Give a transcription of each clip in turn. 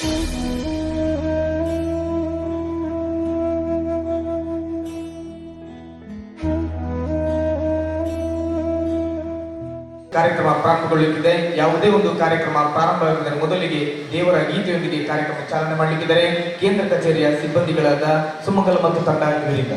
ಕಾರ್ಯಕ್ರಮ ಪ್ರಾರಂಭಗೊಳ್ಳಲಿಕ್ಕಿದೆ. ಯಾವುದೇ ಒಂದು ಕಾರ್ಯಕ್ರಮ ಪ್ರಾರಂಭವಾಗುವುದರ ಮೊದಲಿಗೆ ದೇವರ ಗೀತೆಯೊಂದಿಗೆ ಕಾರ್ಯಕ್ರಮ ಚಾಲನೆ ಮಾಡಲಿಕ್ಕಿದ್ದಾರೆ ಕೇಂದ್ರ ಕಚೇರಿಯ ಸಿಬ್ಬಂದಿಗಳಾದ ಸುಮಂಗಲ ಮತ್ತು ತಂಡ ಇವರಿಂದ.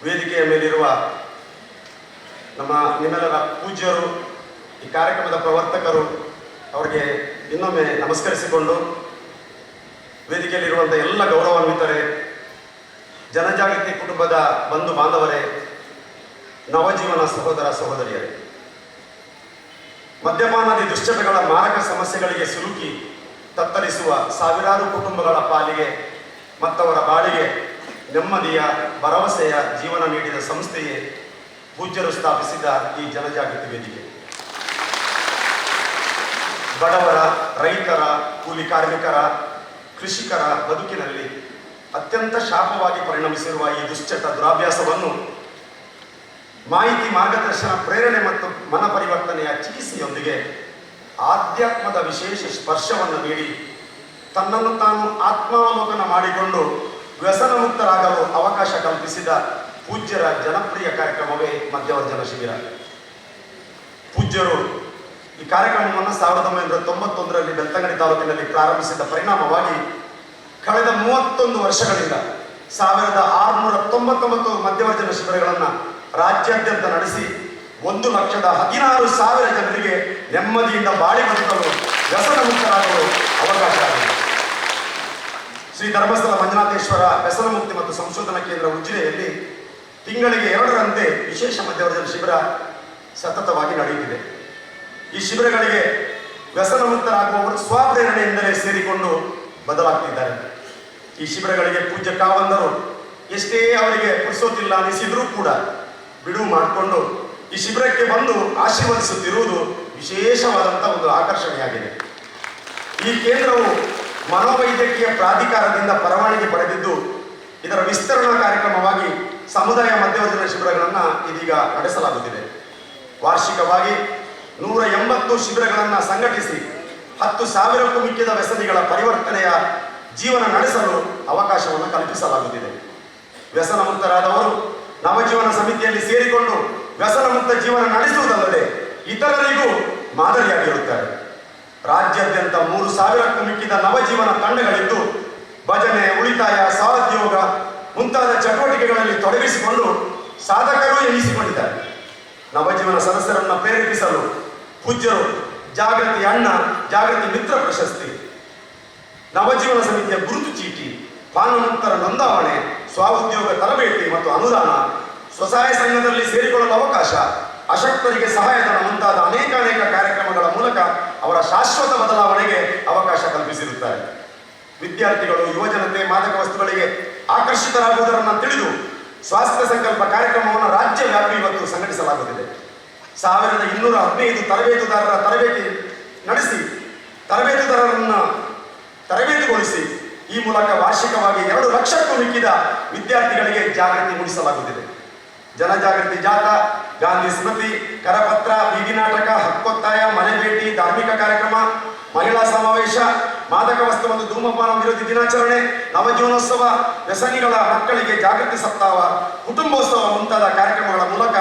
ವೇದಿಕೆಯ ಮೇಲಿರುವ ನಮ್ಮ ನಿಮ್ಮೆಲ್ಲರ ಪೂಜ್ಯರು, ಈ ಕಾರ್ಯಕ್ರಮದ ಪ್ರವರ್ತಕರು, ಅವರಿಗೆ ಇನ್ನೊಮ್ಮೆ ನಮಸ್ಕರಿಸಿಕೊಂಡು, ವೇದಿಕೆಯಲ್ಲಿರುವಂಥ ಎಲ್ಲ ಗೌರವಾನ್ವಿತರೇ, ಜನಜಾಗೃತಿ ಕುಟುಂಬದ ಬಂಧು ಬಾಂಧವರೇ, ನವಜೀವನ ಸಹೋದರ ಸಹೋದರಿಯರೇ, ಮದ್ಯಪಾನದಿ ದುಶ್ಚಟಗಳ ಮಾರಕ ಸಮಸ್ಯೆಗಳಿಗೆ ಸಿಲುಕಿ ತತ್ತರಿಸುವ ಸಾವಿರಾರು ಕುಟುಂಬಗಳ ಪಾಲಿಗೆ ಮತ್ತವರ ಬಾಳಿಗೆ ನೆಮ್ಮದಿಯ ಭರವಸೆಯ ಜೀವನ ನೀಡಿದ ಸಂಸ್ಥೆಯೇ ಪೂಜ್ಯರು ಸ್ಥಾಪಿಸಿದ ಈ ಜನಜಾಗೃತಿ ವೇದಿಕೆ. ಬಡವರ, ರೈತರ, ಕೂಲಿ ಕಾರ್ಮಿಕರ, ಕೃಷಿಕರ ಬದುಕಿನಲ್ಲಿ ಅತ್ಯಂತ ಶಾಪವಾಗಿ ಪರಿಣಮಿಸಿರುವ ಈ ದುಶ್ಚಟ ದುರಾಭ್ಯಾಸವನ್ನು ಮಾಹಿತಿ, ಮಾರ್ಗದರ್ಶನ, ಪ್ರೇರಣೆ ಮತ್ತು ಮನ ಪರಿವರ್ತನೆಯ ಚಿಕಿತ್ಸೆಯೊಂದಿಗೆ ಆಧ್ಯಾತ್ಮದ ವಿಶೇಷ ಸ್ಪರ್ಶವನ್ನು ನೀಡಿ ತನ್ನನ್ನು ತಾನು ಆತ್ಮಾವಲೋಕನ ಮಾಡಿಕೊಂಡು ವ್ಯಸನ ಮುಕ್ತರಾಗಲು ಅವಕಾಶ ಕಲ್ಪಿಸಿದ ಪೂಜ್ಯರ ಜನಪ್ರಿಯ ಕಾರ್ಯಕ್ರಮವೇ ಮಧ್ಯವರ್ಜನ ಶಿಬಿರ. ಪೂಜ್ಯರು ಈ ಕಾರ್ಯಕ್ರಮವನ್ನು 1991ರಲ್ಲಿ ಬೆಳ್ತಂಗಡಿ ತಾಲೂಕಿನಲ್ಲಿ ಪ್ರಾರಂಭಿಸಿದ ಪರಿಣಾಮವಾಗಿ ಕಳೆದ 31 ವರ್ಷಗಳಿಂದ 1699 ಮಧ್ಯವರ್ಜನ ಶಿಬಿರಗಳನ್ನು ರಾಜ್ಯಾದ್ಯಂತ ನಡೆಸಿ 1,16,000 ಜನರಿಗೆ ನೆಮ್ಮದಿಯಿಂದ ಬಾಳಿ ಬದುಕಲು, ವ್ಯಸನ ಮುಕ್ತರಾಗಲು ಅವಕಾಶ ಆಗಿದೆ. ಶ್ರೀ ಧರ್ಮಸ್ಥಳ ಮಂಜುನಾಥೇಶ್ವರ ವ್ಯಸನ ಮುಕ್ತಿ ಮತ್ತು ಸಂಶೋಧನಾ ಕೇಂದ್ರ ಉಜಿರೆಯಲ್ಲಿ ತಿಂಗಳಿಗೆ 2ರಂತೆ ವಿಶೇಷ ಮಧ್ಯವರ್ಜನ ಶಿಬಿರ ಸತತವಾಗಿ ನಡೆಯುತ್ತಿದೆ. ಈ ಶಿಬಿರಗಳಿಗೆ ವ್ಯಸನ ಮುಕ್ತರಾಗುವವರು ಸ್ವಪ್ರೇರಣೆಯಿಂದಲೇ ಸೇರಿಕೊಂಡು ಬದಲಾಗ್ತಿದ್ದಾರೆ. ಈ ಶಿಬಿರಗಳಿಗೆ ಪೂಜ್ಯ ಕಾವಂದರು ಎಷ್ಟೇ ಅವರಿಗೆ ಪುರುಸೋತಿಲ್ಲ ಅನಿಸಿದರೂ ಕೂಡ ಬಿಡುವು ಮಾಡಿಕೊಂಡು ಈ ಶಿಬಿರಕ್ಕೆ ಬಂದು ಆಶೀರ್ವದಿಸುತ್ತಿರುವುದು ವಿಶೇಷವಾದಂಥ ಒಂದು ಆಕರ್ಷಣೆಯಾಗಿದೆ. ಈ ಕೇಂದ್ರವು ಮನೋವೈದ್ಯಕೀಯ ಪ್ರಾಧಿಕಾರದಿಂದ ಪರವಾನಗಿ ಪಡೆದಿದ್ದು, ಇದರ ವಿಸ್ತರಣಾ ಕಾರ್ಯಕ್ರಮವಾಗಿ ಸಮುದಾಯ ಮಧ್ಯವರ್ಜನ ಶಿಬಿರಗಳನ್ನು ಇದೀಗ ನಡೆಸಲಾಗುತ್ತಿದೆ. ವಾರ್ಷಿಕವಾಗಿ 180 ಶಿಬಿರಗಳನ್ನು ಸಂಘಟಿಸಿ 10,000ಕ್ಕೂ ಮಿಕ್ಕಿದ ವ್ಯಸನಿಗಳ ಪರಿವರ್ತನೆಯ ಜೀವನ ನಡೆಸಲು ಅವಕಾಶವನ್ನು ಕಲ್ಪಿಸಲಾಗುತ್ತಿದೆ. ವ್ಯಸನ ಮುಕ್ತರಾದವರು ನವಜೀವನ ಸಮಿತಿಯಲ್ಲಿ ಸೇರಿಕೊಂಡು ವ್ಯಸನ ಮುಕ್ತ ಜೀವನ ನಡೆಸುವುದಲ್ಲದೆ ಇತರರಿಗೂ ಮಾದರಿಯಾಗಿರುತ್ತಾರೆ. ರಾಜ್ಯಾದ್ಯಂತ 3,000ಕ್ಕೂ ಮಿಕ್ಕಿದ ನವಜೀವನ ತಂಡಗಳಿದ್ದು ಭಜನೆ, ಉಳಿತಾಯ, ಸಹೋದ್ಯೋಗ ಮುಂತಾದ ಚಟುವಟಿಕೆಗಳಲ್ಲಿ ತೊಡಗಿಸಿಕೊಂಡು ಸಾಧಕರು ಎನಿಸಿಕೊಂಡಿದ್ದಾರೆ. ನವಜೀವನ ಸದಸ್ಯರನ್ನು ಪ್ರೇರೇಪಿಸಲು ಪೂಜ್ಯರು ಜಾಗೃತಿ ಅಣ್ಣ, ಜಾಗೃತಿ ಮಿತ್ರ ಪ್ರಶಸ್ತಿ, ನವಜೀವನ ಸಮಿತಿಯ ಗುರುತು ಚೀಟಿ, ಪಾನಮುಕ್ತರ ನೋಂದಾವಣೆ, ಸ್ವಉದ್ಯೋಗ ತರಬೇತಿ ಮತ್ತು ಅನುದಾನ, ಸ್ವಸಹಾಯ ಸಂಘದಲ್ಲಿ ಸೇರಿಕೊಳ್ಳಲು ಅವಕಾಶ, ಅಶಕ್ತರಿಗೆ ಸಹಾಯಧನ ಮುಂತಾದ ಅನೇಕ ಕಾರ್ಯಕ್ರಮಗಳ ಮೂಲಕ ಅವರ ಶಾಶ್ವತ ಬದಲಾವಣೆಗೆ ಅವಕಾಶ ಕಲ್ಪಿಸಿರುತ್ತಾರೆ. ವಿದ್ಯಾರ್ಥಿಗಳು, ಯುವಜನತೆ ಮಾದಕ ವಸ್ತುಗಳಿಗೆ ಆಕರ್ಷಿತರಾಗುವುದನ್ನು ತಿಳಿದು ಸ್ವಾಸ್ಥ್ಯ ಸಂಕಲ್ಪ ಕಾರ್ಯಕ್ರಮವನ್ನು ರಾಜ್ಯ ವ್ಯಾಪಿ ಇವತ್ತು ಸಂಘಟಿಸಲಾಗುತ್ತಿದೆ. 1,215 ತರಬೇತುದಾರರ ತರಬೇತಿ ನಡೆಸಿ ತರಬೇತುದಾರರನ್ನು ತರಬೇತುಗೊಳಿಸಿ ಈ ಮೂಲಕ ವಾರ್ಷಿಕವಾಗಿ 2 ಲಕ್ಷಕ್ಕೂ ಮಿಕ್ಕಿದ ವಿದ್ಯಾರ್ಥಿಗಳಿಗೆ ಜಾಗೃತಿ ಮೂಡಿಸಲಾಗುತ್ತಿದೆ. ಜನಜಾಗೃತಿ ಜಾಥಾ, ಗಾಂಧಿ ಸ್ಮೃತಿ, ಕರಪತ್ರ, ಬೀದಿ ನಾಟಕ, ಹಕ್ಕೊತ್ತಾಯ, ಮನೆ ಭೇಟಿ, ಧಾರ್ಮಿಕ ಕಾರ್ಯಕ್ರಮ, ಮಹಿಳಾ ಸಮಾವೇಶ, ಮಾದಕ ವಸ್ತು ಮತ್ತು ಧೂಮಪಾನ ವಿರೋಧಿ ದಿನಾಚರಣೆ, ನವಜೀವನೋತ್ಸವ, ವ್ಯಸನಿಗಳ ಮಕ್ಕಳಿಗೆ ಜಾಗೃತಿ ಸಪ್ತಾಹ, ಕುಟುಂಬೋತ್ಸವ ಮುಂತಾದ ಕಾರ್ಯಕ್ರಮಗಳ ಮೂಲಕ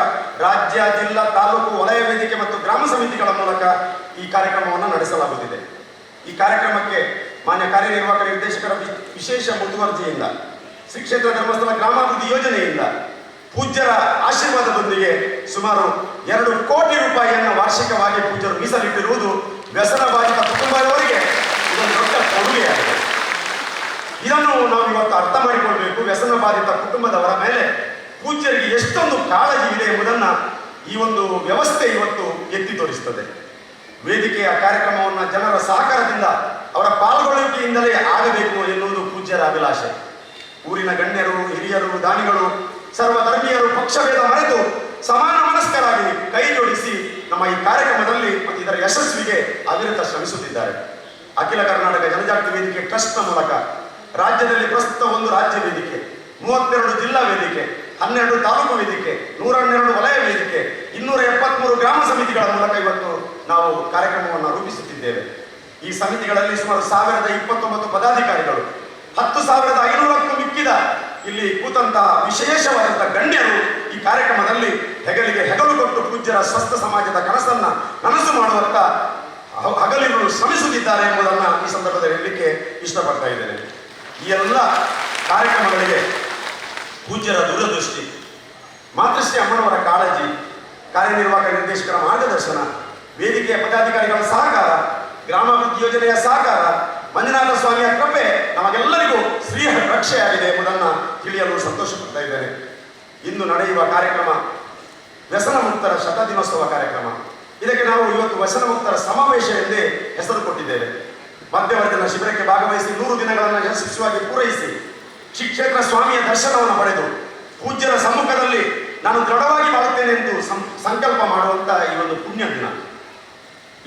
ರಾಜ್ಯ, ಜಿಲ್ಲಾ, ತಾಲೂಕು, ವಲಯ ವೇದಿಕೆ ಮತ್ತು ಗ್ರಾಮ ಸಮಿತಿಗಳ ಮೂಲಕ ಈ ಕಾರ್ಯಕ್ರಮವನ್ನು ನಡೆಸಲಾಗುತ್ತಿದೆ. ಈ ಕಾರ್ಯಕ್ರಮಕ್ಕೆ ಮಾನ್ಯ ಕಾರ್ಯನಿರ್ವಾಹಕ ನಿರ್ದೇಶಕರ ವಿಶೇಷ ಮುತುವರ್ಜಿಯಿಂದ, ಶ್ರೀ ಕ್ಷೇತ್ರ ಧರ್ಮಸ್ಥಳ ಗ್ರಾಮಾಭಿವೃದ್ಧಿ ಯೋಜನೆಯಿಂದ, ಪೂಜ್ಯರ ಆಶೀರ್ವಾದದೊಂದಿಗೆ ಸುಮಾರು 2 ಕೋಟಿ ರೂಪಾಯಿಯನ್ನು ವಾರ್ಷಿಕವಾಗಿ ಪೂಜ್ಯರು ಮೀಸಲಿಟ್ಟಿರುವುದು ವ್ಯಸನ ಬಾಧಿತ ಕುಟುಂಬದವರಿಗೆ ಇದೊಂದು ದೊಡ್ಡ ಕೊಡುಗೆಯಾಗಿದೆ. ಇದನ್ನು ಇವತ್ತು ಅರ್ಥ ಮಾಡಿಕೊಳ್ಬೇಕು. ವ್ಯಸನ ಬಾಧಿತ ಕುಟುಂಬದವರ ಮೇಲೆ ಪೂಜ್ಯರಿಗೆ ಎಷ್ಟೊಂದು ಕಾಳಜಿ ಇದೆ ಎಂಬುದನ್ನು ಈ ಒಂದು ವ್ಯವಸ್ಥೆ ಇವತ್ತು ಎತ್ತಿ ತೋರಿಸ್ತದೆ. ವೇದಿಕೆಯ ಕಾರ್ಯಕ್ರಮವನ್ನು ಜನರ ಸಹಕಾರದಿಂದ ಅವರ ಪಾಲ್ಗೊಳ್ಳುವಿಕೆಯಿಂದಲೇ ಆಗಬೇಕು ಎನ್ನುವುದು ಪೂಜ್ಯರ ಅಭಿಲಾಷೆ. ಊರಿನ ಗಣ್ಯರು, ಹಿರಿಯರು, ದಾನಿಗಳು, ಸರ್ವಧರ್ಮೀಯರು ಪಕ್ಷಭೇದ ಮರೆತು ಸಮಾನ ಮನಸ್ಕರಾಗಿ ಕೈ ಜೋಡಿಸಿ ನಮ್ಮ ಈ ಕಾರ್ಯಕ್ರಮದಲ್ಲಿ ಮತ್ತು ಇದರ ಯಶಸ್ವಿಗೆ ಅವಿರತ ಶ್ರಮಿಸುತ್ತಿದ್ದಾರೆ. ಅಖಿಲ ಕರ್ನಾಟಕ ಜನಜಾಗೃತಿ ವೇದಿಕೆ ಟ್ರಸ್ಟ್ನ ಮೂಲಕ ರಾಜ್ಯದಲ್ಲಿ ಪ್ರಸ್ತುತ 1 ರಾಜ್ಯ ವೇದಿಕೆ, 32 ಜಿಲ್ಲಾ ವೇದಿಕೆ, 12 ತಾಲೂಕು ವೇದಿಕೆ, 112 ವಲಯ ವೇದಿಕೆ, 273 ಗ್ರಾಮ ಸಮಿತಿಗಳ ಮೂಲಕ ಇವತ್ತು ನಾವು ಕಾರ್ಯಕ್ರಮವನ್ನು ರೂಪಿಸುತ್ತಿದ್ದೇವೆ. ಈ ಸಮಿತಿಗಳಲ್ಲಿ ಸುಮಾರು 1029 ಪದಾಧಿಕಾರಿಗಳು, 10,500ಕ್ಕೂ ಮಿಕ್ಕಿದ ಇಲ್ಲಿ ಕೂತಂತಹ ವಿಶೇಷವಾದಂತಹ ಗಣ್ಯರು ಈ ಕಾರ್ಯಕ್ರಮದಲ್ಲಿ ಹೆಗಲಿಗೆ ಹೆಗಲು ಕೊಟ್ಟು ಪೂಜ್ಯರ ಸ್ವಸ್ಥ ಸಮಾಜದ ಕನಸನ್ನ ನನಸು ಮಾಡುವಂತ ಹಗಲಿರುಳು ಶ್ರಮಿಸುತ್ತಿದ್ದಾರೆ ಎಂಬುದನ್ನು ಈ ಸಂದರ್ಭದಲ್ಲಿ ಹೇಳಲಿಕ್ಕೆ ಇಷ್ಟಪಡ್ತಾ ಇದ್ದೇನೆ. ಈ ಎಲ್ಲ ಕಾರ್ಯಕ್ರಮಗಳಿಗೆ ಪೂಜ್ಯರ ದೂರದೃಷ್ಟಿ, ಮಾತೃಶ್ರೀ ಅಮ್ಮನವರ ಕಾಳಜಿ, ಕಾರ್ಯನಿರ್ವಾಹಕ ನಿರ್ದೇಶಕರ ಮಾರ್ಗದರ್ಶನ, ವೇದಿಕೆಯ ಪದಾಧಿಕಾರಿಗಳ ಸಹಕಾರ, ಗ್ರಾಮಾಭಿವೃದ್ಧಿ ಯೋಜನೆಯ ಸಹಕಾರ, ಮಂಜುನಾಥ ಸ್ವಾಮಿಯ ಕೃಪೆ ನಮಗೆಲ್ಲರಿಗೂ ಶ್ರೀ ರಕ್ಷೆಯಾಗಿದೆ ಎಂಬುದನ್ನು ತಿಳಿಯಲು ಸಂತೋಷ ಪಡ್ತಾ ಇದ್ದೇನೆ. ಇಂದು ನಡೆಯುವ ಕಾರ್ಯಕ್ರಮ ವ್ಯಸನ ಮುಕ್ತರ ಶತದಿನೋತ್ಸವ ಕಾರ್ಯಕ್ರಮ. ಇದಕ್ಕೆ ನಾವು ಇವತ್ತು ವ್ಯಸನ ಮುಕ್ತರ ಸಮಾವೇಶ ಎಂದೇ ಹೆಸರು ಕೊಟ್ಟಿದ್ದೇವೆ. ಮಧ್ಯವರ್ಗದ ಶಿಬಿರಕ್ಕೆ ಭಾಗವಹಿಸಿ 100 ದಿನಗಳನ್ನು ಯಶಸ್ವಿಯಾಗಿ ಪೂರೈಸಿ ಶ್ರೀ ಕ್ಷೇತ್ರ ಸ್ವಾಮಿಯ ದರ್ಶನವನ್ನು ಪಡೆದು ಪೂಜ್ಯರ ಸಮ್ಮುಖದಲ್ಲಿ ನಾನು ದೃಢವಾಗಿ ಬಾಳುತ್ತೇನೆ ಎಂದು ಸಂಕಲ್ಪ ಮಾಡುವಂತ ಈ ಒಂದು ಪುಣ್ಯ ದಿನ.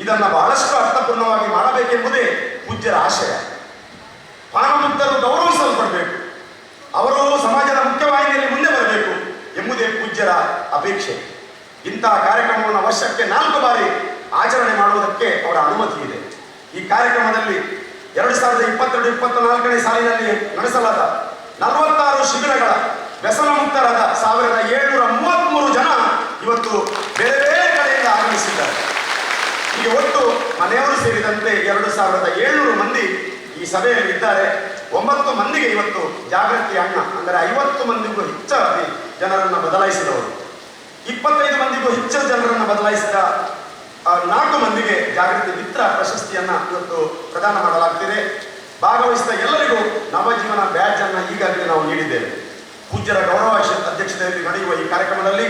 ಇದನ್ನು ಬಹಳಷ್ಟು ಅರ್ಥಪೂರ್ಣವಾಗಿ ಮಾಡಬೇಕೆಂಬುದೇ ಪೂಜ್ಯರ ಆಶಯ. ಪಾನಮುಕ್ತರು ಗೌರವಿಸಲ್ಪಡಬೇಕು, ಅವರು ಸಮಾಜದ ಮುಖ್ಯವಾಹಿನಿಯಲ್ಲಿ ಮುಂದೆ ಬರಬೇಕು ಎಂಬುದೇ ಪೂಜ್ಯರ ಅಪೇಕ್ಷೆ. ಇಂತಹ ಕಾರ್ಯಕ್ರಮವನ್ನು ವರ್ಷಕ್ಕೆ 4 ಬಾರಿ ಆಚರಣೆ ಮಾಡುವುದಕ್ಕೆ ಅವರ ಅನುಮತಿ ಇದೆ. ಈ ಕಾರ್ಯಕ್ರಮದಲ್ಲಿ 2022-24ನೇ ಸಾಲಿನಲ್ಲಿ ನಡೆಸಲಾದ 46 ಶಿಬಿರಗಳ ವ್ಯಸನ ಮುಕ್ತರಾದ 1733 ಜನ ಇವತ್ತು ಬೇರೆ ಬೇರೆ ಕಡೆಯಿಂದ ಆಗಮಿಸಿದ್ದಾರೆ. ಈಗ ಒಟ್ಟು ಮನೆಯವರು ಸೇರಿದಂತೆ 2700 ಮಂದಿ ಈ ಸಭೆಯಲ್ಲಿ ಇದ್ದಾರೆ. 9 ಮಂದಿಗೆ ಇವತ್ತು ಜಾಗೃತಿ ಅಣ್ಣ ಅಂದರೆ 50 ಮಂದಿಗೂ ಹೆಚ್ಚಾಗಿ ಜನರನ್ನು ಬದಲಾಯಿಸಿದವರು, 25 ಮಂದಿಗೂ ಹೆಚ್ಚು ಜನರನ್ನು ಬದಲಾಯಿಸಿದ 4 ಮಂದಿಗೆ ಜಾಗೃತಿ ಮಿತ್ರ ಪ್ರಶಸ್ತಿಯನ್ನ ಇವತ್ತು ಪ್ರದಾನ ಮಾಡಲಾಗ್ತಿದೆ. ಭಾಗವಹಿಸಿದ ಎಲ್ಲರಿಗೂ ನವಜೀವನ ಬ್ಯಾಡ್ಜ್ ಅನ್ನು ಈಗಾಗಲೇ ನಾವು ನೀಡಿದ್ದೇವೆ. ಪೂಜ್ಯರ ಗೌರವ ಅಧ್ಯಕ್ಷತೆಯಲ್ಲಿ ನಡೆಯುವ ಈ ಕಾರ್ಯಕ್ರಮದಲ್ಲಿ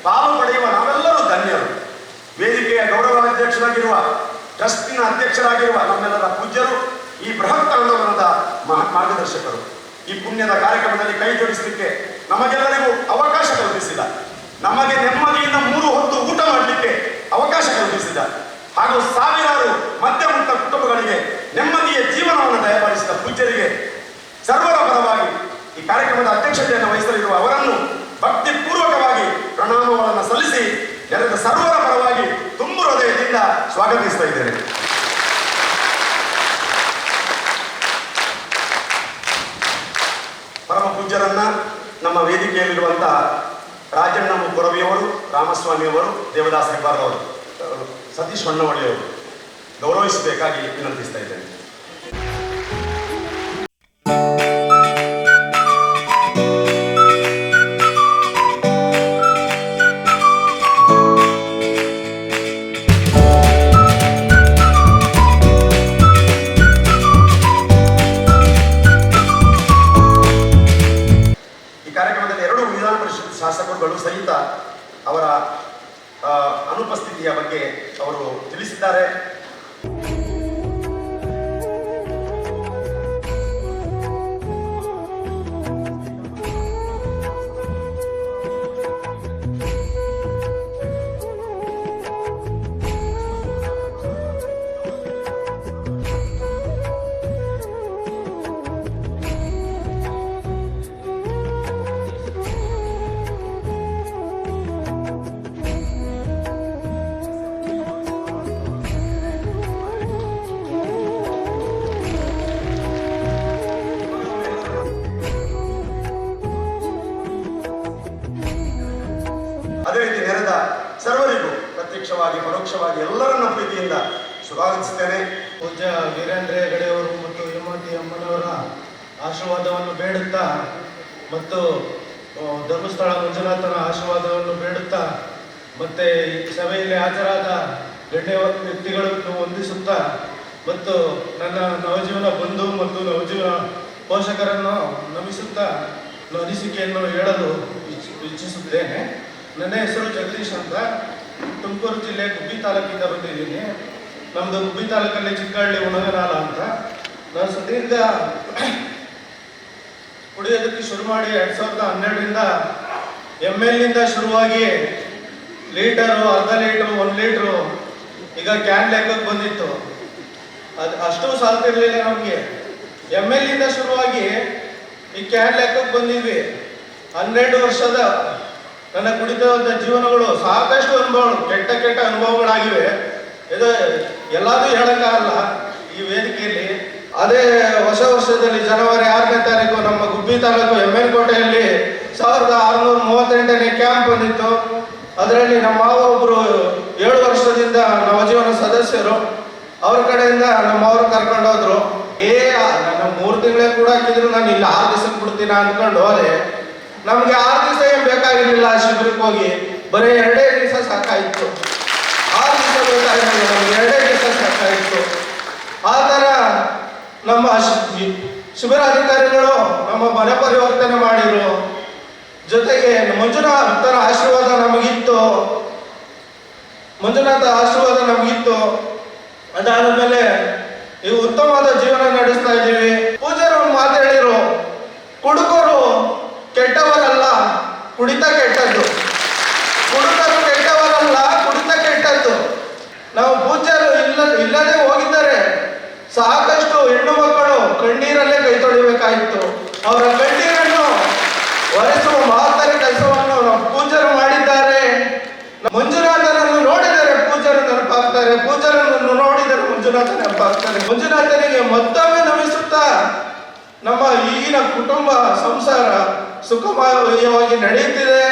ಪಾಲು ಪಡೆಯುವ ನಾವೆಲ್ಲರೂ ಧನ್ಯರು. ವೇದಿಕೆಯ ಗೌರವ ಅಧ್ಯಕ್ಷರಾಗಿರುವ, ಟ್ರಸ್ಟಿನ ಅಧ್ಯಕ್ಷರಾಗಿರುವ ನಮ್ಮೆಲ್ಲರ ಪೂಜ್ಯರು, ಈ ಬೃಹತ್ ಆಂದೋಲನದ ಮಾರ್ಗದರ್ಶಕರು ಈ ಪುಣ್ಯದ ಕಾರ್ಯಕ್ರಮದಲ್ಲಿ ಕೈ ಜೋಡಿಸಲಿಕ್ಕೆ ನಮಗೆಲ್ಲರಿಗೂ ಅವಕಾಶ ಕಲ್ಪಿಸಿದ, ನಮಗೆ ನೆಮ್ಮದಿಯಿಂದ 3 ಹೊತ್ತು ಊಟ ಮಾಡಲಿಕ್ಕೆ ಅವಕಾಶ ಕಲ್ಪಿಸಿದ ಹಾಗೂ ಸಾವಿರಾರು ಮಧ್ಯಮುಕ್ತ ಕುಟುಂಬಗಳಿಗೆ ನೆಮ್ಮದಿಯ ಜೀವನವನ್ನು ದಯಪಾಲಿಸಿದ ಪೂಜ್ಯರಿಗೆ ಸರ್ವರ ಪರವಾಗಿ ಈ ಕಾರ್ಯಕ್ರಮದ ಅಧ್ಯಕ್ಷತೆಯನ್ನು ವಹಿಸಲಿರುವ ಅವರನ್ನು ಭಕ್ತಿ ಪೂರ್ವಕವಾಗಿ ಪ್ರಣಾಮಗಳನ್ನು ಸಲ್ಲಿಸಿ ನೆರೆದ ಸರ್ವರ ಪರವಾಗಿ ತುಂಬು ಹೃದಯದಿಂದ ಸ್ವಾಗತಿಸ್ತಾ ಇದ್ದೇನೆ. ಪರಮ ಪೂಜ್ಯರನ್ನ ನಮ್ಮ ವೇದಿಕೆಯಲ್ಲಿರುವಂತಹ ರಾಜಣ್ಣ ಮುಗ್ಗೊರವಿಯವರು, ರಾಮಸ್ವಾಮಿಯವರು, ದೇವದಾಸ್ ಹೆಬ್ಬಾರ್ ಅವರು, ಸತೀಶ್ ಹೊನ್ನವಳ್ಳಿಯವರು ಗೌರವಿಸಬೇಕಾಗಿ ವಿನಂತಿಸ್ತಾ ಇದ್ದೇನೆ. ಶಾಸಕರುಗಳು ಸಹಿತ ಅವರ ಅನುಪಸ್ಥಿತಿಯ ಬಗ್ಗೆ ಅವರು ತಿಳಿಸಿದ್ದಾರೆ. ಅದೇ ರೀತಿ ನೆರೆದ ಸರ್ವರಿಗೂ ಪ್ರತ್ಯಕ್ಷವಾಗಿ ಪರೋಕ್ಷವಾಗಿ ಎಲ್ಲರನ್ನ ಪ್ರೀತಿಯಿಂದ ಸ್ವಾಗತಿಸುತ್ತೇನೆ. ಪೂಜ್ಯ ವೀರೇಂದ್ರ ಹೆಗಡೆಯವರು ಮತ್ತು ಹೇಮಾವತಿ ಅಮ್ಮನವರ ಆಶೀರ್ವಾದವನ್ನು ಬೇಡುತ್ತಾ ಮತ್ತು ಧರ್ಮಸ್ಥಳ ಮಂಜುನಾಥನ ಆಶೀರ್ವಾದವನ್ನು ಬೇಡುತ್ತಾ ಮತ್ತೆ ಈ ಸಭೆಯಲ್ಲಿ ಹಾಜರಾದ ಗಣ್ಯ ವ್ಯಕ್ತಿಗಳನ್ನು ವಂದಿಸುತ್ತಾ ಮತ್ತು ನನ್ನ ನವಜೀವನ ಬಂಧು ಮತ್ತು ನವಜೀವನ ಪೋಷಕರನ್ನು ನಮಿಸುತ್ತಾ ಅನಿಸಿಕೆಯನ್ನು ಹೇಳಲು ಇಚ್ಛಿಸುತ್ತೇನೆ. ನನ್ನ ಹೆಸರು ಜಗದೀಶ್ ಅಂತ, ತುಮಕೂರು ಜಿಲ್ಲೆ ಗುಬ್ಬಿ ತಾಲೂಕಿಂದ ಬಂದಿದ್ದೀನಿ. ನಮ್ಮದು ಗುಬ್ಬಿ ತಾಲೂಕಲ್ಲಿ ಚಿಕ್ಕಹಳ್ಳಿ ಉಣಗನಾಲ ಅಂತ. ನಾನು ಸುದೀರ್ಘ ಕುಡಿಯೋದಕ್ಕೆ ಶುರು ಮಾಡಿ 2012ರಿಂದ MLನಿಂದ ಶುರುವಾಗಿ ಲೀಟರು, ಅರ್ಧ ಲೀಟ್ರು, 1 ಲೀಟ್ರು, ಈಗ ಕ್ಯಾನ್ ಲೆಕ್ಕಕ್ಕೆ ಬಂದಿತ್ತು. ಅದು ಅಷ್ಟು ಸಾಲ್ತಿರ್ಲಿಲ್ಲ ನಮಗೆ. MLನಿಂದ ಶುರುವಾಗಿ ಈ ಕ್ಯಾನ್ ಲೆಕ್ಕಕ್ಕೆ ಬಂದಿದ್ವಿ. 12 ವರ್ಷದ ನನ್ನ ಕುಡಿತದ ಜೀವನಗಳು ಸಾಕಷ್ಟು ಅನುಭವಗಳು, ಕೆಟ್ಟ ಕೆಟ್ಟ ಅನುಭವಗಳಾಗಿವೆ. ಇದು ಎಲ್ಲಾದರೂ ಹೇಳಕ್ಕಾಗಲ್ಲ ಈ ವೇದಿಕೆಯಲ್ಲಿ. ಅದೇ ಹೊಸ ವರ್ಷದಲ್ಲಿ ಜನವರಿ 6ನೇ ತಾರೀಕು ನಮ್ಮ ಗುಬ್ಬಿ ತಾಲೂಕು ML ಕೋಟೆಯಲ್ಲಿ 1638ನೇ ಕ್ಯಾಂಪ್ ಬಂದಿತ್ತು. ಅದರಲ್ಲಿ ನಮ್ಮ ಮಾವ ಒಬ್ಬರು 7 ವರ್ಷದಿಂದ ನವಜೀವನ ಸದಸ್ಯರು, ಅವ್ರ ಕಡೆಯಿಂದ ನಮ್ಮವ್ರು ಕರ್ಕೊಂಡು ಹೋದ್ರು. ನನ್ನ 3 ತಿಂಗಳೇ ಕೂಡ ಹಾಕಿದ್ರು, ನಾನು ಇಲ್ಲಿ 6 ದಿವಸಕ್ಕೆ ಬಿಡ್ತೀನ ಅಂದ್ಕೊಂಡು ಹೋದೆ. ನಮ್ಗೆ 6 ದಿವಸ ಏನು ಬೇಕಾಗಿರ್ಲಿಲ್ಲ ಶಿಬಿರಕ್ಕೆ ಹೋಗಿ, ಬರೀ 2 ದಿವಸ ಸಾಕಾಯಿತು. 6 ದಿವಸ ಬೇಕಾಗಿರಲಿಲ್ಲ, ನಮ್ಗೆ 2 ದಿವಸ ಸಾಕಾಯಿತು. ಆ ಥರ ನಮ್ಮ ಶಿಬಿರಾಧಿಕಾರಿಗಳು ನಮ್ಮ ಮನೆ ಪರಿವರ್ತನೆ ಮಾಡಿರು. ಜೊತೆಗೆ ಮಂಜುನಾಥನ ಆಶೀರ್ವಾದ ನಮಗಿತ್ತು. ಅದಾದ ಮೇಲೆ ಈ ಉತ್ತಮವಾದ ಜೀವನ ನಡೆಸ್ತಾ ಇದ್ದೀವಿ. ಪೂಜಾರು ಒಂದು ಮಾತು ಹೇಳಿರು, ಕುಡುಕರು ಕೆಟ್ಟವರಲ್ಲ, ಕುಡಿತ ಕೆಟ್ಟದ್ದು. ಕುಡುಕರು ಕೆಟ್ಟವರಲ್ಲ, ಕುಡಿತ ಕೆಟ್ಟದ್ದು. ನಾವು ಪೂಜ್ಯರು ಇಲ್ಲದೆ ಹೋಗಿದ್ದಾರೆ. ಸಾಕಷ್ಟು ಹೆಣ್ಣು ಮಕ್ಕಳು ಕಣ್ಣೀರಲ್ಲೇ ಕೈ ತೊಳಿಬೇಕಾಯಿತು. ಅವರ ಕಣ್ಣೀರನ್ನು ಒರೆಸುವ ಮಹತ್ತರ ಕೆಲಸವನ್ನು ನಾವು ಪೂಜ್ಯರು ಮಾಡಿದ್ದಾರೆ. ಮಂಜುನಾಥನನ್ನು ನೋಡಿದರೆ ಪೂಜ್ಯರು ನೆನಪಾಗ್ತಾರೆ, ಪೂಜ್ಯರನ್ನು ನೋಡಿದರೆ ಮಂಜುನಾಥ ನೆನಪಾಗ್ತಾರೆ. ಮಂಜುನಾಥನಿಗೆ ಮತ್ತೊಮ್ಮೆ ನಮಿಸುತ್ತಾ ನಮ್ಮ ಈಗಿನ ಕುಟುಂಬ ಸಂಸಾರ ಸುಖಮಯವಾಗಿ ನಡೆಯುತ್ತಿದೆ.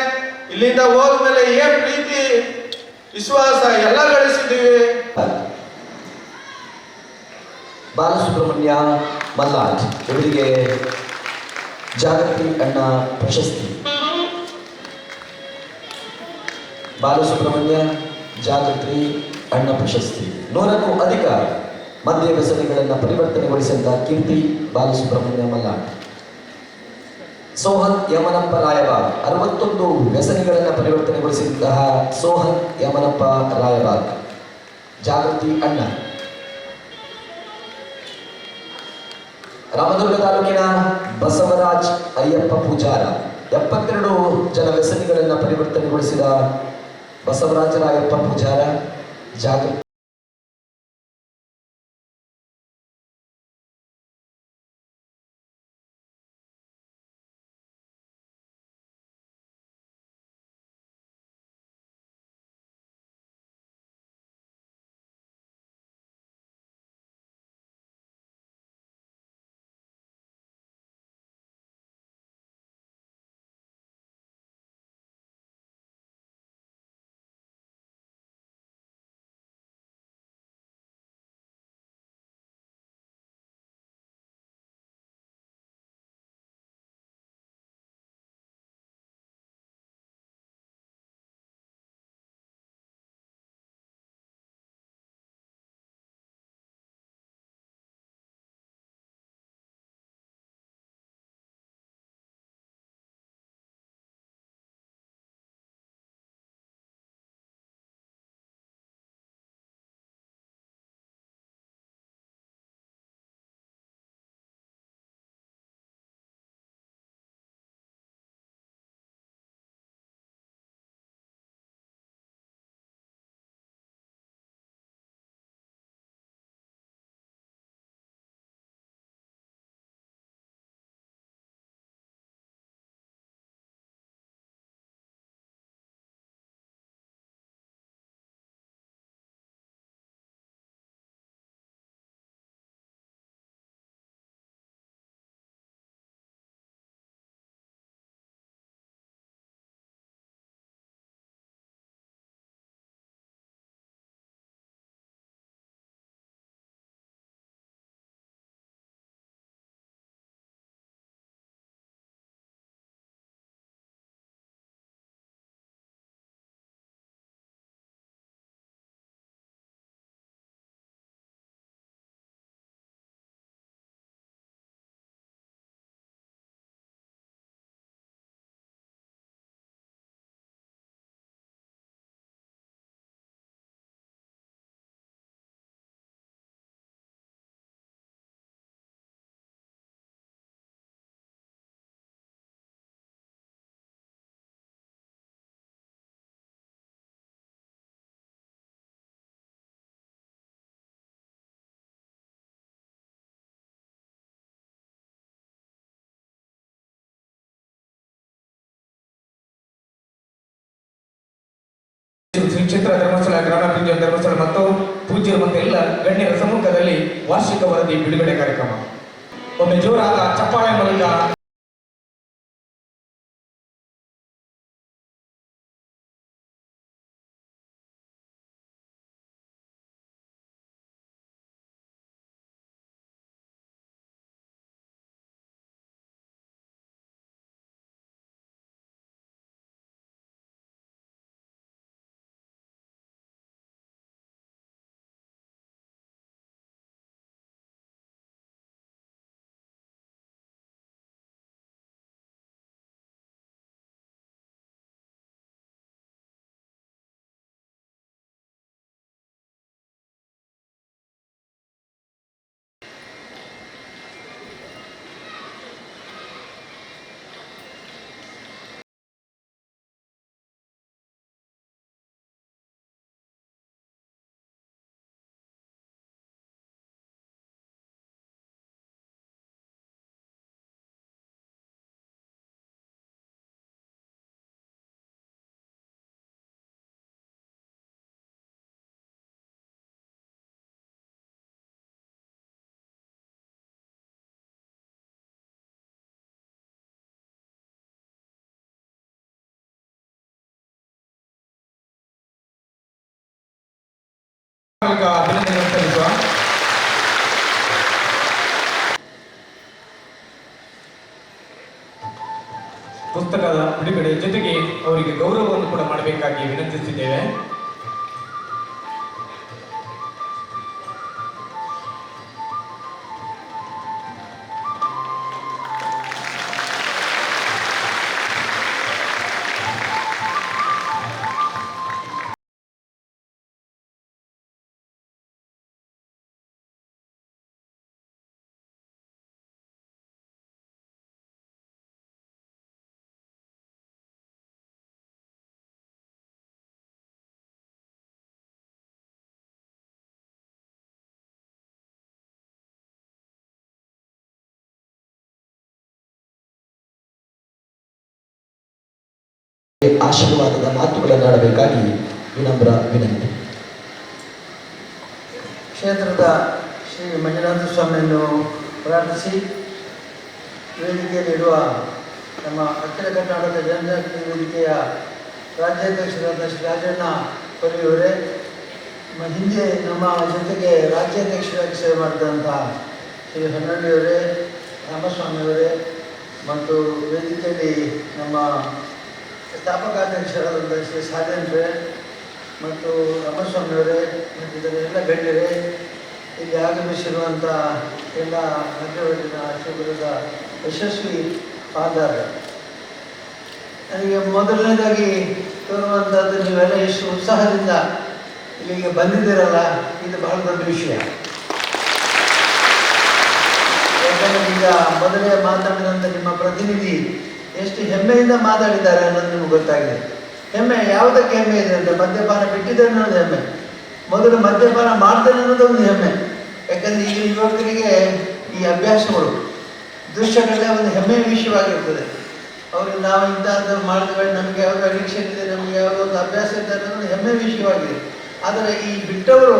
ಇಲ್ಲಿಂದ ಹೋದ್ಮೇಲೆ ಏನ್ ಪ್ರೀತಿ ವಿಶ್ವಾಸ ಎಲ್ಲ ಗಳಿಸಿದ್ದೀವಿ. ಬಾಲಸುಬ್ರಹ್ಮಣ್ಯ ಮಲ್ಲಾಜ್ ಇವರಿಗೆ ಜಾಗೃತಿ ಅಣ್ಣ ಪ್ರಶಸ್ತಿ. ಬಾಲಸುಬ್ರಹ್ಮಣ್ಯ ಜಾಗೃತಿ ಅಣ್ಣ ಪ್ರಶಸ್ತಿ. 100ಕ್ಕೂ ಅಧಿಕ ಮದ್ಯ ವ್ಯಸನಿಗಳನ್ನು ಪರಿವರ್ತನೆಗೊಳಿಸಿದ ಕೀರ್ತಿ ಬಾಲಸುಬ್ರಹ್ಮಣ್ಯ ಮಲ್ಲಾಜ್. ಸೋಹನ್ ಯಮನಪ್ಪ ರಾಯಬಾಗ್ 61 ವ್ಯಸನಿಗಳನ್ನು ಪರಿವರ್ತನೆಗೊಳಿಸಿದಂತಹ ಸೋಹನ್ ಯಮನಪ್ಪ ರಾಯಬಾಗ್ ಜಾಗೃತಿ ಅಣ್ಣ. ರಾಮದುರ್ಗ ತಾಲೂಕಿನ ಬಸವರಾಜ್ ಅಯ್ಯಪ್ಪ ಪೂಜಾರ 72 ಜನ ವ್ಯಸನಿಗಳನ್ನು ಪರಿವರ್ತನೆಗೊಳಿಸಿದ ಬಸವರಾಜರಾಯಪ್ಪ ಪೂಜಾರ ಜಾಗೃತಿ. ಕ್ಷೇತ್ರ ಧರ್ಮಸ್ಥಳ, ಗ್ರಾಮಾಭಿವೃದ್ಧಿ ಧರ್ಮಸ್ಥಳ ಮತ್ತು ಪೂಜ್ಯರು ಮತ್ತು ಎಲ್ಲ ಗಣ್ಯರ ಸಮ್ಮುಖದಲ್ಲಿ ವಾರ್ಷಿಕ ವರದಿ ಬಿಡುಗಡೆ ಕಾರ್ಯಕ್ರಮ. ಒಮ್ಮೆ ಜೋರಾದ ಚಪ್ಪಾಳೆ ಮೂಲಕ ಅಭಿನಂದನೆ ಸಲ್ಲಿಸುವ. ಪುಸ್ತಕದ ಬಿಡುಗಡೆ ಜೊತೆಗೆ ಅವರಿಗೆ ಗೌರವವನ್ನು ಕೂಡ ಮಾಡಬೇಕಾಗಿ ವಿನಂತಿಸಿದ್ದೇವೆ. ಆಶೀರ್ವಾದದ ಮಾತುಗಳನ್ನಾಡಬೇಕಾಗಿ ವಿನಮ್ರ ವಿನಂತಿ. ಕ್ಷೇತ್ರದ ಶ್ರೀ ಮಂಜುನಾಥ ಸ್ವಾಮಿಯನ್ನು ಪ್ರಾರ್ಥಿಸಿ ವೇದಿಕೆಯಲ್ಲಿರುವ ನಮ್ಮ ಅಖಿಲ ಕರ್ನಾಟಕ ಜನಜಾಗೃತಿ ವೇದಿಕೆಯ ರಾಜ್ಯಾಧ್ಯಕ್ಷರಾದ ಶ್ರೀ ರಾಜಣ್ಣ ಕೊರಿಯವರೇ, ಹಿಂದೆ ನಮ್ಮ ಜೊತೆಗೆ ರಾಜ್ಯಾಧ್ಯಕ್ಷರಾಗಿ ಸೇವೆ ಮಾಡಿದಂಥ ಶ್ರೀ ಹೊನ್ನಳ್ಳಿಯವರೇ, ರಾಮಸ್ವಾಮಿಯವರೇ ಮತ್ತು ವೇದಿಕೆಯಲ್ಲಿ ನಮ್ಮ ಸ್ಥಾಪಕಾಧ್ಯಕ್ಷರಾದಂಥ ಶ್ರೀ ಸಾಧೇಂದ್ರೇ ಮತ್ತು ರಾಮಸ್ವಾಮಿಯವರೇ ಮತ್ತು ಇದರೆಲ್ಲ ಗಣ್ಯರೇ, ಇಲ್ಲಿ ಆಗಮಿಸಿರುವಂಥ ಎಲ್ಲ ಮಧ್ಯವರ್ತಿನ ಶಿಬಿರದ ಯಶಸ್ವಿ ಪಾಲ್ದಾರರು, ನನಗೆ ಮೊದಲನೇದಾಗಿ ತೋರುವಂಥದ್ದು ನೀವೆಲ್ಲ ಎಷ್ಟು ಉತ್ಸಾಹದಿಂದ ಇಲ್ಲಿಗೆ ಬಂದಿದ್ದೀರಲ್ಲ, ಇದು ಬಹಳ ದೊಡ್ಡ ವಿಷಯ. ಯಾಕಂದರೆ ಈಗ ಮೊದಲೇ ಮಾತಾಡಿದಂಥ ನಿಮ್ಮ ಪ್ರತಿನಿಧಿ ಎಷ್ಟು ಹೆಮ್ಮೆಯಿಂದ ಮಾತಾಡಿದ್ದಾರೆ ಅನ್ನೋದು ನಿಮ್ಗೆ ಗೊತ್ತಾಗಿದೆ. ಹೆಮ್ಮೆ ಯಾವುದಕ್ಕೆ ಹೆಮ್ಮೆ ಇದೆ ಅಂದರೆ ಮದ್ಯಪಾನ ಬಿಟ್ಟಿದೆ ಅನ್ನೋದು ಹೆಮ್ಮೆ, ಮೊದಲು ಮದ್ಯಪಾನ ಮಾಡ್ತೇನೆ ಅನ್ನೋದೊಂದು ಹೆಮ್ಮೆ. ಯಾಕಂದರೆ ಈಗಿನ ಯುವಕರಿಗೆ ಈ ಅಭ್ಯಾಸಗಳು ದುಶ್ಚಟಗಳೇ ಒಂದು ಹೆಮ್ಮೆಯ ವಿಷಯವಾಗಿರ್ತದೆ. ಅವ್ರಿಗೆ ನಾವು ಇಂಥದ್ದು ಮಾಡಿದ್ವಿ, ನಮಗೆ ಯಾವುದೋ ಅಡಿಕ್ಷನ್ ಇದೆ, ನಮಗೆ ಯಾವುದೋ ಒಂದು ಅಭ್ಯಾಸ ಇದೆ ಅನ್ನೋದು ಹೆಮ್ಮೆಯ ವಿಷಯವಾಗಿದೆ. ಆದರೆ ಈ ಬಿಟ್ಟವರು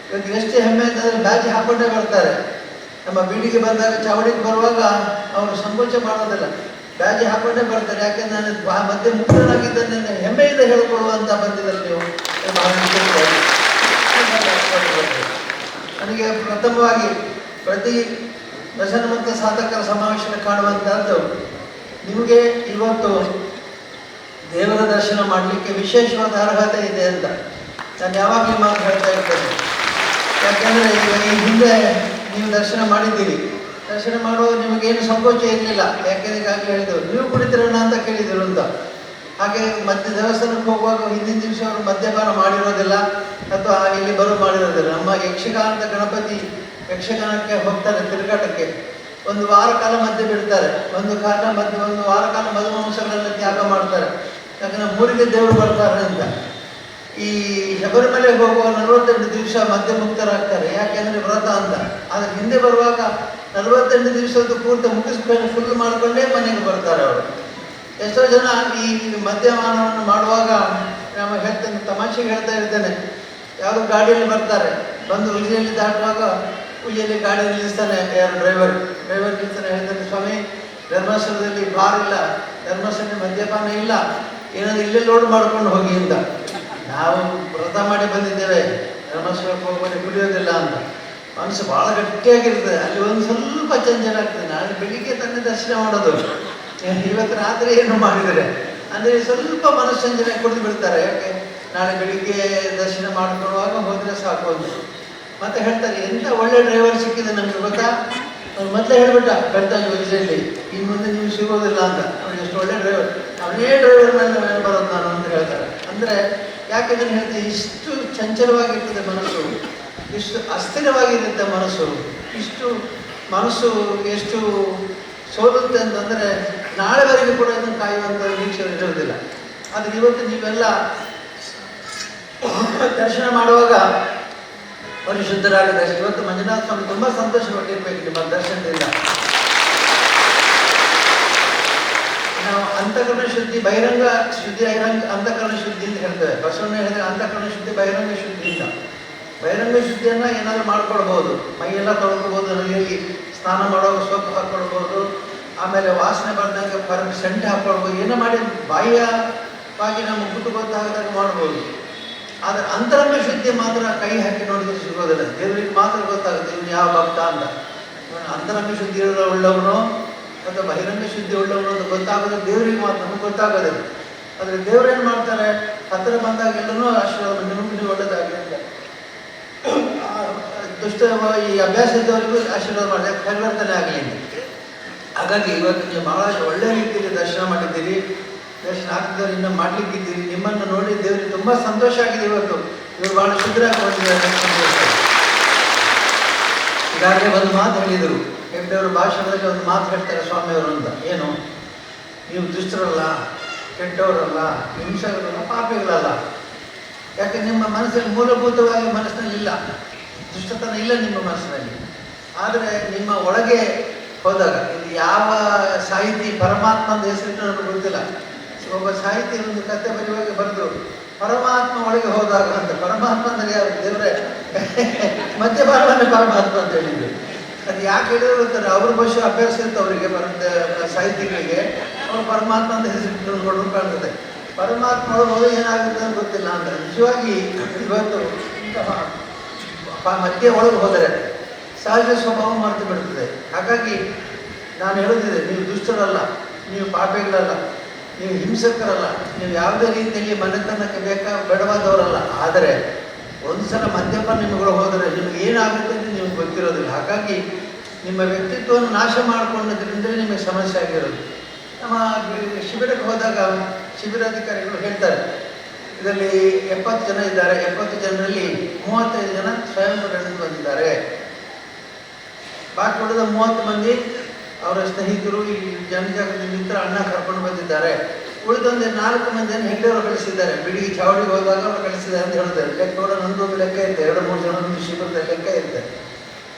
ಇವತ್ತು ಎಷ್ಟು ಹೆಮ್ಮೆ ಅಂತಂದರೆ ಬ್ಯಾಚ್ ಹಾಕೊಂಡೇ ಬರ್ತಾರೆ. ನಮ್ಮ ಬೀಡಿಗೆ ಬಂದಾಗ ಚಾವಡಿಗೆ ಬರುವಾಗ ಅವರು ಸಂಕೋಚ ಮಾಡೋದಿಲ್ಲ, ಬ್ಯಾಜ್ ಹಾಕೊಂಡೇ ಬರ್ತಾರೆ. ಯಾಕೆಂದ್ರೆ ನಾನು ಮಧ್ಯೆ ಮುಕ್ತನಾಗಿದ್ದನ್ನೇ ಹೆಮ್ಮೆಯಿಂದ ಹೇಳಿಕೊಳ್ಳುವಂಥ ಬಂದಿದ್ದಲ್ಲಿ ನೀವು ನನಗೆ ಪ್ರಥಮವಾಗಿ ಪ್ರತಿ ವ್ಯಸನ ಮುಕ್ತ ಸಾಧಕರ ಸಮಾವೇಶನ ಕಾಣುವಂಥದ್ದು, ನಿಮಗೆ ಇವತ್ತು ದೇವರ ದರ್ಶನ ಮಾಡಲಿಕ್ಕೆ ವಿಶೇಷವಾದ ಅರ್ಹತೆ ಇದೆ ಅಂತ ನಾನು ಯಾವಾಗಲೂ ಮಾತು ಹೇಳ್ತಾ ಇರ್ತೇನೆ. ಯಾಕೆಂದರೆ ಈಗ ಈ ಹಿಂದೆ ನೀವು ದರ್ಶನ ಮಾಡಿದ್ದೀರಿ, ದರ್ಶನ ಮಾಡುವಾಗ ನಿಮಗೇನು ಸಂಕೋಚ ಇರಲಿಲ್ಲ. ಯಾಕೆಂದರೆ ಈಗಾಗಲೇ ಹೇಳಿದರು ನೀವು ಕುಡಿತಿರೋಣ ಅಂತ ಕೇಳಿದರು ಅಂತ. ಹಾಗೆ ಮತ್ತೆ ದೇವಸ್ಥಾನಕ್ಕೆ ಹೋಗುವಾಗ ಹಿಂದಿನ ದಿವಸ ಅವರು ಮದ್ಯಪಾನ ಮಾಡಿರೋದಿಲ್ಲ ಅಥವಾ ಇಲ್ಲಿ ಮಾಡಿರೋದಿಲ್ಲ. ನಮ್ಮ ಯಕ್ಷಗಾನದ ಗಣಪತಿ ಯಕ್ಷಗಾನಕ್ಕೆ ಹೋಗ್ತಾರೆ ತಿರುಗಾಟಕ್ಕೆ, ಒಂದು ವಾರ ಕಾಲ ಮಧ್ಯೆ ಬಿಡ್ತಾರೆ, ಒಂದು ವಾರ ಕಾಲ ಮಧುಮಾಂಸಗಳನ್ನು ತ್ಯಾಗ ಮಾಡ್ತಾರೆ. ಯಾಕಂದರೆ ಮೂರಿಗೆ ದೇವರು ಬರ್ತಾರೆ ಅಂತ. ಈ ಶಬರಿಮಲೆಗೆ ಹೋಗುವ 48 ದಿವಸ ಮದ್ಯ ಮುಕ್ತರಾಗ್ತಾರೆ, ಯಾಕೆಂದರೆ ವ್ರತ ಅಂತ. ಆದರೆ ಹಿಂದೆ ಬರುವಾಗ 48 ದಿವಸದ್ದು ಪೂರ್ತಿ ಮುಗಿಸ್ಕೊಂಡು ಫುಲ್ ಮಾಡಿಕೊಂಡೇ ಮನೆಗೆ ಬರ್ತಾರೆ ಅವರು. ಎಷ್ಟೋ ಜನ ಈ ಮದ್ಯಪಾನವನ್ನು ಮಾಡುವಾಗ ನಾವು ಹೇಳ್ತೇನೆ, ತಮಾಷೆಗೆ ಹೇಳ್ತಾ ಇರ್ತೇನೆ. ಯಾವುದೋ ಗಾಡಿಯಲ್ಲಿ ಬರ್ತಾರೆ, ಬಂದು ಉಜಿಯಲ್ಲಿ ದಾಟುವಾಗ ಉಜಿಯಲ್ಲಿ ಗಾಡಿ ನಿಲ್ಲಿಸ್ತಾನೆ ಯಾರು ಡ್ರೈವರ್ ನಿಲ್ಲಿಸ್ತಾನೆ. ಹೇಳ್ತಾನೆ, ಸ್ವಾಮಿ ಧರ್ಮಸ್ಥಳದಲ್ಲಿ ಬಾರ್ ಇಲ್ಲ, ಧರ್ಮಸ್ಥಳದಲ್ಲಿ ಮದ್ಯಪಾನ ಇಲ್ಲ, ಏನಾದ್ರು ಇಲ್ಲೇ ಲೋಡ್ ಮಾಡ್ಕೊಂಡು ಹೋಗಿ ಅಂತ. ನಾವು ವ್ರತ ಮಾಡಿ ಬಂದಿದ್ದೇವೆ, ಧರ್ಮಸ್ಥಳಕ್ಕೆ ಹೋಗಿ ಕುಡಿಯೋದಿಲ್ಲ ಅಂತ. ಮನಸ್ಸು ಭಾಳ ಗಟ್ಟಿಯಾಗಿರ್ತದೆ. ಅಲ್ಲಿ ಒಂದು ಸ್ವಲ್ಪ ಚಂಚಲ ಆಗ್ತದೆ. ನಾಳೆ ಬೆಳಿಗ್ಗೆ ತನ್ನ ದರ್ಶನ ಮಾಡೋದು, ಇವತ್ತು ರಾತ್ರಿ ಏನು ಮಾಡಿದರೆ ಅಂದರೆ ಸ್ವಲ್ಪ ಮನಸ್ಸಂಜನೆ ಕುಡಿದು ಬಿಡ್ತಾರೆ. ಯಾಕೆ ನಾಳೆ ಬೆಳಿಗ್ಗೆ ದರ್ಶನ ಮಾಡ್ಕೊಳ್ಳುವಾಗ ಹೋದರೆ ಸಾಕು ಅಂತ. ಮತ್ತೆ ಹೇಳ್ತಾರೆ, ಎಂಥ ಒಳ್ಳೆ ಡ್ರೈವರ್ ಸಿಕ್ಕಿದೆ ನಮಗೆ ಗೊತ್ತಾ, ಅವ್ನು ಮೊದಲೇ ಹೇಳ್ಬಿಟ್ಟ ಬೆಳ್ತಾನೆ ಯೋಜನೆಯಲ್ಲಿ, ಇನ್ನು ಮುಂದೆ ನೀವು ಸಿಗೋದಿಲ್ಲ ಅಂತ. ಅವ್ನು ಎಷ್ಟು ಒಳ್ಳೆ ಡ್ರೈವರ್, ಅವನೇ ಡ್ರೈವರ್ ಮೇಲೆ ಬರೋದು ನಾನು ಅಂತ ಹೇಳ್ತಾರೆ. ಅಂದರೆ ಯಾಕೆ ಅದನ್ನು ಹೇಳ್ತೀವಿ, ಇಷ್ಟು ಚಂಚಲವಾಗಿರ್ತದೆ ಮನಸ್ಸು, ಇಷ್ಟು ಅಸ್ಥಿರವಾಗಿರುತ್ತೆ ಮನಸ್ಸು, ಇಷ್ಟು ಮನಸ್ಸು ಎಷ್ಟು ಸೋಲುತ್ತೆ ಅಂತಂದರೆ ನಾಳೆವರೆಗೂ ಕೂಡ ಇದನ್ನು ಕಾಯುವಂಥ ನಿರೀಕ್ಷೆ ಇರೋದಿಲ್ಲ. ಆದರೆ ಇವತ್ತು ನೀವೆಲ್ಲ ದರ್ಶನ ಮಾಡುವಾಗ ಪರಿಶುದ್ಧರಾಗಿದೆ. ಇವತ್ತು ಮಂಜುನಾಥ ಸ್ವಾಮಿ ತುಂಬ ಸಂತೋಷಪಟ್ಟಿರ್ಬೇಕು ನಿಮ್ಮ ದರ್ಶನದಿಂದ. ನಾವು ಅಂತಃಕರಣ ಶುದ್ಧಿ, ಬಹಿರಂಗ ಶುದ್ಧಿ, ಅಂತಃಕರಣ ಶುದ್ಧಿ ಅಂತ ಹೇಳ್ತೇವೆ. ಬಸವಣ್ಣ ಹೇಳಿದ್ರೆ ಅಂತಃಕರಣ ಶುದ್ಧಿ ಬಹಿರಂಗ ಶುದ್ಧಿಯಿಂದ. ಬಹಿರಂಗ ಶುದ್ಧಿಯನ್ನು ಏನಾದರೂ ಮಾಡ್ಕೊಳ್ಬೋದು, ಮೈಯೆಲ್ಲ ತೊಳ್ಕೊಬೋದು, ನದಿಯಲ್ಲಿ ಸ್ನಾನ ಮಾಡುವಾಗ ಸೋಪು ಹಾಕ್ಕೊಳ್ಬೋದು, ಆಮೇಲೆ ವಾಸನೆ ಬಂದಾಗ ಸೆಂಟ್ ಹಾಕ್ಕೊಳ್ಬೋದು, ಏನೋ ಮಾಡಿ ಬಾಹ್ಯವಾಗಿ ನಮ್ಮ ಮುಟ್ಟು ಗೊತ್ತಾಗದಾಗ ಮಾಡ್ಬೋದು. ಆದರೆ ಅಂತರಂಗ ಶುದ್ಧಿ ಮಾತ್ರ ಕೈ ಹಾಕಿ ನೋಡಿದ್ರೆ ಸಿಗೋದಿಲ್ಲ. ದೇವರಿಗೆ ಮಾತ್ರ ಗೊತ್ತಾಗುತ್ತೆ ಇವನು ಯಾವ ಭಕ್ತ ಅಂತ. ಇವನು ಅಂತರಂಗ ಶುದ್ಧಿ ಉಳ್ಳವನು ಮತ್ತು ಬಹಿರಂಗ ಶುದ್ಧಿ ಉಳ್ಳವನು ಅಂತ ಗೊತ್ತಾಗೋದು ದೇವರಿಗೆ ಮಾತ್ರ, ನಮಗೆ ಗೊತ್ತಾಗೋದಿಲ್ಲ. ಆದರೆ ದೇವ್ರು ಏನು ಮಾಡ್ತಾರೆ, ಹತ್ತಿರ ಬಂದಾಗ ಎಲ್ಲನೂ ಆಶೀರ್ವಾದ, ನಿಮಗೆ ಒಳ್ಳೆಯದಾಗಲಿ ಅಂತ. ದುಷ್ಟ ಈ ಅಭ್ಯಾಸ ಇದ್ದವರಿಗೂ ಆಶೀರ್ವಾದ ಮಾಡಿದೆ, ಪರಿವರ್ತನೆ ಆಗಲಿ ಅಂತ. ಹಾಗಾಗಿ ಇವತ್ತು ನೀವು ಬಹಳ ಒಳ್ಳೆಯ ರೀತಿಯಲ್ಲಿ ದರ್ಶನ ಮಾಡಿದ್ದೀರಿ. ದರ್ಶನ ಆಗ್ತಿದ್ದವ್ರು ಇನ್ನೂ ಮಾಡಲಿಕ್ಕಿದ್ದೀರಿ. ನಿಮ್ಮನ್ನು ನೋಡಿ ದೇವರಿಗೆ ತುಂಬ ಸಂತೋಷ ಆಗಿದೆ. ಇವತ್ತು ಇವರು ಭಾಳ ಶುದ್ಧರಾಗಿ ಬಂದಿದ್ದಾರೆ. ಈಗಾಗಲೇ ಒಂದು ಮಾತು ಹೇಳಿದರು, ಹೆಗ್ಡೆಯವರು ಭಾಷಣದಲ್ಲಿ ಒಂದು ಮಾತು ಹೇಳ್ತಾರೆ ಸ್ವಾಮಿಯವರು ಅಂತ. ಏನು, ನೀವು ದುಷ್ಟರಲ್ಲ, ಕೆಟ್ಟವರಲ್ಲ, ಹಿಂಸಕರಲ್ಲ, ಪಾಪಿಗಳಲ್ಲ. ಯಾಕೆ ನಿಮ್ಮ ಮನಸ್ಸಲ್ಲಿ ಮೂಲಭೂತವಾಗಿ ಮನಸ್ಸಿನಲ್ಲಿ ಇಲ್ಲ, ದುಷ್ಟತನ ಇಲ್ಲ ನಿಮ್ಮ ಮನಸ್ಸಿನಲ್ಲಿ. ಆದರೆ ನಿಮ್ಮ ಒಳಗೆ ಹೋದಾಗ, ಇದು ಯಾವ ಸಾಹಿತಿ ಪರಮಾತ್ಮದ ಹೆಸರಿಟ್ಟು ನಮಗೆ ಗೊತ್ತಿಲ್ಲ. ಒಬ್ಬ ಸಾಹಿತಿ ಒಂದು ಕತೆ ಬರೆಯುವಾಗ ಬರೆದು, ಪರಮಾತ್ಮ ಒಳಗೆ ಹೋದಾಗ ಅಂತ. ಪರಮಾತ್ಮ ಅಂದರೆ ಯಾರು, ದೇವರೇ. ಮದ್ಯಪಾನವನ್ನೇ ಪರಮಾತ್ಮ ಅಂತ ಹೇಳಿದ್ರು. ಅದು ಯಾಕೆ ಹೇಳಿದ್ರು ಗೊತ್ತಾರೆ, ಅವ್ರ ಭಾಷೆ ಅಭ್ಯಾಸ ಇತ್ತು ಅವರಿಗೆ, ಸಾಹಿತಿಗಳಿಗೆ. ಅವರು ಪರಮಾತ್ಮ ಅಂತ ಹೆಸರಿಟ್ಟು ನೋಡೋದು ಕಾಣ್ತದೆ. ಪರಮಾತ್ಮ ಒಳಗೆ ಹೋದ ಏನಾಗುತ್ತೆ ಅಂತ ಗೊತ್ತಿಲ್ಲ ಅಂತ. ನಿಜವಾಗಿ ಇವತ್ತು ಮಧ್ಯೆ ಒಳಗೆ ಹೋದರೆ ಸಹಜ ಸ್ವಭಾವ ಮರೆತು ಬಿಡ್ತದೆ. ಹಾಗಾಗಿ ನಾನು ಹೇಳುತ್ತಿದ್ದೆ, ನೀವು ದುಷ್ಟರಲ್ಲ, ನೀವು ಪಾಪಿಗಳಲ್ಲ, ನೀವು ಹಿಂಸಕರಲ್ಲ, ನೀವು ಯಾವುದೇ ರೀತಿಯಲ್ಲಿ ಮನೆತನಕ್ಕೆ ಬೇಡವಾದವರಲ್ಲ. ಆದರೆ ಒಂದು ಸಲ ಮದ್ಯಪಾನ ನಿಮ್ಮಗಳು ಹೋದರೆ ನಿಮಗೆ ಏನಾಗುತ್ತೆ ಅಂತ ನಿಮಗೆ ಗೊತ್ತಿರೋದಿಲ್ಲ. ಹಾಗಾಗಿ ನಿಮ್ಮ ವ್ಯಕ್ತಿತ್ವವನ್ನು ನಾಶ ಮಾಡಿಕೊಂಡದ್ರಿಂದಲೇ ನಿಮಗೆ ಸಮಸ್ಯೆ ಆಗಿರೋದು. ನಮ್ಮ ಶಿಬಿರಕ್ಕೆ ಹೋದಾಗ ಶಿಬಿರಾಧಿಕಾರಿಗಳು ಹೇಳ್ತಾರೆ, ಇದರಲ್ಲಿ 70 ಜನ ಇದ್ದಾರೆ, 70 ಜನರಲ್ಲಿ 35 ಜನ ಸ್ವಯಂ ಪ್ರೇರಣೆಯಿಂದ ಬಂದಿದ್ದಾರೆ. ಬಾಕಿ ಉಳಿದ 30 ಮಂದಿ ಅವರ ಸ್ನೇಹಿತರು, ಈ ಜನಜಾಗೃತಿ ಮಿತ್ರ ಅಣ್ಣ ಕರ್ಕೊಂಡು ಬಂದಿದ್ದಾರೆ. ಉಳಿದೊಂದು 4 ಮಂದಿಯನ್ನು ಹೆಗ್ಡೆಯವರು ಕಳಿಸಿದ್ದಾರೆ. ಬಿಡಿ ಚಾವಡಿಗೆ ಹೋದಾಗ ಅವರು ಕಳಿಸಿದ್ದಾರೆ ಅಂತ ಹೇಳಿದ್ದಾರೆ. ಲೆಕ್ಕ ಕೂಡ ನನ್ನದೊಂದು ಲೆಕ್ಕ ಇರುತ್ತೆ, 2-3 ಜನರೊಂದು ಶಿಬಿರದ ಲೆಕ್ಕ ಇರುತ್ತೆ.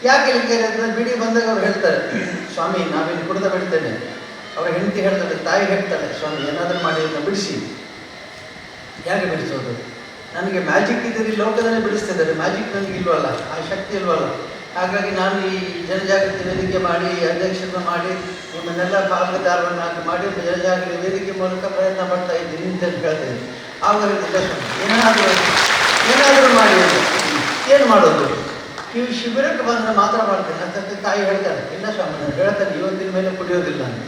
ಯಾಕೆ ಲೆಕ್ಕ ಇರುತ್ತೆ, ಬಿಡಿ ಬಂದಾಗ ಅವ್ರು ಹೇಳ್ತಾರೆ, ಸ್ವಾಮಿ ನಾವಿನ್ನು ಕುಡಿದ ಬಿಡ್ತೇನೆ. ಅವರ ಹೆಂಡತಿ ಹೇಳ್ತಾಳೆ, ತಾಯಿ ಹೇಳ್ತಾಳೆ, ಸ್ವಾಮಿ ಏನಾದರೂ ಮಾಡಿ ಅಂತ ಬಿಡಿಸಿ. ಯಾಕೆ ಬಿಡಿಸೋದು, ನನಗೆ ಮ್ಯಾಜಿಕ್ ಇದ್ದೀರಿ, ಲೋಕದಲ್ಲೇ ಬಿಡಿಸ್ತಿದ್ದಾರೆ, ಮ್ಯಾಜಿಕ್ ನನಗೆ ಇಲ್ವಲ್ಲ, ಆ ಶಕ್ತಿ ಇಲ್ವಲ್ಲ. ಹಾಗಾಗಿ ನಾನು ಈ ಜನಜಾಗೃತಿ ವೇದಿಕೆ ಮಾಡಿ, ಅಧ್ಯಕ್ಷರನ್ನ ಮಾಡಿ, ನಿಮ್ಮನ್ನೆಲ್ಲ ಪಾಲ್ಗೊಳ್ಳುವವರನ್ನಾಗಿ ಮಾಡಿ ಜನಜಾಗೃತಿ ವೇದಿಕೆ ಮೂಲಕ ಪ್ರಯತ್ನ ಪಡ್ತಾ ಇದ್ದೀನಿ ಅಂತ ಹೇಳ್ತೀನಿ. ಆವಾಗ ಏನಾದರೂ ಮಾಡಿ, ಏನು ಮಾಡೋದು, ನೀವು ಶಿಬಿರಕ್ಕೆ ಬಂದರೆ ಮಾತ್ರ ಮಾಡ್ತೇನೆ ಅಂತ ತಾಯಿ ಹೇಳ್ತಾರೆ. ಇಲ್ಲ ಸ್ವಾಮಿ, ನಾನು ಹೇಳ್ತಾನೆ ಇವತ್ತಿನ ಮೇಲೆ ಕುಡಿಯೋದಿಲ್ಲ ಅಂತ.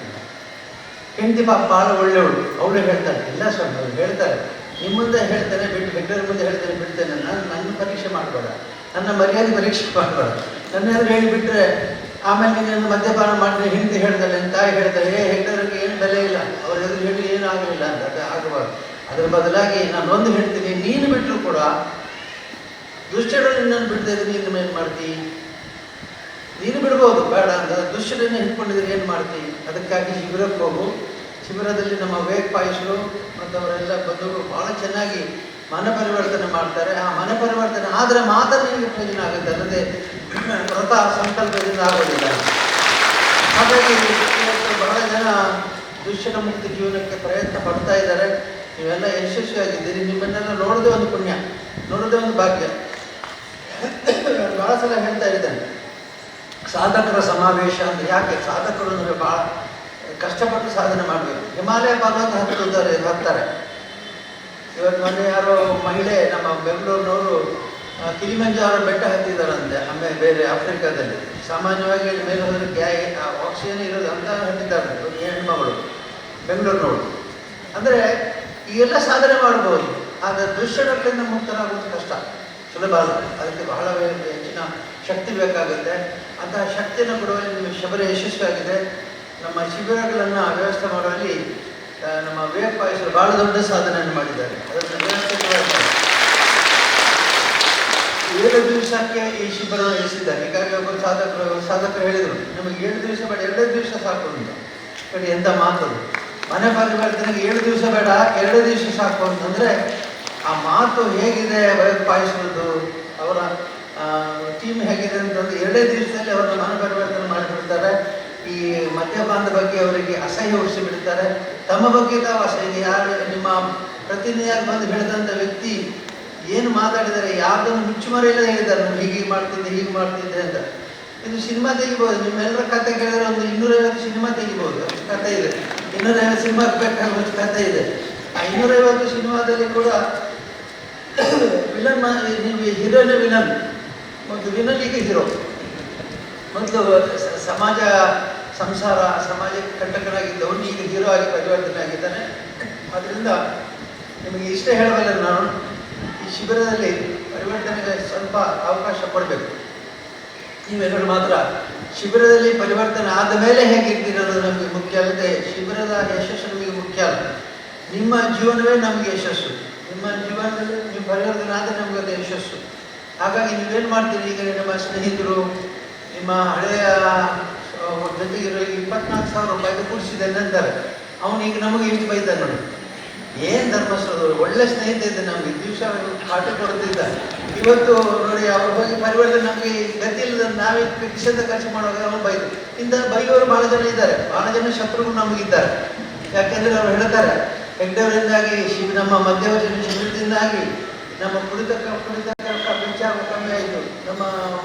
ಹೆಂಡತಿ ಪಾಪ ಭಾಳ ಒಳ್ಳೆಯವಳು, ಅವಳು ಹೇಳ್ತಾಳೆ, ಇಲ್ಲ ಸ್ವಾಮಿ ಅವ್ರು ಹೇಳ್ತಾರೆ, ನಿಮ್ಮ ಮುಂದೆ ಹೇಳ್ತೇನೆ ಬಿಟ್ಟು, ಹೆಗ್ಡೆಯವ್ರ ಮುಂದೆ ಹೇಳ್ತೇನೆ ಬಿಡ್ತೇನೆ, ನನ್ನ ಪರೀಕ್ಷೆ ಮಾಡಬೇಡ, ನನ್ನ ಮರ್ಯಾದೆ ಪರೀಕ್ಷೆ ಮಾಡಬೇಡ, ನನ್ನೇನಾದ್ರು ಹೇಳಿಬಿಟ್ರೆ ಆಮೇಲೆ ನೀನು ಮದ್ಯಪಾನ ಮಾಡಿದ್ರೆ ಹಿಂದೆ ಹೇಳ್ತಾಳೆ, ತಾಯಿ ಹೇಳ್ತಾಳೆ, ಹೆಗ್ಡೆಯವ್ರಿಗೆ ಏನು ಬೆಲೆ ಇಲ್ಲ, ಅವ್ರ ಎದುರು ಹೇಳಿ ಏನೂ ಆಗಲಿಲ್ಲ ಅಂತ. ಅದು ಆಗಬಾರ್ದು. ಅದರ ಬದಲಾಗಿ ನಾನು ಒಂದು ಹೇಳ್ತೀನಿ, ನೀನು ಬಿಟ್ಟರು ಕೂಡ ದುಶ್ಚಟಗಳು ನಿನ್ನನ್ನು ಬಿಡ್ತಾ ಇದ್ದೀನಿ, ನೀನು ಏನು ಮಾಡ್ತೀವಿ, ನೀನು ಬಿಡ್ಬೋದು ಬೇಡ ಅಂತ. ದುಶ್ಚಟನ ಹಿಡ್ಕೊಂಡಿದ್ರೆ ಏನು ಮಾಡ್ತೀವಿ. ಅದಕ್ಕಾಗಿ ಶಿಬಿರಕ್ಕೆ ಹೋಗು. ಶಿಬಿರದಲ್ಲಿ ನಮ್ಮ ವೇಗಪಾಯಸರು ಮತ್ತು ಅವರೆಲ್ಲ ಬಂದವರು ಭಾಳ ಚೆನ್ನಾಗಿ ಮನ ಪರಿವರ್ತನೆ ಮಾಡ್ತಾರೆ. ಆ ಮನ ಪರಿವರ್ತನೆ ಆದರೆ ಮಾತ್ರ ನಿಮಗೆ ಪ್ರಯೋಜನ ಆಗುತ್ತೆ, ಅಲ್ಲದೆ ವ್ರತ ಸಂಕಲ್ಪದಿಂದ ಆಗೋದಿಲ್ಲ. ಹಾಗಾಗಿ ಬಹಳ ಜನ ದುಶ್ಚಟ ಮುಕ್ತ ಜೀವನಕ್ಕೆ ಪ್ರಯತ್ನ ಪಡ್ತಾ ಇದ್ದಾರೆ. ನೀವೆಲ್ಲ ಯಶಸ್ವಿಯಾಗಿದ್ದೀರಿ. ನಿಮ್ಮನ್ನೆಲ್ಲ ನೋಡೋದೇ ಒಂದು ಪುಣ್ಯ, ನೋಡೋದೇ ಒಂದು ಭಾಗ್ಯ. ನಾನು ಭಾಳ ಸಲ ಹೇಳ್ತಾ ಇದ್ದೇನೆ, ಸಾಧಕರ ಸಮಾವೇಶ ಅಂದರೆ ಯಾಕೆ? ಸಾಧಕರು ಅಂದರೆ ಭಾಳ ಕಷ್ಟಪಟ್ಟು ಸಾಧನೆ ಮಾಡಬೇಕು. ಹಿಮಾಲಯ ಪರ್ವತ ಹತ್ತಾರೆ. ಇವತ್ತು ಮೊನ್ನೆ ಯಾರೋ ಮಹಿಳೆ ನಮ್ಮ ಬೆಂಗಳೂರಿನವರು ಕಿಲಿಮಂಜಾರೋ ಬೆಟ್ಟ ಹತ್ತಿದ್ದಾರಂತೆ. ಆಮೇಲೆ ಬೇರೆ ಆಫ್ರಿಕಾದಲ್ಲಿ ಸಾಮಾನ್ಯವಾಗಿ ಅಲ್ಲಿ ಮೇಲೆ ಹೋದ್ರೆ ಆಕ್ಸಿಜನ್ ಇರೋದು ಅಂತ ಹತ್ತಿದ್ದಾರೆ ಹೆಣ್ಮಗಳು ಬೆಂಗಳೂರಿನವರು. ಅಂದರೆ ಈಗೆಲ್ಲ ಸಾಧನೆ ಮಾಡ್ಬೋದು, ಆದರೆ ದುಶ್ಚಟಗಳಿಂದ ಮುಕ್ತರಾಗೋದು ಕಷ್ಟ, ಸುಲಭ ಅಲ್ಲ. ಅದಕ್ಕೆ ಬಹಳ ಹೆಚ್ಚಿನ ಶಕ್ತಿ ಬೇಕಾಗುತ್ತೆ. ಅಂತಹ ಶಕ್ತಿಯನ್ನು ಕೊಡುವಲ್ಲಿ ನಿಮ್ಮ ಶಿಬಿರ ಯಶಸ್ವಿಯಾಗಿದೆ. ನಮ್ಮ ಶಿಬಿರಗಳನ್ನು ವ್ಯವಸ್ಥೆ ಮಾಡುವಲ್ಲಿ ನಮ್ಮ ವೇಪಾಯಸರು ಬಹಳ ದೊಡ್ಡ ಸಾಧನೆಯನ್ನು ಮಾಡಿದ್ದಾರೆ. ಅದನ್ನು ವ್ಯವಸ್ಥಿತವಾಗಿ 7 ದಿವಸಕ್ಕೆ ಈ ಶಿಬಿರ ನಡೆಸಿದ್ದಾರೆ. ಹೀಗಾಗಿ ಒಬ್ಬರು ಸಾಧಕರು ಹೇಳಿದರು, ನಮಗೆ 7 ದಿವಸ ಬೇಡ, 2 ದಿವಸ ಸಾಕು ಅಂತ. ಬಟ್ ಎಂಥ ಮಾತದು! ಮನೆ ಪರಿವರ್ತನೆಗೆ 7 ದಿವಸ ಬೇಡ, 2 ದಿವಸ ಸಾಕು ಅಂತಂದರೆ ಆ ಮಾತು ಹೇಗಿದೆ ವೇಪಾಯಸರದ್ದು, ಅವರ ಟೀಮ್ ಹೇಗಿದೆ ಅಂತಂದ್ರೆ 2 ದಿವಸದಲ್ಲಿ ಅವರ ಮನೆ ಪರಿವರ್ತನೆ ಮಾಡಿಬಿಡ್ತಾರೆ. ಈ ಮದ್ಯಪಾನದ ಬಗ್ಗೆ ಅವರಿಗೆ ಅಸಹ್ಯ ಹುಟ್ಟಿಸಿಬಿಡ್ತಾರೆ. ತಮ್ಮ ಬಗ್ಗೆ ತಾವು ಅಸಹ್ಯ. ಯಾರು ನಿಮ್ಮ ಪ್ರತಿನಿಧಿಯಾಗಿ ಬಂದು ಹೇಳಿದಂಥ ವ್ಯಕ್ತಿ ಏನು ಮಾತಾಡಿದ್ದಾರೆ, ಯಾವುದನ್ನು ಮುಚ್ಚುಮರೆಯಲ್ಲದೆ ಹೇಳಿದ್ದಾರೆ, ನಾನು ಹೀಗೆ ಮಾಡ್ತಿದ್ದೆ ಅಂತ. ಇದು ಸಿನಿಮಾ ತೆಗಿಬೋದು. ನಿಮ್ಮೆಲ್ಲರ ಕತೆ ಕೇಳಿದ್ರೆ ಒಂದು 250 ಸಿನಿಮಾ ತೆಗಿಬೋದು, ಅಷ್ಟು ಕತೆ ಇದೆ. 250 ಸಿನಿಮಾಕ್ಕೆ ಬೇಕಾಗುವಷ್ಟು ಕತೆ ಇದೆ. ಆ 250 ಸಿನಿಮಾದಲ್ಲಿ ಕೂಡ ವಿಲನ್, ನೀವು ಹೀರೋನೇ ವಿಲನ್ ಮತ್ತು ವಿಲನಿಗೆ ಹೀರೋ. ಮೊದಲು ಸಮಾಜ ಸಂಸಾರ ಸಮಾಜಕ್ಕೆ ಕಂಟಕನಾಗಿದ್ದವನು ಈಗ ಹೀರೋ ಆಗಿ ಪರಿವರ್ತನೆ ಆಗಿದ್ದಾನೆ. ಆದ್ದರಿಂದ ನಿಮಗೆ ಇಷ್ಟೇ ಹೇಳಬಲ್ಲ, ನಾನು ಈ ಶಿಬಿರದಲ್ಲಿ ಪರಿವರ್ತನೆಗೆ ಸ್ವಲ್ಪ ಅವಕಾಶ ಕೊಡಬೇಕು. ನೀವೆಲ್ಲರೂ ಮಾತ್ರ ಶಿಬಿರದಲ್ಲಿ ಪರಿವರ್ತನೆ ಆದ ಮೇಲೆ ಹೇಗಿರ್ತೀರೋದು ನಮಗೆ ಮುಖ್ಯ ಅಲ್ಲದೆ ಶಿಬಿರದ ಯಶಸ್ಸು ನಮಗೆ ಮುಖ್ಯ ಅಲ್ಲ. ನಿಮ್ಮ ಜೀವನವೇ ನಮಗೆ ಯಶಸ್ಸು. ನಿಮ್ಮ ಜೀವನದಲ್ಲಿ ನೀವು ಪರಿವರ್ತನೆ ಆದರೆ ನಮಗೆ ಅದು ಯಶಸ್ಸು. ಹಾಗಾಗಿ ನೀವೇನು ಮಾಡ್ತೀರಿ? ಈಗ ನಿಮ್ಮ ಸ್ನೇಹಿತರು, ನಿಮ್ಮ ಹಳೆಯ ಜೊತೆಗಿರೋ 24,000 ರೂಪಾಯಿಗೆ ಕೊಡಿಸಿದ್ದೇನೆ ಅಂತಾರೆ. ಅವನೀಗ ನಮಗೆ ಎಷ್ಟು ಬೈತಾನೆ ನೋಡಿ. ಏನು ಧರ್ಮಸ್ಥಳದವರು ಒಳ್ಳೆ ಸ್ನೇಹಿತ ಇದ್ದೆ, ನಮಗೆ ದಿವಸ ಪಾಠ ಕೊಡ್ತಿದ್ದ. ಇವತ್ತು ನೋಡಿ ಅವ್ರ ಬಗ್ಗೆ ಪರಿವರ್ತನೆ ನಮಗೆ ಗತಿ ಇಲ್ಲದ ನಾವೇ ಕಿಸದ ಖರ್ಚು ಮಾಡುವಾಗ ಅವನು ಬೈದು. ಇಂಥ ಬೈಯೋರು ಭಾಳ ಜನ ಇದ್ದಾರೆ, ಭಾಳ ಜನ ಶತ್ರುಗಳು ನಮಗಿದ್ದಾರೆ. ಯಾಕೆಂದರೆ ಅವ್ರು ಹೇಳ್ತಾರೆ, ಹೆಗ್ಡೆಯವರಿಂದಾಗಿ ನಮ್ಮ ಮಧ್ಯವರ್ತಿನ ಶಿಬಿರದಿಂದಾಗಿ ನಮ್ಮ ಕುಡಿತ ವೆಚ್ಚ ಕಮ್ಮಿ ಆಯಿತು. ನಮ್ಮ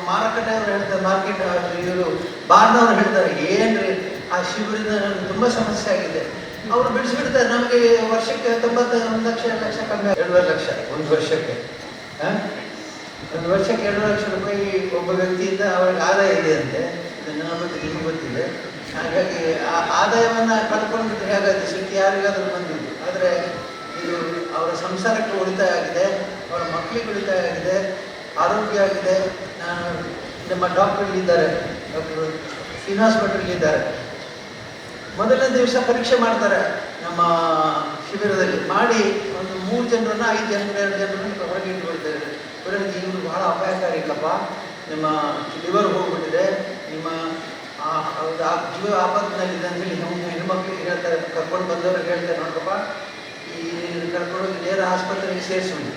ಮಾರುಕಟ್ಟೆಯವರು ಹೇಳ್ತಾರೆ, ಮಾರ್ಕೆಟ್ ಇವರು ಬಾರ್ನವ್ರು ಹೇಳ್ತಾರೆ, ಏನ್ರಿ ಆ ಶಿಬಿರದಿಂದ ನನಗೆ ತುಂಬ ಸಮಸ್ಯೆ ಆಗಿದೆ. ಅವರು ಬಿಡಿಸ್ಬಿಡ್ತಾರೆ. ನಮಗೆ ವರ್ಷಕ್ಕೆ 91 ಲಕ್ಷ 2 ಲಕ್ಷ ಕಮ್ಮಿ, 2.5 ಲಕ್ಷ ಒಂದು ವರ್ಷಕ್ಕೆ. ಒಂದು ವರ್ಷಕ್ಕೆ 2 ಲಕ್ಷ ರೂಪಾಯಿ ಒಬ್ಬ ವ್ಯಕ್ತಿಯಿಂದ ಅವರಿಗೆ ಆದಾಯ ಇದೆ ಅಂತೆ. ನನ್ನ ಬಗ್ಗೆ ನಿಮಗೆ ಗೊತ್ತಿದೆ. ಹಾಗಾಗಿ ಆ ಆದಾಯವನ್ನು ಕಳ್ಕೊಂಡ್ಬಿಟ್ರೆ ಹೇಗಾಗುತ್ತೆ? ಶಕ್ತಿ ಯಾರಿಗಾದ್ರೂ ಬಂದಿದ್ದು. ಆದರೆ ಇದು ಅವರ ಸಂಸಾರಕ್ಕೆ ಉಳಿತಾಯ ಆಗಿದೆ, ಅವರ ಮಕ್ಕಳಿಗೆ ಉಳಿತಾಯ ಆಗಿದೆ, ಆರೋಗ್ಯ ಆಗಿದೆ. ನಾನು ನಮ್ಮ ಡಾಕ್ಟರ್ಗಳಿದ್ದಾರೆ, ಡಾಕ್ಟರ್ ಶ್ರೀನಿವಾಸ್ ಭಟ್ರಲ್ಲಿದ್ದಾರೆ. ಮೊದಲನೇ ದಿವಸ ಪರೀಕ್ಷೆ ಮಾಡ್ತಾರೆ ನಮ್ಮ ಶಿಬಿರದಲ್ಲಿ. ಮಾಡಿ ಒಂದು 3 ಜನರನ್ನ 5 ಜನರು 2 ಜನರನ್ನು ಹೊರಗೆ ಇಟ್ಬಿಡ್ತಾರೆ. ಹೊರಗೆ ಇವರು ಬಹಳ ಅಪಾಯಕಾರಿ ಇಲ್ಲಪ್ಪ, ನಿಮ್ಮ ಲಿವರ್ ಹೋಗ್ಬಿಟ್ಟಿದೆ, ನಿಮ್ಮ ಜೀವ ಆಪತ್ತಿನಲ್ಲಿದೆ ಅಂತೇಳಿ ಹೆಣ್ಮಕ್ಳಿಗೆ ಹೇಳ್ತಾರೆ. ಕರ್ಕೊಂಡು ಬಂದವ್ರಿಗೆ ಹೇಳ್ತಾರೆ, ನೋಡಪ್ಪ ಈ ಕರ್ಕೊಂಡೋಗಿ ನೇರ ಆಸ್ಪತ್ರೆಗೆ ಸೇರಿಸ್ಬಿಡಿ.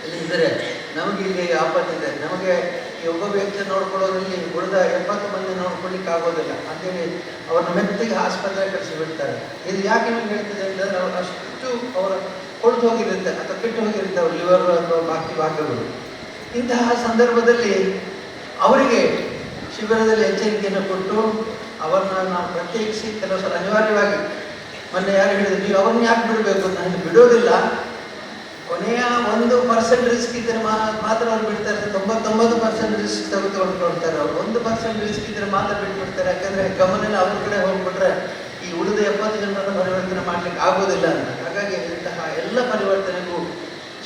ಇಲ್ಲಿ ಇದ್ದಾರೆ, ನಮಗೆ ಇಲ್ಲಿ ಆಪತ್ತಿದೆ, ನಮಗೆ ಈ ಒಬ್ಬ ವ್ಯಕ್ತಿ ನೋಡ್ಕೊಳ್ಳೋದ್ರಲ್ಲಿ ಉಳಿದ 70 ಮಂದಿ ನೋಡ್ಕೊಳ್ಳಿಕ್ಕೆ ಆಗೋದಿಲ್ಲ ಅಂತೇಳಿ ಅವ್ರನ್ನ ಮೆತ್ತಿಗೆ ಆಸ್ಪತ್ರೆಗೆ ಕಳಿಸಿಬಿಡ್ತಾರೆ. ಇದು ಯಾಕೆ ನಿಮ್ಗೆ ಹೇಳ್ತಿದೆ ಅಂದರೆ ಅವ್ರು ಅಷ್ಟು ಅವರ ಕೊಳ್ತು ಹೋಗಿರುತ್ತೆ ಅಥವಾ ಕೆಟ್ಟು ಹೋಗಿರುತ್ತೆ ಅವ್ರ ಲಿವರ್ ಅಥವಾ ಬಾಕಿ ಭಾಗಗಳು. ಇಂತಹ ಸಂದರ್ಭದಲ್ಲಿ ಅವರಿಗೆ ಶಿಬಿರದಲ್ಲಿ ಎಚ್ಚರಿಕೆಯನ್ನು ಕೊಟ್ಟು ಅವರನ್ನ ನಾವು ಪ್ರತ್ಯೇಕಿಸಿ ಕೆಲವು ಸಲ ಅನಿವಾರ್ಯವಾಗಿ, ಮೊನ್ನೆ ಯಾರು ಹೇಳಿದ್ರು, ನೀವು ಅವ್ರನ್ನ ಯಾಕೆ ಬಿಡಬೇಕು ಅಂತ. ನಾನು ಬಿಡೋದಿಲ್ಲ, ಕೊನೆಯ 1% ರಿಸ್ಕ್ ಇದ್ದರೆ ಮಾತ್ರ ಅವ್ರು ಬಿಡ್ತಾರೆ. 99% ರಿಸ್ಕ್ ತೆಗೆದುಕೊಳ್ತಾರೆ. ಅವ್ರು 1% ರಿಸ್ಕ್ ಇದ್ದರೆ ಮಾತ್ರ ಬಿಟ್ಬಿಡ್ತಾರೆ. ಯಾಕಂದರೆ ಗಮನ ಅವ್ರ ಕಡೆ ಹೋಗ್ಬಿಟ್ರೆ ಈ ಉಳಿದ 70 ಜನರನ್ನು ಪರಿವರ್ತನೆ ಮಾಡಲಿಕ್ಕೆ ಆಗೋದಿಲ್ಲ ಅಂತ. ಹಾಗಾಗಿ ಇಂತಹ ಎಲ್ಲ ಪರಿವರ್ತನೆಗೂ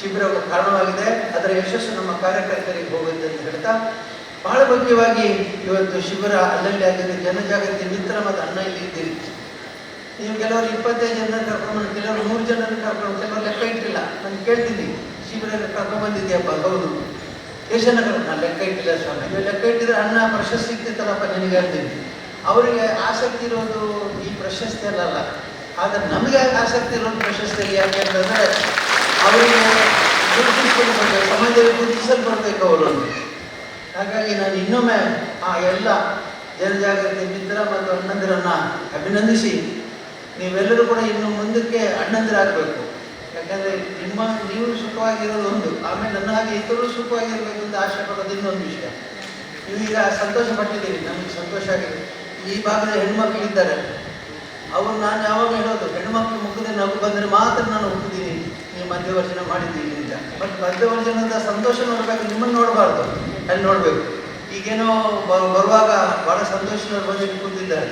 ಶಿಬಿರವು ಕಾರಣವಾಗಿದೆ. ಅದರ ಯಶಸ್ಸು ನಮ್ಮ ಕಾರ್ಯಕರ್ತರಿಗೆ ಹೋಗುತ್ತೆ ಅಂತ ಹೇಳ್ತಾ, ಬಹಳ ಮುಖ್ಯವಾಗಿ ಇವತ್ತು ಶಿಬಿರ ಅಲ್ಲಲ್ಲಿ ಆಗಿದೆ. ಜನಜಾಗೃತಿ ಮಿತ್ರ ಮತ್ತು ಅನ್ನ ಇಲ್ಲಿ ಇದ್ದೀರಿ. ನೀವು ಕೆಲವರು 25 ಜನ ಕರ್ಕೊಂಡು, ಕೆಲವರು 100 ಜನರನ್ನು ಕರ್ಕೊಂಡು, ಕೆಲವರು ಲೆಕ್ಕ ಇಟ್ಟಿಲ್ಲ. ನಾನು ಕೇಳ್ತೀನಿ, ಶಿಬಿರ ಕರ್ಕೊಂಡು ಬಂದಿದ್ದೀಯಪ್ಪ? ಹೌದು. ಎಷ್ಟು ಜನ ಕರ್ಕೊಂಡು? ನಾನು ಲೆಕ್ಕ ಇಟ್ಟಿಲ್ಲ ಸ್ವಾಮಿ. ನೀವು ಲೆಕ್ಕ ಇಟ್ಟಿದ್ರೆ ಅನ್ನ ಪ್ರಶಸ್ತಿ ಸಿಗ್ತಿತ್ತಲ್ಲಪ್ಪ ನಿನಗೆ ಹೇಳ್ತೀನಿ. ಅವರಿಗೆ ಆಸಕ್ತಿ ಇರೋದು ಈ ಪ್ರಶಸ್ತಿ ಅಲ್ಲ, ಆದರೆ ನಮಗೆ ಆಸಕ್ತಿ ಇರೋದು ಪ್ರಶಸ್ತಿ. ಯಾಕೆ ಅಂತಂದರೆ ಅವರಿಗೆ ಗುರುತಿಸ್ಕೊಳ್ಬೇಕು, ಸಮಾಜದಲ್ಲಿ ಗುರುತಿಸಲ್ಪಡ್ಬೇಕು ಅವರನ್ನು. ಹಾಗಾಗಿ ನಾನು ಇನ್ನೊಮ್ಮೆ ಆ ಎಲ್ಲ ಜನಜಾಗೃತಿ ಮಿತ್ರ ಮತ್ತು ಅಣ್ಣಂದಿರನ್ನು ಅಭಿನಂದಿಸಿ ನೀವೆಲ್ಲರೂ ಕೂಡ ಇನ್ನು ಮುಂದಕ್ಕೆ ಅಣ್ಣಂದಿರಾಗಬೇಕು. ಯಾಕಂದರೆ ನೀವು ಸುಖವಾಗಿರೋದು ಒಂದು, ಆಮೇಲೆ ನನ್ನ ಹಾಗೆ ಇತರರು ಸುಖವಾಗಿರಬೇಕು ಅಂತ ಆಶೆ ಪಡೋದು ಇನ್ನೊಂದು ವಿಷಯ. ನೀವೀಗ ಸಂತೋಷ ಪಟ್ಟಿದ್ದೀರಿ, ನಮಗೆ ಸಂತೋಷ ಆಗಿದೆ. ಈ ಭಾಗದ ಹೆಣ್ಮಕ್ಳಿದ್ದಾರೆ, ಅವರು ನಾನು ಯಾವಾಗ ಹೇಳೋದು, ಹೆಣ್ಮಕ್ಳು ಮುಖದ ನಗು ಬಂದರೆ ಮಾತ್ರ ನಾನು ಹುಟ್ಟಿದ್ದೀನಿ, ನೀವು ಮಧ್ಯವರ್ಜನ ಮಾಡಿದ್ದೀನಿ ಅಂತ. ಬಟ್ ಮಧ್ಯವರ್ಜನದ ಸಂತೋಷ ನೋಡಬೇಕು, ನಿಮ್ಮನ್ನು ನೋಡಬಾರ್ದು, ಅಲ್ಲಿ ನೋಡಬೇಕು. ಈಗೇನೋ ಬರುವಾಗ ಭಾಳ ಸಂತೋಷದವ್ರು ಬಂದು ಕೂತಿದ್ದಾರೆ.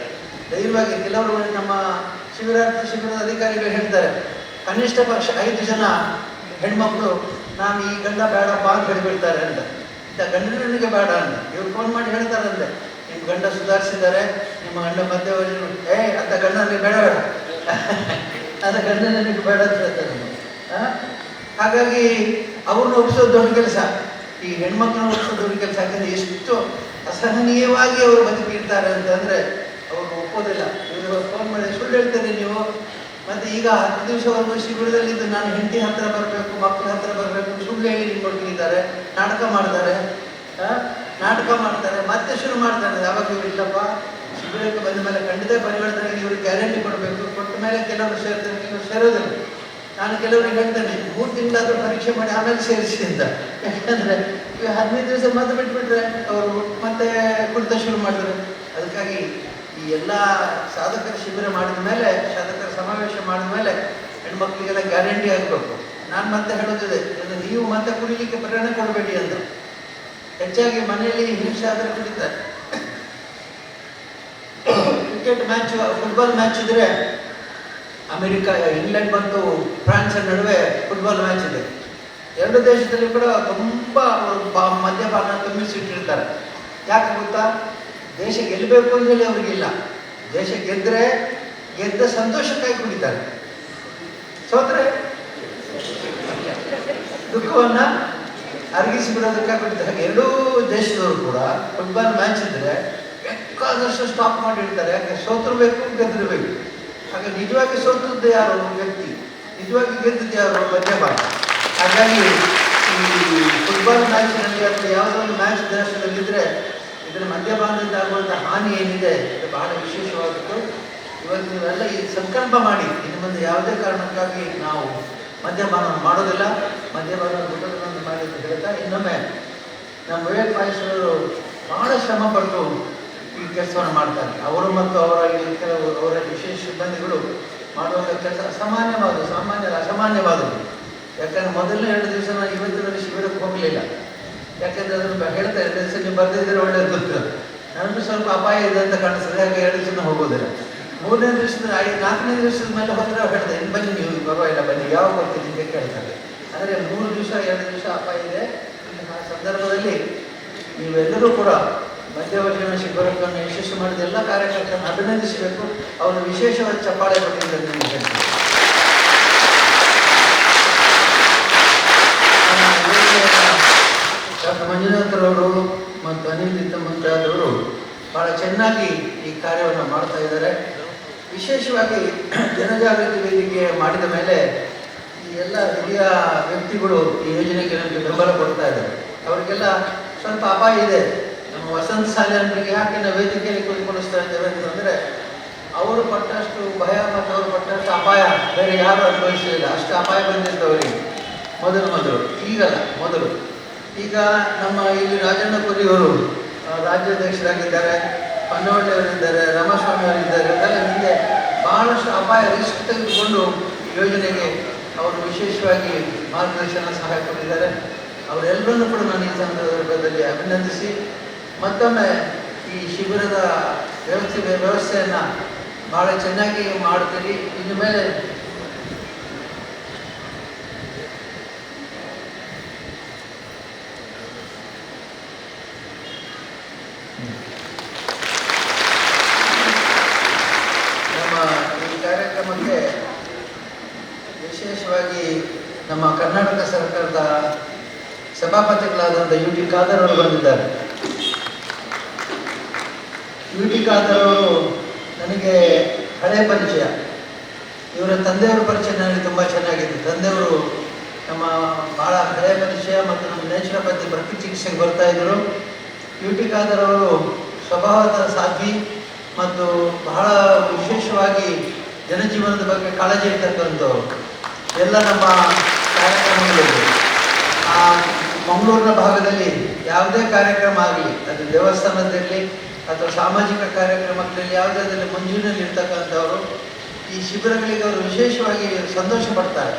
ಧೈರ್ಯವಾಗಿ ಕೆಲವರು ನಮ್ಮ ಶಿಬಿರದ ಅಧಿಕಾರಿಗಳು ಹೇಳ್ತಾರೆ, ಕನಿಷ್ಠ ಪಕ್ಷ 5 ಜನ ಹೆಣ್ಮಕ್ಳು ನಾನು ಈ ಗಂಡ ಬೇಡಪ್ಪ ಅಂತ ಹೇಳಿಬಿಡ್ತಾರೆ ಅಂತ. ಇಂಥ ಗಂಡ ನನಗೆ ಬೇಡ ಅಂತ ಇವ್ರು ಫೋನ್ ಮಾಡಿ ಹೇಳ್ತಾರಂತೆ, ನಿಮ್ಮ ಗಂಡ ಸುಧಾರಿಸಿದ್ದಾರೆ, ನಿಮ್ಮ ಗಂಡ ಮಧ್ಯವರ್ಜನ ಅಂತ ಗಂಡ ನನಗೆ ಬೇಡ ಅಂತ ಗಂಡ ನನಗೆ ಬೇಡ ಅಂತ ಹೇಳ್ತಾರೆ. ಹಾಗಾಗಿ ಅವ್ರನ್ನ ಒಪ್ಪಿಸೋದು ದೊಡ್ಡ ಕೆಲಸ, ಈ ಹೆಣ್ಮಕ್ಳನ್ನ ಒಪ್ಪಿಸೋದು ದೊಡ್ಡ ಕೆಲಸ. ಯಾಕಂದರೆ ಎಷ್ಟು ಅಸಹನೀಯವಾಗಿ ಅವರು ಬದುಕಿರ್ತಾರೆ ಅಂತಂದರೆ ಅವರು ಒಪ್ಪೋದಿಲ್ಲ. ಇವರು ಫೋನ್ ಮಾಡಿ ಸುಳ್ಳು ಹೇಳ್ತಾರೆ ನೀವು, ಮತ್ತು ಈಗ 10 ದಿವಸವರೆಗೂ ಶಿಬಿರದಲ್ಲಿದ್ದು ನಾನು ಹೆಂಡತಿ ಹತ್ತಿರ ಬರಬೇಕು, ಮಕ್ಕಳ ಹತ್ತಿರ ಬರಬೇಕು, ಸುಳ್ಳು ಹೇಳಿ ನಿಂತ್ಕೊಂಡಿದ್ದಾರೆ, ನಾಟಕ ಮಾಡ್ತಾರೆ, ಮತ್ತೆ ಶುರು ಮಾಡ್ತಾರೆ. ಯಾವಾಗ ಇವ್ರು ಇಲ್ಲಪ್ಪ ಶಿಬಿರಕ್ಕೆ ಬಂದ ಮೇಲೆ ಖಂಡಿತ ಪರಿವರ್ತನೆಗೆ ಇವ್ರಿಗೆ ಗ್ಯಾರಂಟಿ ಕೊಡಬೇಕು, ಕೊಟ್ಟ ಮೇಲೆ ಕೆಲವರು ಸೇರ್ತಾರೆ, ಕೆಲವರು ಸೇರೋದಿಲ್ಲ. ನಾನು ಕೆಲವರಿಗೆ ಹೇಳ್ತೇನೆ 3 ತಿಂಗಳಾದರೂ ಪರೀಕ್ಷೆ ಮಾಡಿ ಆಮೇಲೆ ಸೇರಿಸಿ ಅಂತ. ಯಾಕಂದರೆ ಈಗ 15 ದಿವಸ ಮತ್ತೆ ಬಿಟ್ಬಿಟ್ರೆ ಅವರು ಮತ್ತೆ ಕುಡಿತ ಶುರು ಮಾಡಿದ್ರು. ಅದಕ್ಕಾಗಿ ಈ ಎಲ್ಲ ಸಾಧಕರ ಶಿಬಿರ ಮಾಡಿದ ಮೇಲೆ, ಸಾಧಕರ ಸಮಾವೇಶ ಮಾಡಿದ ಮೇಲೆ ಹೆಣ್ಮಕ್ಳಿಗೆಲ್ಲ ಗ್ಯಾರಂಟಿ ಆಗಬೇಕು. ನಾನು ಮತ್ತೆ ಹೇಳೋದಿದೆ, ನೀವು ಮತ್ತೆ ಕುಡಿಲಿಕ್ಕೆ ಪ್ರೇರಣೆ ಕೊಡಬೇಡಿ ಅಂತ. ಹೆಚ್ಚಾಗಿ ಮನೆಯಲ್ಲಿ ಹಿಂಸೆ ಆದರೆ ಕುಡಿತಾರೆ. ಕ್ರಿಕೆಟ್ ಮ್ಯಾಚ್, ಫುಟ್ಬಾಲ್ ಮ್ಯಾಚ್ ಇದ್ರೆ ಅಮೆರಿಕ, ಇಂಗ್ಲೆಂಡ್ ಮತ್ತು ಫ್ರಾನ್ಸ್ ನಡುವೆ ಫುಟ್ಬಾಲ್ ಮ್ಯಾಚ್ ಇದೆ. 2 ದೇಶದಲ್ಲಿ ಕೂಡ ತುಂಬ ಮದ್ಯಪಾನ ತುಂಬಿಸಿಟ್ಟಿರ್ತಾರೆ. ಯಾಕೆ ಗೊತ್ತಾ? ದೇಶ ಗೆಲ್ಲಬೇಕು ಅಂತ ಹೇಳಿ ಅವ್ರಿಗಿಲ್ಲ, ದೇಶ ಗೆದ್ದರೆ ಗೆದ್ದ ಸಂತೋಷಕ್ಕಾಗಿ ಕುಡಿತಾರೆ, ಸೋತ್ರೆ ದುಃಖವನ್ನು ಅರಗಿಸಿ ಬಿಡೋದಕ್ಕಾಗಿ ಕುಡಿತಾರೆ. ಎರಡೂ ದೇಶದವರು ಕೂಡ ಫುಟ್ಬಾಲ್ ಮ್ಯಾಚ್ ಇದ್ದರೆ ಬೇಕಾದಷ್ಟು ಸ್ಟಾಪ್ ಮಾಡಿರ್ತಾರೆ. ಯಾಕೆ? ಸೋತಿರ್ಬೇಕು, ಗೆದ್ದಿರಬೇಕು. ಹಾಗೆ ನಿಜವಾಗಿ ಸೋತದ್ದು ಯಾರು ವ್ಯಕ್ತಿ, ನಿಜವಾಗಿ ಗೆದ್ದದ್ದು ಯಾರು ಮದ್ಯಪಾನ. ಹಾಗಾಗಿ ಈ ಫುಟ್ಬಾಲ್ ಮ್ಯಾಚ್ನಲ್ಲಿ ಅಥವಾ ಯಾವುದೋ ಒಂದು ಮ್ಯಾಚ್ ದೇಶದಲ್ಲಿದ್ದರೆ ಇದರ ಮದ್ಯಪಾನದಿಂದ ಆಗುವಂಥ ಹಾನಿ ಏನಿದೆ ಇದು ಬಹಳ ವಿಶೇಷವಾದದ್ದು. ಇವತ್ತು ನೀವೆಲ್ಲ ಈ ಸಂಕಲ್ಪ ಮಾಡಿ, ಇನ್ನು ಮುಂದೆ ಯಾವುದೇ ಕಾರಣಕ್ಕಾಗಿ ನಾವು ಮದ್ಯಪಾನ ಮಾಡೋದಿಲ್ಲ, ಮದ್ಯಪಾನ ಬಿಡೋದನ್ನು ಮಾಡಿ ಅಂತ ಹೇಳ್ತಾ, ಇನ್ನೊಮ್ಮೆ ನಮ್ಮ ವಿವೇಕ್ ಪಾಯಸರು ಬಹಳ ಶ್ರಮಪಟ್ಟು ಈ ಕೆಲಸವನ್ನು ಮಾಡ್ತಾರೆ. ಅವರು ಮತ್ತು ಅವರ ವಿಶೇಷ ಸಿಬ್ಬಂದಿಗಳು ಮಾಡುವಂಥ ಕೆಲಸ ಅಸಾಮಾನ್ಯವಾದದ್ದು. ಯಾಕಂದರೆ ಮೊದಲನೇ 2 ದಿವಸ ನಾನು ಇವತ್ತಿನಲ್ಲಿ ಶಿಬಿರಕ್ಕೆ ಹೋಗಲಿಲ್ಲ. ಯಾಕೆಂದರೆ ಅದನ್ನು ಹೇಳ್ತಾ 2 ದಿವಸ ನೀವು ಬರ್ದಿದ್ದರೆ ಒಳ್ಳೆಯದು ಗೊತ್ತಿಲ್ಲ, ನನಗೂ ಸ್ವಲ್ಪ ಅಪಾಯ ಇದೆ ಅಂತ ಕಾಣಿಸ್ತದೆ. ಹಾಗೆ 2 ದಿವಸ ಹೋಗೋದಿಲ್ಲ. 3ನೇ ದಿವಸದ 4ನೇ ದಿವಸದ ಮೇಲೆ ಹೋದರೆ ಹೇಳ್ತಾರೆ, ಇನ್ನು ಬನ್ನಿ ನೀವು ಪರವಾಗಿಲ್ಲ ಬನ್ನಿ, ಯಾವಾಗ ಬರ್ತೀನಿ ಅಂತ ಕೇಳ್ತಾರೆ. ಅಂದರೆ 3 ದಿವಸ 2 ದಿವಸ ಅಪಾಯ ಇದೆ. ಆ ಸಂದರ್ಭದಲ್ಲಿ ನೀವೆಲ್ಲರೂ ಕೂಡ ಮಧ್ಯವರ್ಜನ ಶಿಬಿರವನ್ನು ಯಶಸ್ಸು ಮಾಡಿದ ಎಲ್ಲ ಕಾರ್ಯಕರ್ತರನ್ನು ಅಭಿನಂದಿಸಬೇಕು. ಅವರು ವಿಶೇಷವಾದ ಚಪ್ಪಾಳೆ ಕೊಟ್ಟಿದ್ದಾರೆ. ಡಾಕ್ಟರ್ ಮಂಜುನಾಥರವರು ಮತ್ತು ಅನಿಲ್ ಮುಂತಾದವರು ಭಾಳ ಚೆನ್ನಾಗಿ ಈ ಕಾರ್ಯವನ್ನು ಮಾಡ್ತಾ ಇದ್ದಾರೆ. ವಿಶೇಷವಾಗಿ ಜನಜಾಗೃತಿ ವೇದಿಕೆ ಮಾಡಿದ ಮೇಲೆ ಈ ಎಲ್ಲ ಹಿರಿಯ ವ್ಯಕ್ತಿಗಳು ಈ ಯೋಜನೆಗೆ ನಮಗೆ ಬೆಂಬಲ ಕೊಡ್ತಾ ಇದ್ದಾರೆ. ಅವರಿಗೆಲ್ಲ ಸ್ವಲ್ಪ ಅಪಾಯ ಇದೆ. ನಮ್ಮ ವಸಂತ ಸಾಲಿಯನ್ರಿಗೆ ಯಾಕೆ ನಾವು ವೇದಿಕೆಯಲ್ಲಿ ಕುಳಿತುಕೊಳಿಸ್ತಾ ಇದ್ದೇವೆ ಅಂತಂದರೆ, ಅವರು ಪಟ್ಟಷ್ಟು ಭಯ ಮತ್ತು ಅವರು ಪಟ್ಟಷ್ಟು ಅಪಾಯ ಬೇರೆ ಯಾರು ಅನುಭವಿಸಲಿಲ್ಲ. ಅಷ್ಟು ಅಪಾಯ ಬಂದಿರ್ತವರಿಗೆ ಮೊದಲು. ಈಗ ನಮ್ಮ ಇಲ್ಲಿ ರಾಜಣ್ಣ ಪುರಿಯವರು ರಾಜ್ಯಾಧ್ಯಕ್ಷರಾಗಿದ್ದಾರೆ, ಪನ್ನವಳ್ಳಿಯವರಿದ್ದಾರೆ, ರಾಮಸ್ವಾಮಿ ಅವರಿದ್ದಾರೆ. ಇವರೆಲ್ಲ ಹಿಂದೆ ಬಹಳಷ್ಟು ಅಪಾಯ ರಿಸ್ಕ್ ತೆಗೆದುಕೊಂಡು ಯೋಜನೆಗೆ ಅವರು ವಿಶೇಷವಾಗಿ ಮಾರ್ಗದರ್ಶನ ಸಹಾಯ ಕೊಟ್ಟಿದ್ದಾರೆ. ಅವರೆಲ್ಲರನ್ನೂ ಕೂಡ ನಾನು ಈ ಸಂದರ್ಭದಲ್ಲಿ ಅಭಿನಂದಿಸಿ, ಮತ್ತೊಮ್ಮೆ ಈ ಶಿಬಿರದ ವ್ಯವಸ್ಥೆಯನ್ನು ಭಾಳ ಚೆನ್ನಾಗಿ ಮಾಡ್ತೀರಿ. ಇನ್ನು ಮೇಲೆ ನಮ್ಮ ಈ ಕಾರ್ಯಕ್ರಮಕ್ಕೆ ವಿಶೇಷವಾಗಿ ನಮ್ಮ ಕರ್ನಾಟಕ ಸರ್ಕಾರದ ಸಭಾಪತಿಗಳಾದಂಥ ಯು ಟಿ ಖಾದರ್ ಅವರು ಬಂದಿದ್ದಾರೆ. ಯು ಟಿ ಖಾದರ್ ಅವರು ನನಗೆ ಹಳೆಯ ಪರಿಚಯ. ಇವರ ತಂದೆಯವರ ಪರಿಚಯ ನನಗೆ ತುಂಬ ಚೆನ್ನಾಗಿದೆ. ತಂದೆಯವರು ನಮ್ಮ ಭಾಳ ಹಳೆಯ ಪರಿಚಯ ಮತ್ತು ನಮ್ಮ ನೇಚುರೋಪತಿ ಪ್ರಕೃತಿ ಚಿಕಿತ್ಸೆಗೆ ಬರ್ತಾಯಿದ್ರು. ಯು ಟಿ ಖಾದರ್ ಅವರು ಸ್ವಭಾವದ ಸಾಧ್ವಿ ಮತ್ತು ಬಹಳ ವಿಶೇಷವಾಗಿ ಜನಜೀವನದ ಬಗ್ಗೆ ಕಾಳಜಿ ಇರ್ತಕ್ಕಂಥವ್ರು ಎಲ್ಲ ನಮ್ಮ ಕಾರ್ಯಕ್ರಮಗಳಲ್ಲಿ ಆ ಮಂಗಳೂರಿನ ಭಾಗದಲ್ಲಿ ಯಾವುದೇ ಕಾರ್ಯಕ್ರಮ ಆಗಲಿ, ಅದು ದೇವಸ್ಥಾನದಲ್ಲಿ ಅಥವಾ ಸಾಮಾಜಿಕ ಕಾರ್ಯಕ್ರಮಗಳಲ್ಲಿ ಯಾವುದಾದ್ರಲ್ಲಿ ಮಂಜೂರಿನಲ್ಲಿ ಇರ್ತಕ್ಕಂಥವರು ಈ ಶಿಬಿರಗಳಿಗೆ ಅವರು ವಿಶೇಷವಾಗಿ ಸಂತೋಷ ಪಡ್ತಾರೆ.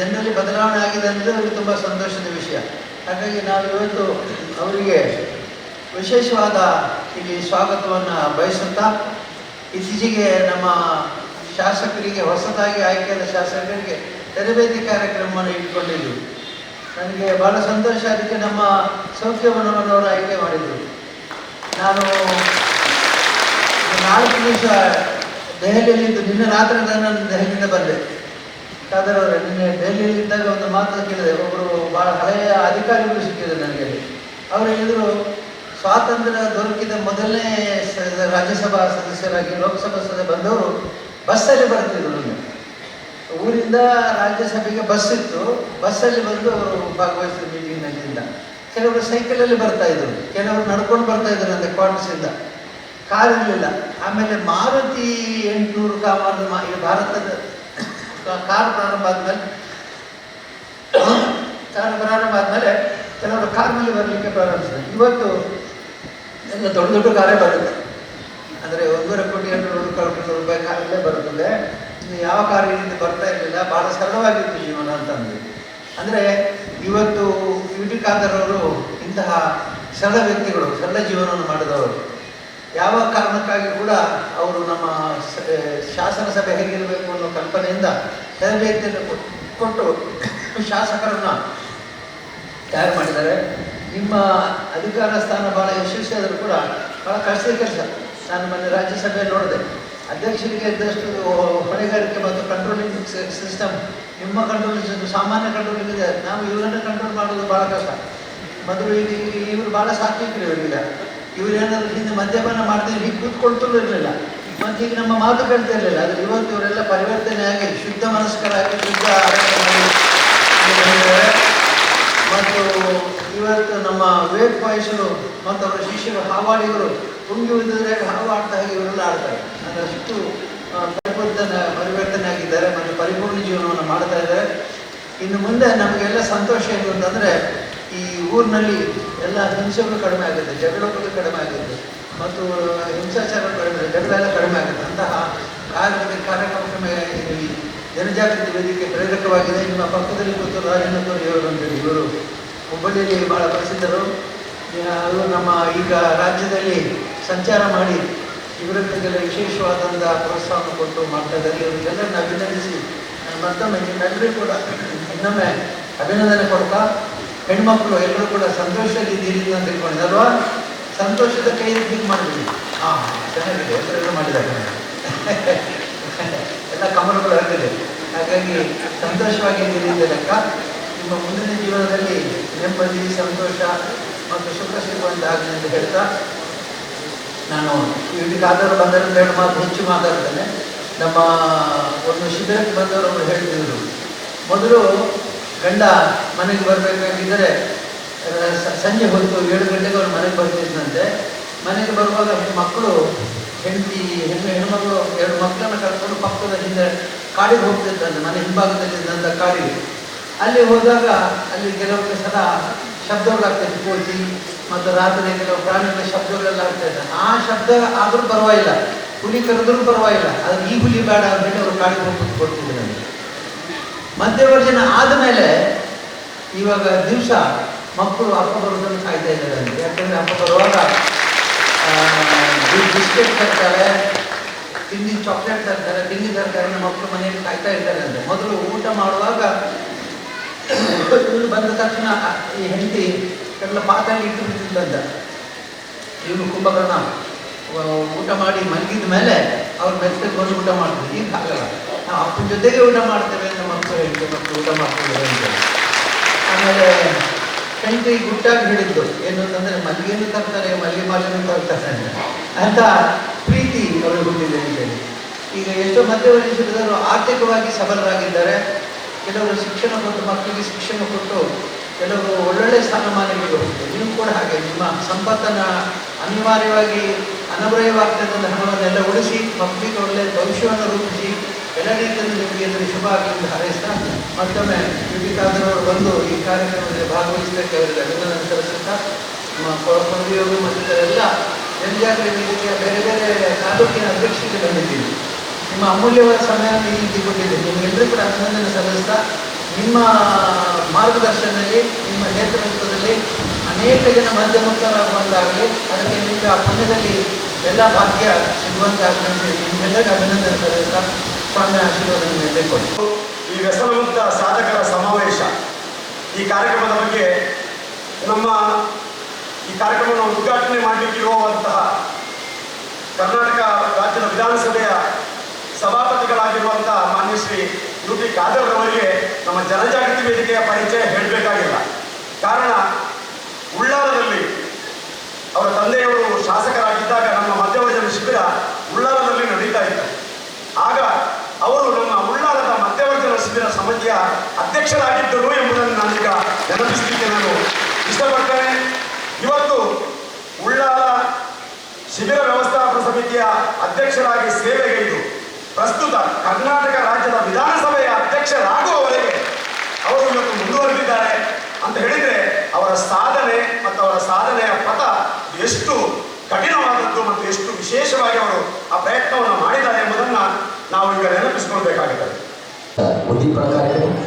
ಜನರಲ್ಲಿ ಬದಲಾವಣೆ ಆಗಿದೆ ಅಂದರೆ ಅವರಿಗೆ ತುಂಬ ಸಂತೋಷದ ವಿಷಯ. ಹಾಗಾಗಿ ನಾವು ಇವತ್ತು ಅವರಿಗೆ ವಿಶೇಷವಾದ ಇಲ್ಲಿ ಸ್ವಾಗತವನ್ನು ಬಯಸುತ್ತಾ, ಇತ್ತೀಚೆಗೆ ನಮ್ಮ ಶಾಸಕರಿಗೆ, ಹೊಸದಾಗಿ ಆಯ್ಕೆಯಾದ ಶಾಸಕರಿಗೆ ತರಬೇತಿ ಕಾರ್ಯಕ್ರಮವನ್ನು ಇಟ್ಕೊಂಡಿದ್ದು ನನಗೆ ಭಾಳ ಸಂತೋಷ. ಅದಕ್ಕೆ ನಮ್ಮ ಸೌಖ್ಯವನವರು ಆಯ್ಕೆ ಮಾಡಿದರು. ನಾನು 4 ದಿವಸ ದೆಹಲಿಯಲ್ಲಿದ್ದು, ನಿನ್ನೆ ರಾತ್ರಿ ನಾನು ದೆಹಲಿಯಿಂದ ಬಂದೆ. ಖಾದರ್ ಅವರೇ, ನಿನ್ನೆ ದೆಹಲಿಯಲ್ಲಿದ್ದಾಗ ಒಂದು ಮಾತು ಕೇಳಿದೆ. ಒಬ್ಬರು ಭಾಳ ಹಳೆಯ ಅಧಿಕಾರಿಗಳು ಸಿಕ್ಕಿದ್ರು ನನಗೆ. ಅವರು ಹೇಳಿದರು, ಸ್ವಾತಂತ್ರ್ಯ ದೊರಕಿದ ಮೊದಲನೇ ರಾಜ್ಯಸಭಾ ಸದಸ್ಯರಾಗಿ ಲೋಕಸಭಾ ಸದಸ್ಯ ಬಂದವರು ಬಸ್ಸಲ್ಲಿ ಬರ್ತಿದ್ರು. ನನಗೆ ಊರಿಂದ ರಾಜ್ಯಸಭೆಗೆ ಬಸ್ ಇತ್ತು, ಬಸ್ಸಲ್ಲಿ ಬಂದು ಅವರು ಭಾಗವಹಿಸಿದ ಮೀಟಿಂಗ್ನಲ್ಲಿಂದ. ಕೆಲವರು ಸೈಕಲಲ್ಲಿ ಬರ್ತಾ ಇದ್ರು, ಕೆಲವರು ನಡ್ಕೊಂಡು ಬರ್ತಾ ಇದ್ರು ಅಂದರೆ ಕ್ವಾರ್ಟರ್ಸಿಂದ. ಕಾರ್ ಇರಲಿಲ್ಲ. ಆಮೇಲೆ ಮಾರುತಿ 800 ಕಾಮಾನು ಭಾರತದ ಕಾರ್ ಪ್ರಾರಂಭ ಆದಮೇಲೆ ಕೆಲವರು ಕಾರ್ನಲ್ಲಿ ಬರಲಿಕ್ಕೆ ಪ್ರಾರಂಭಿಸಿದ್ರು. ಇವತ್ತು ಎಲ್ಲ ದೊಡ್ಡ ದೊಡ್ಡ ಕಾರೇ ಬರುತ್ತೆ. ಅಂದರೆ 1.5 ಕೋಟಿ 2 ಕೋಟಿ ರೂಪಾಯಿ ಕಾರಲ್ಲೇ ಬರುತ್ತದೆ. ಯಾವ ಕಾರ್ ಈ ರೀತಿ ಬರ್ತಾ ಇರಲಿಲ್ಲ. ಭಾಳ ಸರಳವಾಗಿತ್ತು ಜೀವನ ಅಂತಂದು. ಅಂದರೆ ಇವತ್ತು ಯುಟಿ ಖಾದರ್ ಅವರು ಇಂತಹ ಸರಳ ವ್ಯಕ್ತಿಗಳು, ಸರಳ ಜೀವನವನ್ನು ಮಾಡಿದವರು. ಯಾವ ಕಾರಣಕ್ಕಾಗಿ ಕೂಡ ಅವರು ನಮ್ಮ ಶಾಸನ ಸಭೆ ಹೇಗಿರಬೇಕು ಅನ್ನೋ ಕಲ್ಪನೆಯಿಂದ ತರಬೇತಿಯನ್ನು ಕೊಟ್ಟು ಶಾಸಕರನ್ನು ತಯಾರು ಮಾಡಿದ್ದಾರೆ. ನಿಮ್ಮ ಅಧಿಕಾರ ಸ್ಥಾನ ಭಾಳ ಯಶಸ್ವಿಯಾದರೂ ಕೂಡ ಭಾಳ ಕಷ್ಟದ ಕೆಲಸ. ನಾನು ಮೊನ್ನೆ ರಾಜ್ಯಸಭೆಯಲ್ಲಿ ನೋಡಿದೆ, ಅಧ್ಯಕ್ಷರಿಗೆ ಇದ್ದಷ್ಟು ಹೊಣೆಗಾರಿಕೆ ಮತ್ತು ಕಂಟ್ರೋಲಿಂಗ್ ಸಿಸ್ಟಮ್ ನಿಮ್ಮ ಕಂಟ್ರೋಲಿಂಗ್ ಸಿಸ್ಟಮ್, ಸಾಮಾನ್ಯ ಕಂಟ್ರೋಲಿಂಗ್ ಇದೆ. ನಾವು ಇವರನ್ನು ಕಂಟ್ರೋಲ್ ಮಾಡೋದು ಭಾಳ ಕಷ್ಟ. ಮೊದಲು ಇವರು ಭಾಳ ಸಾತ್ವಿಕರು. ಇವರಿಲ್ಲ, ಇವರೇನಾದರೂ ಹಿಂದೆ ಮದ್ಯಪಾನ ಮಾಡ್ತೀವಿ, ಹೀಗೆ ಕೂತ್ಕೊಳ್ತೂ ಇರಲಿಲ್ಲ, ಮತ್ತು ಈಗ ನಮ್ಮ ಮಾತು ಕೇಳ್ತಾ ಇರಲಿಲ್ಲ. ಆದರೆ ಇವತ್ತು ಇವರೆಲ್ಲ ಪರಿವರ್ತನೆಯಾಗಿ ಶುದ್ಧ ಮನಸ್ಕರಾಗಿ ಶುದ್ಧ ಮತ್ತು ಇವತ್ತು ನಮ್ಮ ವೇದ ಪಾಯಸರು ಮತ್ತು ಅವರ ಶಿಷ್ಯರು ಹಾವಾಡಿಗರು ತುಂಗಿ ಉಳಿದಿದ್ರೆ ಹಾವಾಡ್ತಾ ಹಾಗೆ ಇವರೆಲ್ಲ ಆಡ್ತಾರೆ. ಅದರಷ್ಟು ಪರಿವರ್ತನೆ ಆಗಿದ್ದಾರೆ ಮತ್ತು ಪರಿಪೂರ್ಣ ಜೀವನವನ್ನು ಮಾಡ್ತಾ ಇದ್ದಾರೆ. ಇನ್ನು ಮುಂದೆ ನಮಗೆಲ್ಲ ಸಂತೋಷ ಏನು ಅಂತಂದರೆ, ಈ ಊರಿನಲ್ಲಿ ಎಲ್ಲ ಹಿಂಸೆಗಳು ಕಡಿಮೆ ಆಗುತ್ತೆ, ಜಗಳಗಳು ಕಡಿಮೆ ಆಗುತ್ತೆ ಮತ್ತು ಹಿಂಸಾಚಾರ ಕಡಿಮೆ, ಜಗಳ ಎಲ್ಲ ಕಡಿಮೆ ಆಗುತ್ತೆ. ಅಂತಹ ಕಾರ್ಯಕ್ರಮ ಇಲ್ಲಿ ಜನಜಾಗೃತಿ ವೇದಿಕೆ ಪ್ರೇರಕವಾಗಿದೆ. ನಿಮ್ಮ ಪಕ್ಕದಲ್ಲಿ ಕೂತು ರಾಜನಗೌರಿ ಅವರು ಅಂತೇಳಿ, ಇವರು ಹುಬ್ಬಳ್ಳಿಯಲ್ಲಿ ಭಾಳ ಪ್ರಸಿದ್ಧರು. ಅವರು ನಮ್ಮ ಈಗ ರಾಜ್ಯದಲ್ಲಿ ಸಂಚಾರ ಮಾಡಿ ಇವರಿಗೆಲ್ಲ ವಿಶೇಷವಾದಂಥ ಪ್ರೋತ್ಸಾಹವನ್ನು ಕೊಟ್ಟು ಮಾಡ್ತಾ ಇದ್ದಾರೆ. ಇವರಿಗೆಲ್ಲರನ್ನು ಅಭಿನಂದಿಸಿ ನಾನು ಮತ್ತೊಮ್ಮೆ ನಿಮ್ಮೆಲ್ಲರಿಗೂ ಕೂಡ ಇನ್ನೊಮ್ಮೆ ಅಭಿನಂದನೆ ಕೊಡ್ತಾ, ಹೆಣ್ಮಕ್ಳು ಎಲ್ಲರೂ ಕೂಡ ಸಂತೋಷದಲ್ಲಿ ಇದ್ದೀರಿ ಅಂತ ತಿಳ್ಕೊಂಡಿದ್ದೆ ಅಲ್ವಾ? ಸಂತೋಷದ ಕೈ ಹೀಗೆ ಮಾಡಿದ್ವಿ. ಹಾಂ, ಚೆನ್ನಾಗಿದೆ, ಎಲ್ಲರೆಲ್ಲ ಮಾಡಿದ್ದಾರೆ. ಎಲ್ಲ ಕಮಲಗಳು ಹರಿದಿದೆ. ಹಾಗಾಗಿ ಸಂತೋಷವಾಗಿದ್ದೀರಿ ಅಂತ ಲೆಕ್ಕ. ನಿಮ್ಮ ಮುಂದಿನ ಜೀವನದಲ್ಲಿ ನೆಮ್ಮದಿ, ಸಂತೋಷ ಮತ್ತು ಸುಖ ಸಿಗುವಂತಾಗಲಿ ಅಂತ ಹೇಳ್ತಾ, ನಾನು ಇದಕ್ಕೆ ಆದರೂ ಬಂದರೆ 2 ಮಾತು ಹೆಚ್ಚು ಮಾತಾಡ್ತೇನೆ. ನಮ್ಮ ಒಂದು ಶಿಬಿರಕ್ಕೆ ಬಂದವರು ಅವರು ಹೇಳ್ತಿದ್ರು, ಮೊದಲು ಗಂಡ ಮನೆಗೆ ಬರಬೇಕಾಗಿದ್ದರೆ ಸಂಜೆ ಹೊತ್ತು 7 ಗಂಟೆಗೆ ಅವ್ರು ಮನೆಗೆ ಬರ್ತಿದ್ದಂತೆ. ಮನೆಗೆ ಬರುವಾಗ ಮಕ್ಕಳು, ಹೆಣ್ಮಗಳು 2 ಮಕ್ಕಳನ್ನು ಕರ್ಕೊಂಡು ಪಕ್ಕದ ಹಿಂದೆ ಕಾಡಿಗೆ ಹೋಗ್ತಿದ್ದಂತೆ, ಮನೆ ಹಿಂಭಾಗದಲ್ಲಿದ್ದಂಥ ಕಾಡಿಗೆ. ಅಲ್ಲಿ ಹೋದಾಗ ಅಲ್ಲಿ ಕೆಲವೊಂದು ಸಲ ಶಬ್ದಗಳಾಗ್ತೈತೆ, ಕೋತಿ ಮತ್ತು ರಾತ್ರಿ ಕೆಲವು ಪ್ರಾಣಿಗಳ ಶಬ್ದಗಳೆಲ್ಲ ಆಗ್ತಾಯಿದೆ. ಆ ಶಬ್ದ ಆದರೂ ಪರವಾಗಿಲ್ಲ, ಹುಲಿ ಕರೆದ್ರೂ ಪರವಾಗಿಲ್ಲ, ಆದರೆ ಈ ಹುಲಿ ಬೇಡ ಅಂತ ಹೇಳಿ ಅವರು ಕಾಡಿಗೆ ಹೋಗಿ ಕೊಡ್ತಿದ್ರು ನನಗೆ. ಮಧ್ಯವರ್ಜನ ಆದಮೇಲೆ ಇವಾಗ ದಿವಸ ಮಕ್ಕಳು ಅಪ್ಪ ಬರೋದನ್ನು ಕಾಯ್ತಾ ಇದ್ದಾರೆ ಅಂತ. ಯಾಕಂದರೆ ಅಪ್ಪ ಬರುವಾಗ ಬಿಸ್ಕೆಟ್ ತರ್ತಾರೆ, ತಿಂಡಿ ಚಾಕ್ಲೇಟ್ ತರ್ತಾರೆ, ತಿಂಡಿ ತರ್ತಾರೆ, ಮಕ್ಕಳು ಮನೆಯಲ್ಲಿ ಕಾಯ್ತಾ ಇದ್ದಾರೆ ಅಂತ. ಮೊದಲು ಊಟ ಮಾಡುವಾಗ ಬಂದ ತಕ್ಷಣ ಈ ಹೆಂಡತಿ ಎಲ್ಲ ಪಾತ್ರೆಯಲ್ಲಿ ಇಟ್ಟು ಬಿಟ್ಟಿದ್ದಂತ. ಇವನು ಕುಂಭಕರ್ಣ ಊಟ ಮಾಡಿ ಮಲಗಿದ ಮೇಲೆ ಅವ್ರು ಮೆತ್ತಗೆ ಬಂದು ಊಟ ಮಾಡ್ತೀವಿ. ಈಗ ಆಗಲ್ಲ, ನಾವು ಅಪ್ಪನ ಜೊತೆಗೆ ಊಟ ಮಾಡ್ತೇವೆ ಅಂತ ಮಕ್ಕಳು ಹೇಳ್ತೀವಿ, ಮಕ್ಕಳು ಊಟ ಮಾಡ್ತೇವೆ ಅಂತ. ಆಮೇಲೆ ಹೆಂಡತಿ ಗುಟ್ಟಾಗಿ ಹೇಳಿದ್ದು ಏನು ಅಂತಂದರೆ, ಮಲ್ಲಿಗೆಯನ್ನು ತರ್ತಾರೆ, ಮಲ್ಲಿಗೆ ಮಾಲೆಯನ್ನು ತರ್ತಾರೆ ಅಂತ ಪ್ರೀತಿ ಅವರು ಹುಟ್ಟಿದೆ ಅಂತೇಳಿ. ಈಗ ಎಷ್ಟೋ ಮಧ್ಯವರ್ತಿಸಿದವರು ಆರ್ಥಿಕವಾಗಿ ಸಬಲರಾಗಿದ್ದಾರೆ. ಕೆಲವರು ಶಿಕ್ಷಣ ಕೊಟ್ಟು, ಮಕ್ಕಳಿಗೆ ಶಿಕ್ಷಣ ಕೊಟ್ಟು ಕೆಲವರು ಒಳ್ಳೊಳ್ಳೆ ಸ್ಥಾನಮಾನಗಳಿಗೆ ಹೋಗ್ತಾರೆ. ನೀವು ಕೂಡ ಹಾಗೆ ನಿಮ್ಮ ಸಂಪತ್ತನ್ನು ಅನಿವಾರ್ಯವಾಗಿ ಅನವಯವಾಗ್ತಕ್ಕಂಥ ಹಣವನ್ನೆಲ್ಲ ಉಳಿಸಿ ಮಕ್ಕಳಿಗೆ ಒಳ್ಳೆಯ ಭವಿಷ್ಯವನ್ನು ರೂಪಿಸಿ ಎಲ್ಲರಿಗೂ ಶುಭ ಆಗಲಿ ಅಂತ ಹಾರೈಸ್ತಾ ಮತ್ತೊಮ್ಮೆ ವಿವೇಕಾನಂದರವರು ಬಂದು ಈ ಕಾರ್ಯಕ್ರಮದಲ್ಲಿ ಭಾಗವಹಿಸಲಿಕ್ಕೆ ಅವರಿಗೆ ಅಭಿನಂದನೆ ಸಲ್ಲಿಸುತ್ತಾ ನಮ್ಮ ಕೊಳಪುರದಿಯವರು ಮತ್ತು ಎಲ್ಲ ಜನಜಾಗೃತಿ ವೇದಿಕೆಯ ಬೇರೆ ಬೇರೆ ತಾಲೂಕಿನ ಅಧ್ಯಕ್ಷರಿಗೆ ಬಂದಿದ್ದೀವಿ. ನಿಮ್ಮ ಅಮೂಲ್ಯವಾದ ಸಮಯ ಇಲ್ಲಿ ಕೊಟ್ಟಿದ್ದೀವಿ. ನಿಮಗೆಲ್ಲರೂ ಕೂಡ ಅಭಿನಂದನೆ ಸಲ್ಲಿಸ್ತಾ ನಿಮ್ಮ ಮಾರ್ಗದರ್ಶನದಲ್ಲಿ ನಿಮ್ಮ ನೇತೃತ್ವದಲ್ಲಿ ಅನೇಕ ಜನ ಮಧ್ಯಮುಕ್ತರಾಗುವಂತಾಗಲಿ, ಅದಕ್ಕೆ ನಿಮಗೆ ಆ ಪುಣ್ಯದಲ್ಲಿ ಎಲ್ಲ ಭಾಗ್ಯ ಸಿಗುವಂತಾಗಲಿ ನಿಮ್ಮೆಲ್ಲರಿಗೂ ಅಭಿನಂದನೆ ಸಲ್ಲಿಸ್ತಾ ಸ್ವಾಮಿ ಆಶೀರ್ವಾದ ಮೇಲೆ ಕೊಡಿ. ಈ ವ್ಯಸನಮುಕ್ತ ಸಾಧಕರ ಸಮಾವೇಶ ಈ ಕಾರ್ಯಕ್ರಮದ ಬಗ್ಗೆ ನಮ್ಮ ಈ ಕಾರ್ಯಕ್ರಮವನ್ನು ಉದ್ಘಾಟನೆ ಮಾಡಲಿಕ್ಕಿರುವಂತಹ ಕರ್ನಾಟಕ ರಾಜ್ಯದ ವಿಧಾನಸಭೆಯ ಸಭಾಪತಿಗಳಾಗಿರುವಂತಹ ಮಾನ್ಯ ಶ್ರೀ UT ಖಾದರ್ ಅವರಿಗೆ ನಮ್ಮ ಜನಜಾಗೃತಿ ವೇದಿಕೆಯ ಪರಿಚಯ ಹೇಳಬೇಕಾಗಿಲ್ಲ. ಕಾರಣ ಉಳ್ಳಾಲದಲ್ಲಿ ಅವರ ತಂದೆಯವರು ಶಾಸಕರಾಗಿದ್ದಾಗ ನಮ್ಮ ಮಧ್ಯವರ್ಜನ ಶಿಬಿರ ಉಳ್ಳಾಲದಲ್ಲಿ ನಡೀತಾ ಇತ್ತು. ಆಗ ಅವರು ನಮ್ಮ ಉಳ್ಳಾಲದ ಮಧ್ಯವರ್ಜನ ಶಿಬಿರ ಸಮಿತಿಯ ಅಧ್ಯಕ್ಷರಾಗಿದ್ದರು ಎಂಬುದನ್ನು ನಾನೀಗ ನೆನಪಿಸಲಿಕ್ಕೆ ನಾನು ಇಷ್ಟಪಡ್ತೇನೆ. ಇವತ್ತು ಉಳ್ಳಾಲ ಶಿಬಿರ ವ್ಯವಸ್ಥಾಪನಾ ಸಮಿತಿಯ ಅಧ್ಯಕ್ಷರಾಗಿ ಸೇವೆಗೈದು ಪ್ರಸ್ತುತ ಕರ್ನಾಟಕ ರಾಜ್ಯದ ವಿಧಾನಸಭೆಯ ಅಧ್ಯಕ್ಷರಾಗುವವರೆಗೆ ಅವರು ಇವತ್ತು ಮುಂದುವರೆದಿದ್ದಾರೆ ಅಂತ ಹೇಳಿದರೆ ಅವರ ಸಾಧನೆ ಮತ್ತು ಅವರ ಸಾಧನೆಯ ಪಥ ಎಷ್ಟು ಕಠಿಣವಾದದ್ದು ಮತ್ತು ಎಷ್ಟು ವಿಶೇಷವಾಗಿ ಅವರು ಆ ಪ್ರಯತ್ನವನ್ನು ಮಾಡಿದ್ದಾರೆ ಎಂಬುದನ್ನು ನಾವು ಈಗ ನೆನಪಿಸಿಕೊಳ್ಬೇಕಾಗುತ್ತದೆ. ಉದ್ದೀಪನ ಕಾರ್ಯಕ್ರಮ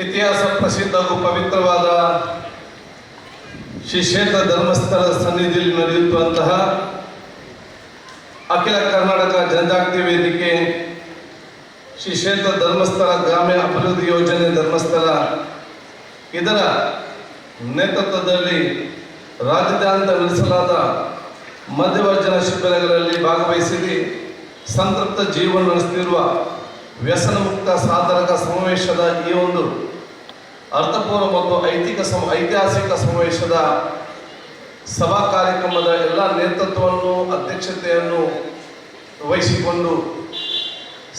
ಇತಿಹಾಸ ಪ್ರಸಿದ್ಧ ಹಾಗೂ ಪವಿತ್ರವಾದ ಶ್ರೀ ಕ್ಷೇತ್ರ ಧರ್ಮಸ್ಥಳದ ಸನ್ನಿಧಿಯಲ್ಲಿ ನಡೆಯುತ್ತಿರುವಂತಹ ಅಖಿಲ ಕರ್ನಾಟಕ ಜನಜಾಗೃತಿ ವೇದಿಕೆ ಶ್ರೀ ಕ್ಷೇತ್ರ ಧರ್ಮಸ್ಥಳ ಗ್ರಾಮೀಣ ಅಭಿವೃದ್ಧಿ ಯೋಜನೆ ಧರ್ಮಸ್ಥಳ ಇದರ ನೇತೃತ್ವದಲ್ಲಿ ರಾಜ್ಯಾದ್ಯಂತ ನಡೆಸಲಾದ ಮಧ್ಯವರ್ಜನ ಶಿಬಿರಗಳಲ್ಲಿ ಭಾಗವಹಿಸಿ ಸಂತೃಪ್ತ ಜೀವನ ನಡೆಸುತ್ತಿರುವ ವ್ಯಸನ ಮುಕ್ತ ಸಾಧಕ ಸಮಾವೇಶದ ಈ ಒಂದು ಅರ್ಥಪೂರ್ಣ ಮತ್ತು ಐತಿಹಾಸಿಕ ಸಮಾವೇಶದ ಸಭಾ ಕಾರ್ಯಕ್ರಮದ ಎಲ್ಲ ನೇತೃತ್ವವನ್ನು ಅಧ್ಯಕ್ಷತೆಯನ್ನು ವಹಿಸಿಕೊಂಡು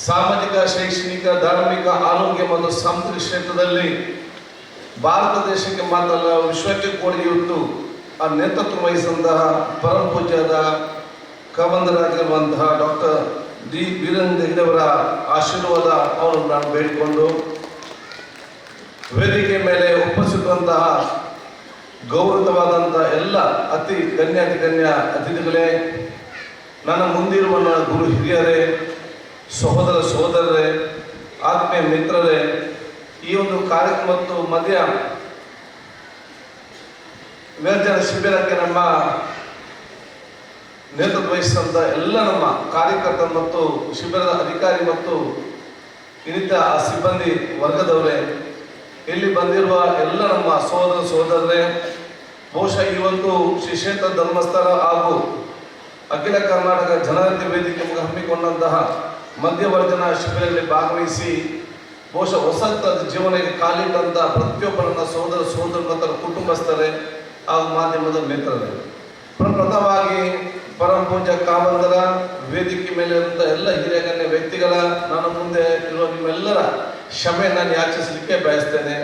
ಸಾಮಾಜಿಕ, ಶೈಕ್ಷಣಿಕ, ಧಾರ್ಮಿಕ, ಆರೋಗ್ಯ ಮತ್ತು ಸಾಂಸ್ಕೃತಿಕ ಕ್ಷೇತ್ರದಲ್ಲಿ ಭಾರತ ದೇಶಕ್ಕೆ ಮಾತ್ರ ವಿಶ್ವಕ್ಕೆ ಕೊಡುಗೆಯಿತ್ತು ಆ ನೇತೃತ್ವ ವಹಿಸಿದಂತಹ ಪರಮ ಪೂಜ್ಯದ ಕವಂದರಾಗಿರುವಂತಹ ಡಾಕ್ಟರ್ ಡಿ ವೀರೇಂದ್ರ ಹೆಗ್ಗಡೆಯವರ ಆಶೀರ್ವಾದ ಅವರನ್ನು ನಾನು ಬೇಡಿಕೊಂಡು ವೇದಿಕೆ ಮೇಲೆ ಉಪಸ್ಥಿತವಂತಹ ಗೌರವವಾದಂಥ ಎಲ್ಲ ಅತಿ ಗಣ್ಯ ಅತಿಥಿಗಳೇ, ನನ್ನ ಮುಂದಿರುವ ಗುರು ಹಿರಿಯರೇ, ಸಹೋದರರೇ, ಆತ್ಮೀಯ ಮಿತ್ರರೇ, ಈ ಒಂದು ಕಾರ್ಯಕ್ರಮ ಮತ್ತು ಮಧ್ಯ ವಿಸರ್ಜನ ಶಿಬಿರಕ್ಕೆ ನಮ್ಮ ನೇತೃತ್ವ ವಹಿಸಿದಂಥ ಎಲ್ಲ ನಮ್ಮ ಕಾರ್ಯಕರ್ತ ಮತ್ತು ಶಿಬಿರದ ಅಧಿಕಾರಿ ಮತ್ತು ಇನ್ನಿತ ಸಿಬ್ಬಂದಿ ವರ್ಗದವರೇ, ಇಲ್ಲಿ ಬಂದಿರುವ ಎಲ್ಲ ನಮ್ಮ ಸಹೋದರರೇ, ಬಹುಶಃ ಇವತ್ತು ಶ್ರೀ ಕ್ಷೇತ್ರ ಧರ್ಮಸ್ಥಳ ಹಾಗೂ ಅಖಿಲ ಕರ್ನಾಟಕ ಜನಜಾಗೃತಿ ವೇದಿಕೆ ಹಮ್ಮಿಕೊಂಡಂತಹ ಮಧ್ಯವರ್ಜನ ಶಿಬಿರದಲ್ಲಿ ಭಾಗವಹಿಸಿ ಬಹುಶಃ ಹೊಸ ಜೀವನಕ್ಕೆ ಕಾಲಿಟ್ಟಂತ ಪ್ರತಿಯೊಬ್ಬರನ್ನ ಸೋದರ ಮತ್ತು ಕುಟುಂಬಸ್ಥರೇ ಹಾಗೂ ಮಾಧ್ಯಮದ ಮಿತ್ರರೇ, ಪ್ರಥಮವಾಗಿ ಪರಮ ಪೂಜ್ಯ ಕಾವಂದರ ವೇದಿಕೆ ಮೇಲೆ ಇರುವಂಥ ಎಲ್ಲ ಹಿರಿಯ ಗಣ್ಯ ವ್ಯಕ್ತಿಗಳ ನನ್ನ ಮುಂದೆ ಇರುವ ನಿಮ್ಮೆಲ್ಲರ ಕ್ಷಮೆ ನಾನು ಯಾಚಿಸಲಿಕ್ಕೆ ಬಯಸ್ತೇನೆ.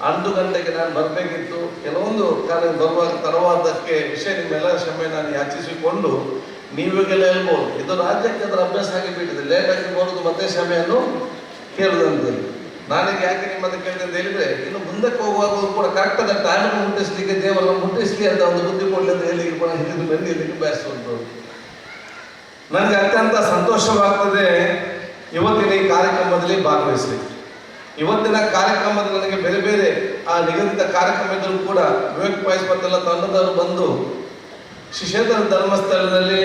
11 ಗಂಟೆಗೆ ನಾನು ಬರಬೇಕಿತ್ತು, ಕೆಲವೊಂದು ಕಾರ್ಯ ಬರುವಾಗ ತರವಾದಕ್ಕೆ ವಿಷಯ ನಿಮ್ಮೆಲ್ಲರ ಕ್ಷಮೆ ನಾನು ಯಾಚಿಸಿಕೊಂಡು ನೀವುಗೆಲ್ಲ ಹೇಳ್ಬೋದು, ಇದು ರಾಜ್ಯಕ್ಕೆ ಅದರ ಅಭ್ಯಾಸ ಆಗಿಬಿಟ್ಟಿದೆ, ಲೇಟಾಗಿ ಬರೋದು ಮತ್ತೆ ಕ್ಷಮೆಯನ್ನು ಕೇಳುದಂತೇಳಿ. ನಾನೀಗ ಯಾಕೆ ನಿಮ್ಮನ್ನು ಕೇಳಿದೆ ಅಂತ ಹೇಳಿದ್ರೆ, ಇನ್ನು ಮುಂದಕ್ಕೆ ಹೋಗುವಾಗ ಕೂಡ ಕರೆಕ್ಟಾದ ಟೈಮ್ ಮುಟ್ಟಿಸ್ಲಿಕ್ಕೆ ದೇವರನ್ನು ಮುಟ್ಟಿಸ್ಲಿ ಅಂತ ಒಂದು ಬುದ್ಧಿ ಕೊಡಲಿ ಅಂತ ಹೇಳಿ ಹೇಳಲಿಕ್ಕೆ ಬಯಸುವುದು. ನನಗೆ ಅತ್ಯಂತ ಸಂತೋಷವಾಗ್ತದೆ ಇವತ್ತಿನ ಈ ಕಾರ್ಯಕ್ರಮದಲ್ಲಿ ಭಾಗವಹಿಸಲಿಕ್ಕೆ. ಇವತ್ತಿನ ಕಾರ್ಯಕ್ರಮದಲ್ಲಿ ನನಗೆ ಬೇರೆ ಬೇರೆ ಆ ನಿಗದಿತ ಕಾರ್ಯಕ್ರಮದಲ್ಲೂ ಕೂಡ ವಿವೇಕ್ ಪಾಯ್ಸ್ ಮತ್ತೆಲ್ಲ ತಂಡದವರು ಬಂದು ಶ್ರೀಕ್ಷೇತ್ರ ಧರ್ಮಸ್ಥಳದಲ್ಲಿ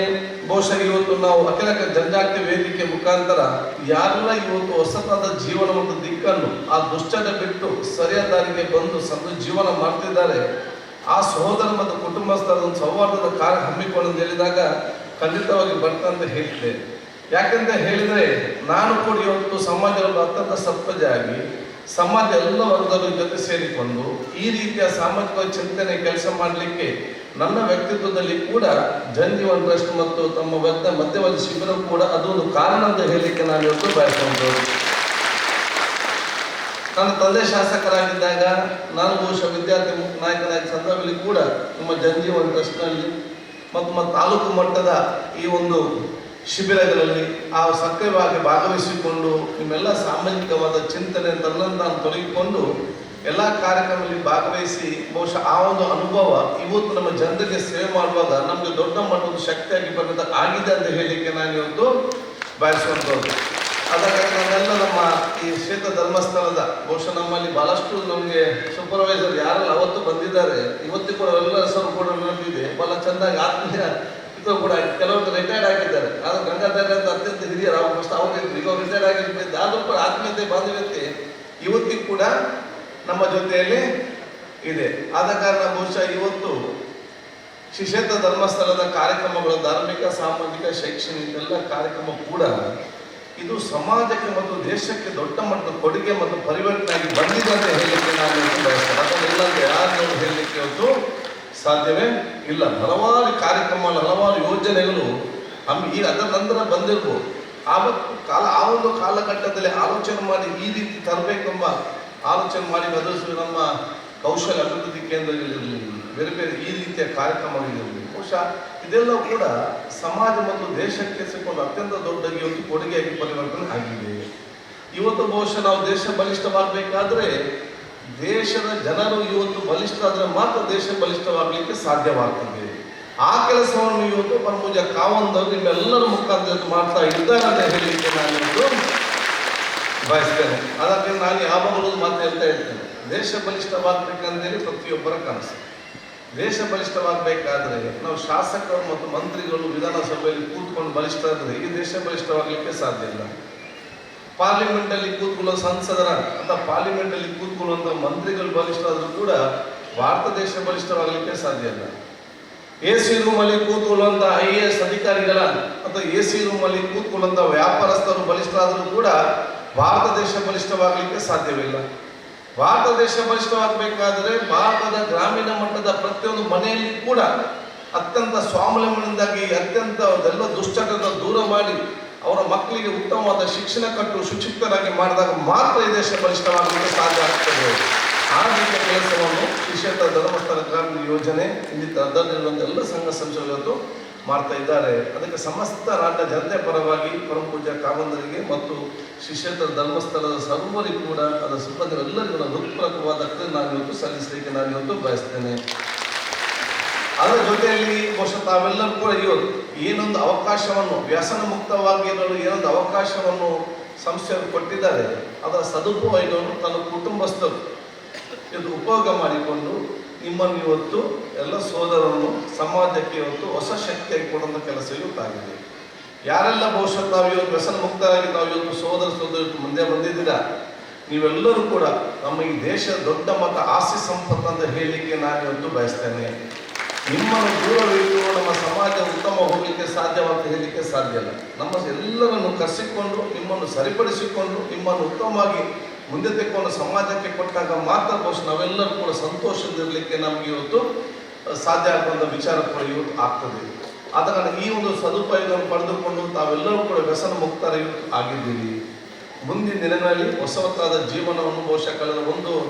ಬಹುಶಃ ಇವತ್ತು ನಾವು ಅಖಿಲ ಜನಜಾಗೃತಿ ವೇದಿಕೆ ಮುಖಾಂತರ ಯಾರೆಲ್ಲ ಇವತ್ತು ಹೊಸತಾದ ಜೀವನ ಮತ್ತು ದಿಕ್ಕನ್ನು ಆ ದುಶ್ಚಟ ಬಿಟ್ಟು ಸರಿಯಾದ ದಾರಿಗೆ ಬಂದು ಜೀವನ ಮಾಡ್ತಿದ್ದಾರೆ, ಆ ಸಹೋದರ ಮತ್ತು ಕುಟುಂಬಸ್ಥರ ಒಂದು ಸೌಹಾರ್ದದ ಕಾರ್ಯ ಹಮ್ಮಿಕೊಂಡು ಅಂತ ಹೇಳಿದಾಗ ಖಂಡಿತವಾಗಿ ಬರ್ತಂತ ಹೇಳಿದೆ. ಯಾಕಂತ ಹೇಳಿದ್ರೆ ನಾನು ಕೂಡ ಇವತ್ತು ಸಮಾಜದಲ್ಲಿ ಅತ್ಯಂತ ಸತ್ವಜಾಗಿ ಸಮಾಜ ಎಲ್ಲ ವರ್ಗದ ಜೊತೆ ಸೇರಿಕೊಂಡು ಈ ರೀತಿಯ ಸಾಮಾಜಿಕ ಚಿಂತನೆ ಕೆಲಸ ಮಾಡಲಿಕ್ಕೆ ನನ್ನ ವ್ಯಕ್ತಿತ್ವದಲ್ಲಿ ಕೂಡ ಜನ್ಜೀವನ್ ಟ್ರಸ್ಟ್ ಮತ್ತು ತಮ್ಮ ಮಧ್ಯವರ್ತಿ ಶಿಬಿರ ಕೂಡ ಅದೊಂದು ಕಾರಣ ಅಂತ ಹೇಳಲಿಕ್ಕೆ ನಾನು ಇವತ್ತು ಬಯಸ್ಕೊಂಡು, ನನ್ನ ತಂದೆ ಶಾಸಕರಾಗಿದ್ದಾಗ ನಾನು ಬಹುಶಃ ವಿದ್ಯಾರ್ಥಿ ನಾಯಕನಾಗಿ ಸಂದರ್ಭದಲ್ಲಿ ಕೂಡ ನಮ್ಮ ಜನ್ಜೀವನ್ ಟ್ರಸ್ಟ್ನಲ್ಲಿ ಮತ್ತು ತಾಲೂಕು ಮಟ್ಟದ ಈ ಒಂದು ಶಿಬಿರಗಳಲ್ಲಿ ಆ ಸಕ್ರಿಯವಾಗಿ ಭಾಗವಹಿಸಿಕೊಂಡು ನಿಮ್ಮೆಲ್ಲ ಸಾಮಾಜಿಕವಾದ ಚಿಂತನೆ ತನ್ನನ್ನು ನಾನು ತೊಡಗಿಕೊಂಡು ಎಲ್ಲ ಕಾರ್ಯಕ್ರಮದಲ್ಲಿ ಭಾಗವಹಿಸಿ ಬಹುಶಃ ಆ ಒಂದು ಅನುಭವ ಇವತ್ತು ನಮ್ಮ ಜನರಿಗೆ ಸೇವೆ ಮಾಡುವಾಗ ನಮಗೆ ದೊಡ್ಡ ಮಟ್ಟದ ಶಕ್ತಿಯಾಗಿ ಪರಿಣತ ಆಗಿದೆ ಅಂತ ಹೇಳಲಿಕ್ಕೆ ನಾನು ಇವತ್ತು ಬಯಸುವಂಥದ್ದು. ಅದಕ್ಕಾಗಿ ನಾವೆಲ್ಲ ನಮ್ಮ ಈ ಕ್ಷೇತ್ರ ಧರ್ಮಸ್ಥಳದ ಬಹುಶಃ ನಮ್ಮಲ್ಲಿ ಬಹಳಷ್ಟು ನಮಗೆ ಸೂಪರ್ವೈಸರ್ ಯಾರೆಲ್ಲ ಅವತ್ತು ಬಂದಿದ್ದಾರೆ, ಇವತ್ತು ಕೂಡ ಎಲ್ಲ ಹೆಸರು ಕೂಡ ನೆನಪಿದೆ, ಬಹಳ ಚೆಂದಾಗಿ ಆತ್ಮೀಯ ಇದು ಕೂಡ ಕೆಲವರು ರಿಟೈರ್ಡ್ ಆಗಿದ್ದಾರೆ. ಆದ್ರೆ ಗಂಗಾಧರ ಅಂತ ಅತ್ಯಂತ ಹಿರಿಯರು ಅವ್ರು ಫಸ್ಟ್ ಅವ್ರಿದ್ರು, ಈಗ ರಿಟೈರ್ಡ್ ಆಗಿರ್ಬೇಕು, ಆದ್ರೂ ಕೂಡ ಆತ್ಮೀಯತೆ ಬಾಂಧವ್ಯತೆ ಇವತ್ತಿಗೂ ಕೂಡ ನಮ್ಮ ಜೊತೆಯಲ್ಲಿ ಇದೆ. ಆದ ಕಾರಣ ಬಹುಶಃ ಇವತ್ತು ಶ್ರೀಕ್ಷೇತ್ರ ಧರ್ಮಸ್ಥಳದ ಕಾರ್ಯಕ್ರಮಗಳು ಧಾರ್ಮಿಕ, ಸಾಮಾಜಿಕ, ಶೈಕ್ಷಣಿಕ ಎಲ್ಲ ಕಾರ್ಯಕ್ರಮ ಕೂಡ ಇದು ಸಮಾಜಕ್ಕೆ ಮತ್ತು ದೇಶಕ್ಕೆ ದೊಡ್ಡ ಮಟ್ಟದ ಕೊಡುಗೆ ಮತ್ತು ಪರಿವರ್ತನೆಯಾಗಿ ಬಂದಿದೆ ಅಂತ ಹೇಳಲಿಕ್ಕೆ ನಾನು ಬಯಸ್ತೇನೆ. ಅದನ್ನು ಇಲ್ಲಂದ್ರೆ ಯಾರು ಹೇಳಲಿಕ್ಕೆ ಇವತ್ತು ಸಾಧ್ಯವೇ ಇಲ್ಲ. ಹಲವಾರು ಕಾರ್ಯಕ್ರಮಗಳು, ಹಲವಾರು ಯೋಜನೆಗಳು ಈ ಅದರ ನಂತರ ಬಂದಿರ್ಬೋದು. ಆ ಒಂದು ಕಾಲಘಟ್ಟದಲ್ಲಿ ಆಲೋಚನೆ ಮಾಡಿ ಈ ರೀತಿ ತರಬೇಕೆಂಬ ಆಲೋಚನೆ ಮಾಡಿ ಬದಲಿಸುವ ನಮ್ಮ ಕೌಶಲ್ಯ ಅಭಿವೃದ್ಧಿ ಕೇಂದ್ರಗಳಿರಲಿ, ಬೇರೆ ಬೇರೆ ಈ ರೀತಿಯ ಕಾರ್ಯಕ್ರಮಗಳಿರಲಿ, ಬಹುಶಃ ಇದೆಲ್ಲವೂ ಕೂಡ ಸಮಾಜ ಮತ್ತು ದೇಶಕ್ಕೆ ಸಿಕ್ಕೊಂಡು ಅತ್ಯಂತ ದೊಡ್ಡ ಇವತ್ತು ಕೊಡುಗೆಯಾಗಿ ಪರಿವರ್ತನೆ ಆಗಿದೆ. ಇವತ್ತು ಬಹುಶಃ ನಾವು ದೇಶ ಬಲಿಷ್ಠವಾಗಬೇಕಾದ್ರೆ ದೇಶದ ಜನರು ಇವತ್ತು ಬಲಿಷ್ಠ ಆದರೆ ಮಾತ್ರ ದೇಶ ಬಲಿಷ್ಠವಾಗಲಿಕ್ಕೆ ಸಾಧ್ಯವಾಗ್ತದೆ. ಆ ಕೆಲಸವನ್ನು ಇವತ್ತು ಪರಮ ಪೂಜ್ಯ ಕಾವಂದವರು ನಿಮ್ಮೆಲ್ಲರ ಮುಖಾಂತರ ಮಾಡ್ತಾ ಇದ್ದಾರೆ ಅಂತ ಹೇಳಲಿಕ್ಕೆ ನಾನು ಇವತ್ತು ಬಯಸ್ತೇನೆ. ಅದಕ್ಕೆ ನಾನು ಯಾವಾಗಲೂ ಮಾತು ಹೇಳ್ತಾ ಇರ್ತೇನೆ, ದೇಶ ಬಲಿಷ್ಠವಾಗಬೇಕಂತೇಳಿ ಪ್ರತಿಯೊಬ್ಬರ ಕನಸು. ದೇಶ ಬಲಿಷ್ಠವಾಗಬೇಕಾದ್ರೆ ನಾವು ಶಾಸಕರು ಮತ್ತು ಮಂತ್ರಿಗಳು ವಿಧಾನಸಭೆಯಲ್ಲಿ ಕೂತ್ಕೊಂಡು ಬಲಿಷ್ಠ ಇದ್ರೆ ಈ ದೇಶ ಬಲಿಷ್ಠವಾಗಲಿಕ್ಕೆ ಸಾಧ್ಯ ಇಲ್ಲ. ಪಾರ್ಲಿಮೆಂಟಲ್ಲಿ ಕೂತ್ಕೊಳ್ಳೋ ಸಂಸದರ ಅಥವಾ ಪಾರ್ಲಿಮೆಂಟಲ್ಲಿ ಕೂತ್ಕೊಳ್ಳುವಂಥ ಮಂತ್ರಿಗಳು ಬಲಿಷ್ಠ ಆದರೂ ಕೂಡ ಭಾರತ ದೇಶ ಬಲಿಷ್ಠವಾಗಲಿಕ್ಕೆ ಸಾಧ್ಯ ಇಲ್ಲ. AC ರೂಮಲ್ಲಿ ಕೂತ್ಕೊಳ್ಳುವಂಥ IAS ಅಧಿಕಾರಿಗಳ ಅಥವಾ AC ರೂಮಲ್ಲಿ ಕೂತ್ಕೊಳ್ಳುವಂಥ ವ್ಯಾಪಾರಸ್ಥರು ಬಲಿಷ್ಠ ಆದರೂ ಕೂಡ ಭಾರತ ದೇಶ ಬಲಿಷ್ಠವಾಗಲಿಕ್ಕೆ ಸಾಧ್ಯವಿಲ್ಲ. ಭಾರತ ದೇಶ ಬಲಿಷ್ಠವಾಗಬೇಕಾದ್ರೆ ಭಾರತದ ಗ್ರಾಮೀಣ ಮಟ್ಟದ ಪ್ರತಿಯೊಂದು ಮನೆಯಲ್ಲಿ ಕೂಡ ಅತ್ಯಂತ ಸ್ವಾವಲಂಬನೆಯಿಂದಾಗಿ ಅತ್ಯಂತ ಅದೆಲ್ಲ ದುಶ್ಚಟದ ದೂರ ಮಾಡಿ ಅವರ ಮಕ್ಕಳಿಗೆ ಉತ್ತಮವಾದ ಶಿಕ್ಷಣ ಕೊಟ್ಟು ಶುಚಿಕ್ತರಾಗಿ ಮಾಡಿದಾಗ ಮಾತ್ರ ಈ ದೇಶ ಬಲಿಷ್ಠವಾಗಲಿಕ್ಕೆ ಸಾಧ್ಯ ಆಗ್ತದೆ. ಆ ರೀತಿಯ ಕೆಲಸವನ್ನು ಶ್ರೀಕ್ಷೇತ್ರ ಧರ್ಮಸ್ಥಳ ಗ್ರಾಮೀಣ ಯೋಜನೆ ಇಲ್ಲಿ ಅದರಲ್ಲಿರುವಂಥ ಎಲ್ಲ ಸಂಘ ಸಂಸ್ಥೆಗಳು ಮಾಡ್ತಾ ಇದ್ದಾರೆ. ಅದಕ್ಕೆ ಸಮಸ್ತ ರಾಜ್ಯ ಜನತೆ ಪರವಾಗಿ ಪರಮ ಪೂಜ್ಯ ಕಾವಂದರಿಗೆ ಮತ್ತು ಶ್ರೀಕ್ಷೇತ್ರ ಧರ್ಮಸ್ಥಳದ ಸರ್ವರಿಗೂ ಕೂಡ ಅದರ ಸಿಬ್ಬಂದಿಗಳೆಲ್ಲರಿಗೂ ನಾನು ಹೃತ್ಪೂರ್ವಕವಾದ ನಾನು ಇವತ್ತು ಸಲ್ಲಿಸಲಿಕ್ಕೆ ನಾನು ಇವತ್ತು ಬಯಸ್ತೇನೆ. ಅದರ ಜೊತೆಯಲ್ಲಿ ಬಹುಶಃ ತಾವೆಲ್ಲರೂ ಕೂಡ ಇವತ್ತು ಏನೊಂದು ಅವಕಾಶವನ್ನು ವ್ಯಸನ ಮುಕ್ತವಾಗಿ ಇರಲು ಏನೊಂದು ಅವಕಾಶವನ್ನು ಸಂಸ್ಥೆಯವರು ಕೊಟ್ಟಿದ್ದಾರೆ, ಅದರ ಸದುಪಯೋಗವನ್ನು ತನ್ನ ಕುಟುಂಬಸ್ಥರು ಇದು ಉಪಯೋಗ ಮಾಡಿಕೊಂಡು ನಿಮ್ಮನ್ನು ಇವತ್ತು ಎಲ್ಲ ಸೋದರನ್ನು ಸಮಾಜಕ್ಕೆ ಇವತ್ತು ಹೊಸ ಶಕ್ತಿಯಾಗಿ ಕೊಡುವಂಥ ಕೆಲಸ ಇವತ್ತಾಗಿದೆ. ಯಾರೆಲ್ಲ ಬಹುಶಃ ತಾವು ಇವತ್ತು ವ್ಯಸನ ಮುಕ್ತರಾಗಿ ತಾವು ಇವತ್ತು ಸೋದರ ಮುಂದೆ ಬಂದಿದ್ದೀರಾ, ನೀವೆಲ್ಲರೂ ಕೂಡ ನಮ್ಮ ಈ ದೇಶದ ದೊಡ್ಡ ಮತ್ತು ಆಸ್ತಿ ಸಂಪತ್ತು ಅಂತ ಹೇಳಲಿಕ್ಕೆ ನಾನು ಇವತ್ತು ಬಯಸ್ತೇನೆ. ನಿಮ್ಮನ್ನು ದೂರವಿಟ್ಟು ನಮ್ಮ ಸಮಾಜ ಉತ್ತಮ ಹೋಗಲಿಕ್ಕೆ ಸಾಧ್ಯವಾಗ್ತದೆ ಹೇಳಲಿಕ್ಕೆ ಸಾಧ್ಯ ಇಲ್ಲ. ನಮ್ಮ ಎಲ್ಲರನ್ನು ಕರೆಸಿಕೊಂಡು ನಿಮ್ಮನ್ನು ಸರಿಪಡಿಸಿಕೊಂಡು ನಿಮ್ಮನ್ನು ಉತ್ತಮವಾಗಿ ಮುಂದೆ ತೆಕ್ಕೊಂಡು ಸಮಾಜಕ್ಕೆ ಕೊಟ್ಟಾಗ ಮಾತ್ರ ಬಹುಶಃ ನಾವೆಲ್ಲರೂ ಕೂಡ ಸಂತೋಷದಿರಲಿಕ್ಕೆ ನಮಗೆ ಇವತ್ತು ಸಾಧ್ಯ ಆಗುವಂಥ ವಿಚಾರ ಕೂಡ ಇವತ್ತು ಆಗ್ತದೆ. ಆದ ಕಾರಣ ಈ ಒಂದು ಸದುಪಯೋಗವನ್ನು ಪಡೆದುಕೊಂಡು ತಾವೆಲ್ಲರೂ ಕೂಡ ವ್ಯಸನ ಮುಕ್ತರ ಇವತ್ತು ಆಗಿದ್ದೀರಿ. ಮುಂದಿನ ದಿನಗಳಲ್ಲಿ ಹೊಸತಾದ ಜೀವನವನ್ನು ಬಹುಶಃ ಕಳೆದ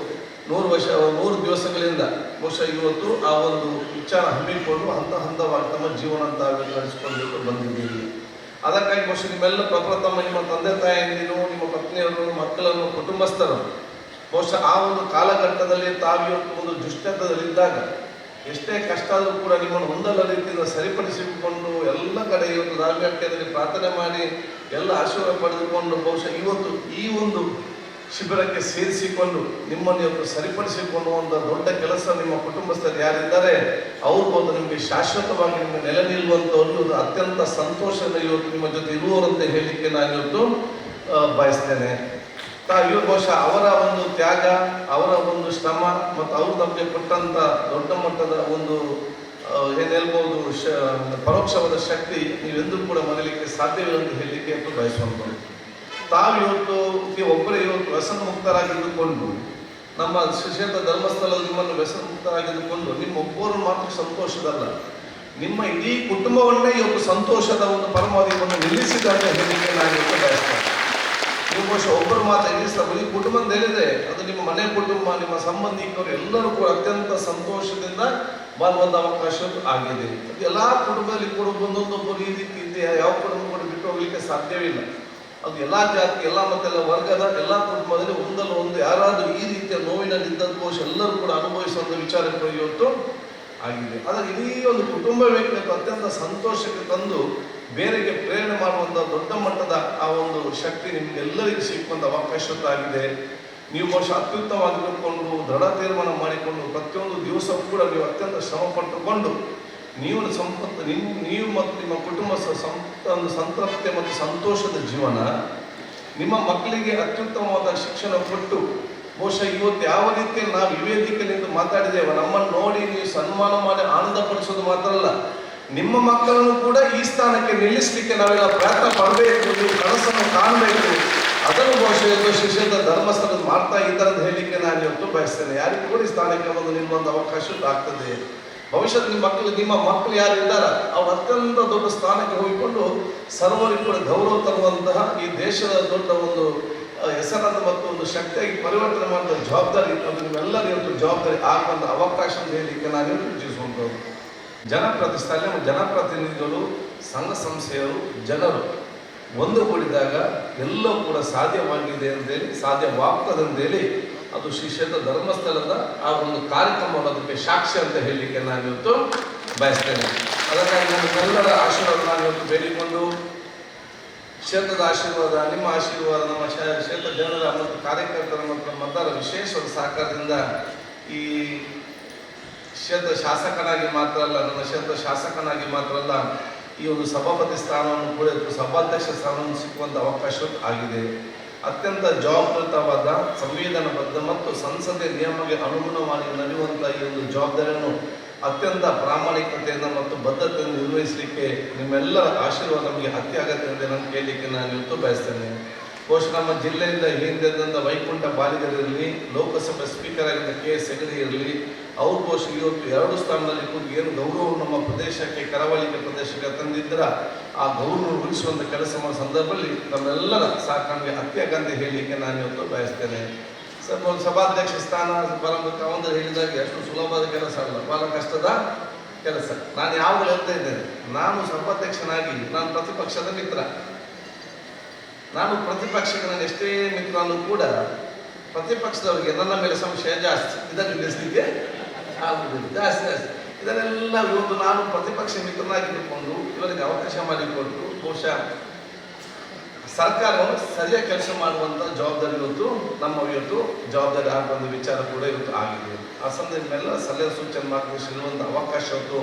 100 ದಿವಸಗಳಿಂದ ಬಹುಶಃ ಇವತ್ತು ಆ ಒಂದು ವಿಚಾರ ಹಮ್ಮಿಕೊಂಡು ಹಂತವಾಗಿ ತಮ್ಮ ಜೀವನ ತಾವು ನಡೆಸಿಕೊಂಡು ಬಂದಿದ್ದೀರಿ. ಅದಕ್ಕಾಗಿ ಬಹುಶಃ ನಿಮ್ಮೆಲ್ಲ ಪ್ರಪ್ರಥಮ ನಿಮ್ಮ ತಂದೆ ತಾಯಿಯಂದಿರು, ನಿಮ್ಮ ಪತ್ನಿಯರು, ಮಕ್ಕಳನ್ನು, ಕುಟುಂಬಸ್ಥರು ಬಹುಶಃ ಆ ಒಂದು ಕಾಲಘಟ್ಟದಲ್ಲಿ ತಾವಿವತ್ತು ಒಂದು ದುಷ್ಟತದಲ್ಲಿದ್ದಾಗ ಎಷ್ಟೇ ಕಷ್ಟ ಆದರೂ ಕೂಡ ನಿಮ್ಮನ್ನು ಹೊಂದಲ ರೀತಿಯಿಂದ ಸರಿಪಡಿಸಿಕೊಂಡು ಎಲ್ಲ ಕಡೆ ಇವತ್ತು ಧಾರ್ಮಿಕದಲ್ಲಿ ಪ್ರಾರ್ಥನೆ ಮಾಡಿ ಎಲ್ಲ ಆಶೀರ್ವಾದ ಪಡೆದುಕೊಂಡು ಬಹುಶಃ ಇವತ್ತು ಈ ಒಂದು ಶಿಬಿರಕ್ಕೆ ಸೇರಿಸಿಕೊಂಡು ನಿಮ್ಮನ್ನು ಇವತ್ತು ಸರಿಪಡಿಸಿಕೊಳ್ಳುವಂಥ ದೊಡ್ಡ ಕೆಲಸ ನಿಮ್ಮ ಕುಟುಂಬಸ್ಥರು ಯಾರಿದ್ದಾರೆ ಅವ್ರು ಬಂದು ನಿಮಗೆ ಶಾಶ್ವತವಾಗಿ ನಿಮಗೆ ನೆಲೆ ನಿಲ್ಲುವಂಥವ್ರು ಇವತ್ತು ಅತ್ಯಂತ ಸಂತೋಷದ ಇವತ್ತು ನಿಮ್ಮ ಜೊತೆ ಇರುವವರಂತ ಹೇಳಲಿಕ್ಕೆ ನಾನು ಇವತ್ತು ಬಯಸ್ತೇನೆ. ಇವರು ಬಹುಶಃ ಅವರ ಒಂದು ತ್ಯಾಗ, ಅವರ ಒಂದು ಶ್ರಮ ಮತ್ತು ಅವರು ನಮಗೆ ಕೊಟ್ಟಂಥ ದೊಡ್ಡ ಮಟ್ಟದ ಒಂದು ಏನು ಹೇಳ್ಬೋದು ಪರೋಕ್ಷವಾದ ಶಕ್ತಿ ನೀವೆಂದೂ ಕೂಡ ಮರೀಲಿಕ್ಕೆ ಸಾಧ್ಯವಿಲ್ಲ ಅಂತ ಹೇಳಲಿಕ್ಕೆ ಇವತ್ತು ಬಯಸುವಂಥದ್ದು. ತಾವಿವತ್ತು ಒಬ್ಬರೇ ಇವತ್ತು ವ್ಯಸನ ಮುಕ್ತರಾಗಿದ್ದುಕೊಂಡು ನಮ್ಮ ಶ್ರೀಕ್ಷೇತ್ರ ಧರ್ಮಸ್ಥಳದಲ್ಲಿ ನಿಮ್ಮನ್ನು ವ್ಯಸನ ಮುಕ್ತರಾಗಿದ್ದುಕೊಂಡು ನಿಮ್ಮ ಒಬ್ಬರು ಮಾತ್ರ ಸಂತೋಷದಲ್ಲ, ನಿಮ್ಮ ಇಡೀ ಕುಟುಂಬವನ್ನೇ ಇವತ್ತು ಸಂತೋಷದ ಒಂದು ಪರಮಾಧಿಕವನ್ನು ನಿಲ್ಲಿಸಿದಾಗ ಹೇಳಲಿಕ್ಕೆ ನಾನು ಇವತ್ತು ಬಯಸ್ತೇನೆ. ನೀವು ಬಹುಶಃ ಒಬ್ಬರು ಮಾತ್ರ ಬರೀ ಕುಟುಂಬ ಅಂತ ಹೇಳಿದ್ರೆ ಅದು ನಿಮ್ಮ ಮನೆ ಕುಟುಂಬ, ನಿಮ್ಮ ಸಂಬಂಧಿಕರು ಎಲ್ಲರೂ ಕೂಡ ಅತ್ಯಂತ ಸಂತೋಷದಿಂದ ಬಾಳುವಂಥ ಅವಕಾಶ ಆಗಿದೆ. ಅದು ಎಲ್ಲ ಕುಟುಂಬದಲ್ಲಿ ಕೂಡ ಒಂದೊಂದೊಬ್ಬರು ಈ ರೀತಿ ಇದೆ, ಯಾವ ಕುಟುಂಬ ಕೂಡ ಬಿಟ್ಟು ಹೋಗ್ಲಿಕ್ಕೆ ಸಾಧ್ಯವಿಲ್ಲ. ಅದು ಎಲ್ಲ ಜಾತಿ, ಎಲ್ಲ ಮತ್ತೆಲ್ಲ ವರ್ಗದ ಎಲ್ಲ ಕುಟುಂಬದಲ್ಲಿ ಒಂದಲ್ಲ ಒಂದು ಯಾರಾದರೂ ಈ ರೀತಿಯ ನೋವಿನಲ್ಲಿದ್ದದ್ದು ಬಹುಶಃ ಎಲ್ಲರೂ ಕೂಡ ಅನುಭವಿಸುವಂಥ ವಿಚಾರಗಳು ಇವತ್ತು ಆಗಿದೆ. ಆದರೆ ಇಡೀ ಒಂದು ಕುಟುಂಬ ವ್ಯಕ್ತಿಗೆ ಅತ್ಯಂತ ಸಂತೋಷಕ್ಕೆ ತಂದು ಬೇರೆಗೆ ಪ್ರೇರಣೆ ಮಾಡುವಂಥ ದೊಡ್ಡ ಮಟ್ಟದ ಆ ಒಂದು ಶಕ್ತಿ ನಿಮಗೆಲ್ಲರಿಗೂ ಸಿಕ್ಕುವಂಥ ಅವಕಾಶ ಆಗಿದೆ. ನೀವು ಬಹುಶಃ ಅತ್ಯುತ್ತಮವಾಗಿ ತಿಳ್ಕೊಂಡು ದೃಢ ತೀರ್ಮಾನ ಮಾಡಿಕೊಂಡು ಪ್ರತಿಯೊಂದು ದಿವಸ ಕೂಡ ನೀವು ಅತ್ಯಂತ ಶ್ರಮ ಪಟ್ಟುಕೊಂಡು ನೀವು ಮತ್ತು ನಿಮ್ಮ ಕುಟುಂಬ ಒಂದು ಸಂತೃಪ್ತಿ ಮತ್ತು ಸಂತೋಷದ ಜೀವನ, ನಿಮ್ಮ ಮಕ್ಕಳಿಗೆ ಅತ್ಯುತ್ತಮವಾದ ಶಿಕ್ಷಣ ಕೊಟ್ಟು ಬಹುಶಃ ಇವತ್ತು ಯಾವ ರೀತಿಯಲ್ಲಿ ನಾವು ಈ ವೇದಿಕೆಯಲ್ಲಿ ಮಾತಾಡಿದ್ದೇವೆ, ನಮ್ಮನ್ನು ನೋಡಿ ನೀವು ಸನ್ಮಾನ ಮಾಡಿ ಆನಂದಪಡಿಸೋದು ಮಾತ್ರ ಅಲ್ಲ, ನಿಮ್ಮ ಮಕ್ಕಳನ್ನು ಕೂಡ ಈ ಸ್ಥಾನಕ್ಕೆ ನಿಲ್ಲಿಸಲಿಕ್ಕೆ ನಾವೆಲ್ಲ ಪ್ರಯತ್ನ ಪಡಬೇಕು, ನೀವು ಕನಸನ್ನು ಕಾಣಬೇಕು. ಅದನ್ನು ಬಹುಶಃ ಶ್ರೀಕ್ಷೇತ್ರ ಧರ್ಮಸ್ಥಳದ ಮಾಡ್ತಾ ಇದ್ದಾರೆ ಅಂತ ಹೇಳಲಿಕ್ಕೆ ನಾನು ಇವತ್ತು ಬಯಸ್ತೇನೆ. ಯಾರಿಗೂ ಕೂಡ ಈ ಸ್ಥಾನಕ್ಕೆ ಒಂದು ನಿಲ್ಲುವಂಥ ಅವಕಾಶ ಆಗ್ತದೆ. ಭವಿಷ್ಯದ ನಿಮ್ಮ ಮಕ್ಕಳು ಯಾರು ಇದ್ದಾರೆ ಅವ್ರು ಅತ್ಯಂತ ದೊಡ್ಡ ಸ್ಥಾನಕ್ಕೆ ಹೋಗಿಕೊಂಡು ಸರ್ವರಿಗೂ ಕೂಡ ಗೌರವ ತರುವಂತಹ ಈ ದೇಶದ ದೊಡ್ಡ ಒಂದು ಹೆಸರನ್ನು ಮತ್ತು ಒಂದು ಶಕ್ತಿಯಾಗಿ ಪರಿವರ್ತನೆ ಮಾಡುವ ಜವಾಬ್ದಾರಿ ಅದು ನಿಮ್ಮೆಲ್ಲರೂ ಇವತ್ತು ಜವಾಬ್ದಾರಿ ಆಗುವಂಥ ಅವಕಾಶ ಅಂತ ಹೇಳಲಿಕ್ಕೆ ನಾನು ಸೂಚಿಸುವಂಥದ್ದು. ಜನಪ್ರತಿಷ್ಠಾನ ಜನಪ್ರತಿನಿಧಿಗಳು, ಸಂಘ ಸಂಸ್ಥೆಯರು, ಜನರು ಒಂದುಗೂಡಿದಾಗ ಎಲ್ಲವೂ ಕೂಡ ಸಾಧ್ಯವಾಗಿದೆ ಅಂತೇಳಿ, ಸಾಧ್ಯವಾಗ್ತದೆ ಅಂತೇಳಿ ಅದು ಶ್ರೀಕ್ಷೇತ್ರ ಧರ್ಮಸ್ಥಳದ ಆ ಒಂದು ಕಾರ್ಯಕ್ರಮ ಅದಕ್ಕೆ ಸಾಕ್ಷಿ ಅಂತ ಹೇಳಲಿಕ್ಕೆ ನಾನು ಇವತ್ತು ಬಯಸ್ತೇನೆ. ಅದಕ್ಕಾಗಿ ನಮ್ಮೆಲ್ಲರ ಆಶೀರ್ವಾದ ನಾನು ಇವತ್ತು ಬೇಡಿಕೊಂಡು ಕ್ಷೇತ್ರದ ಆಶೀರ್ವಾದ, ನಿಮ್ಮ ಆಶೀರ್ವಾದ, ನಮ್ಮ ಕ್ಷೇತ್ರ ಜನರ ಮತ್ತು ಕಾರ್ಯಕರ್ತರ ಮತ್ತು ಮತದಾರರ ವಿಶೇಷವಾದ ಸಹಕಾರದಿಂದ ಈ ಕ್ಷೇತ್ರ ಶಾಸಕನಾಗಿ ಮಾತ್ರ ಅಲ್ಲ, ನನ್ನ ಕ್ಷೇತ್ರ ಶಾಸಕನಾಗಿ ಮಾತ್ರ ಅಲ್ಲ, ಈ ಒಂದು ಸಭಾಪತಿ ಸ್ಥಾನವನ್ನು ಕೂಡ ಸಭಾಧ್ಯಕ್ಷ ಸ್ಥಾನವನ್ನು ಸಿಕ್ಕುವಂಥ ಅವಕಾಶ ಆಗಿದೆ. ಅತ್ಯಂತ ಜವಾಬ್ದಾರಿತವಾದ, ಸಂವಿಧಾನಬದ್ಧ ಮತ್ತು ಸಂಸದೀಯ ನಿಯಮಕ್ಕೆ ಅನುಗುಣವಾಗಿ ನಡೆಯುವಂಥ ಈ ಒಂದು ಜವಾಬ್ದಾರಿಯನ್ನು ಅತ್ಯಂತ ಪ್ರಾಮಾಣಿಕತೆಯಿಂದ ಮತ್ತು ಬದ್ಧತೆಯನ್ನು ನಿರ್ವಹಿಸಲಿಕ್ಕೆ ನಿಮ್ಮೆಲ್ಲರ ಆಶೀರ್ವಾದ ನಮಗೆ ಅತ್ಯಗತ್ಯ ಅಂತ ನಾನು ಕೇಳಲಿಕ್ಕೆ ನಾನು ಇವತ್ತು ಬಯಸ್ತೇನೆ. ಬಹುಶಃ ನಮ್ಮ ಜಿಲ್ಲೆಯಿಂದ ಹಿಂದಿದ್ದಂಥ ವೈಕುಂಠ ಬಾಲಿಗರಿರಲಿ, ಲೋಕಸಭೆ ಸ್ಪೀಕರ್ ಆಗಿದ್ದ KS ಹೆಗಡೆ ಇರಲಿ, ಅವ್ರು ಬಹುಶಃ ಇವತ್ತು 2 ಸ್ಥಾನದಲ್ಲಿ ಕೂತು ಏನು ಗೌರವ ನಮ್ಮ ಪ್ರದೇಶಕ್ಕೆ, ಕರಾವಳಿ ಪ್ರದೇಶಕ್ಕೆ ತಂದಿದ್ದರ ಆ ಗೌರವ ಉಳಿಸುವಂಥ ಕೆಲಸ ಮಾಡೋ ಸಂದರ್ಭದಲ್ಲಿ ನಮ್ಮೆಲ್ಲರ ಸಹಕಾರಕ್ಕೆ ಅತ್ಯಗತ್ಯ ಹೇಳಲಿಕ್ಕೆ ನಾನು ಇವತ್ತು ಬಯಸ್ತೇನೆ. ಸರ್, ಒಂದು ಸಭಾಧ್ಯಕ್ಷ ಸ್ಥಾನ ಒಂದು ಹೇಳಿದಾಗ ಅಷ್ಟು ಸುಲಭದ ಕೆಲಸ ಅಲ್ಲ, ಬಹಳ ಕಷ್ಟದ ಕೆಲಸ. ನಾನು ಯಾವಾಗಲೂ ಹೇಳ್ತಾ ಇದ್ದೇನೆ, ನಾನು ಸಭಾಧ್ಯಕ್ಷನಾಗಿ ನಾನು ಪ್ರತಿಪಕ್ಷದ ಮಿತ್ರ. ನಾನು ಪ್ರತಿಪಕ್ಷಕ್ಕೆ ನಾನು ಎಷ್ಟೇ ಮಿತ್ರನೂ ಕೂಡ ಪ್ರತಿಪಕ್ಷದವರಿಗೆ ನನ್ನ ಮೇಲೆ ಸಂಶಯ ಜಾಸ್ತಿ, ಇದನ್ನು ನಿಲ್ಲಿಸಲಿಕ್ಕೆ ಆಗುವುದಿಲ್ಲ, ಜಾಸ್ತಿ. ಇದನ್ನೆಲ್ಲ ಇವತ್ತು ನಾನು ಪ್ರತಿಪಕ್ಷ ಮಿತ್ರನಾಗಿದ್ದುಕೊಂಡು ಇವರಿಗೆ ಅವಕಾಶ ಮಾಡಿಕೊಟ್ಟು ಬಹುಶಃ ಸರ್ಕಾರವನ್ನು ಸರಿಯಾಗಿ ಕೆಲಸ ಮಾಡುವಂಥ ಜವಾಬ್ದಾರಿ ಇವತ್ತು ಇವತ್ತು ಜವಾಬ್ದಾರಿ ಆಗುವಂಥ ವಿಚಾರ ಕೂಡ ಇವತ್ತು ಆಗಿದೆ. ಆ ಸಂದರ್ಭದಲ್ಲೆಲ್ಲ ಸಲಹೆ ಸೂಚನೆ ಮಾರ್ಗದರ್ಶಿಸುವಂಥ ಅವಕಾಶ ಇವತ್ತು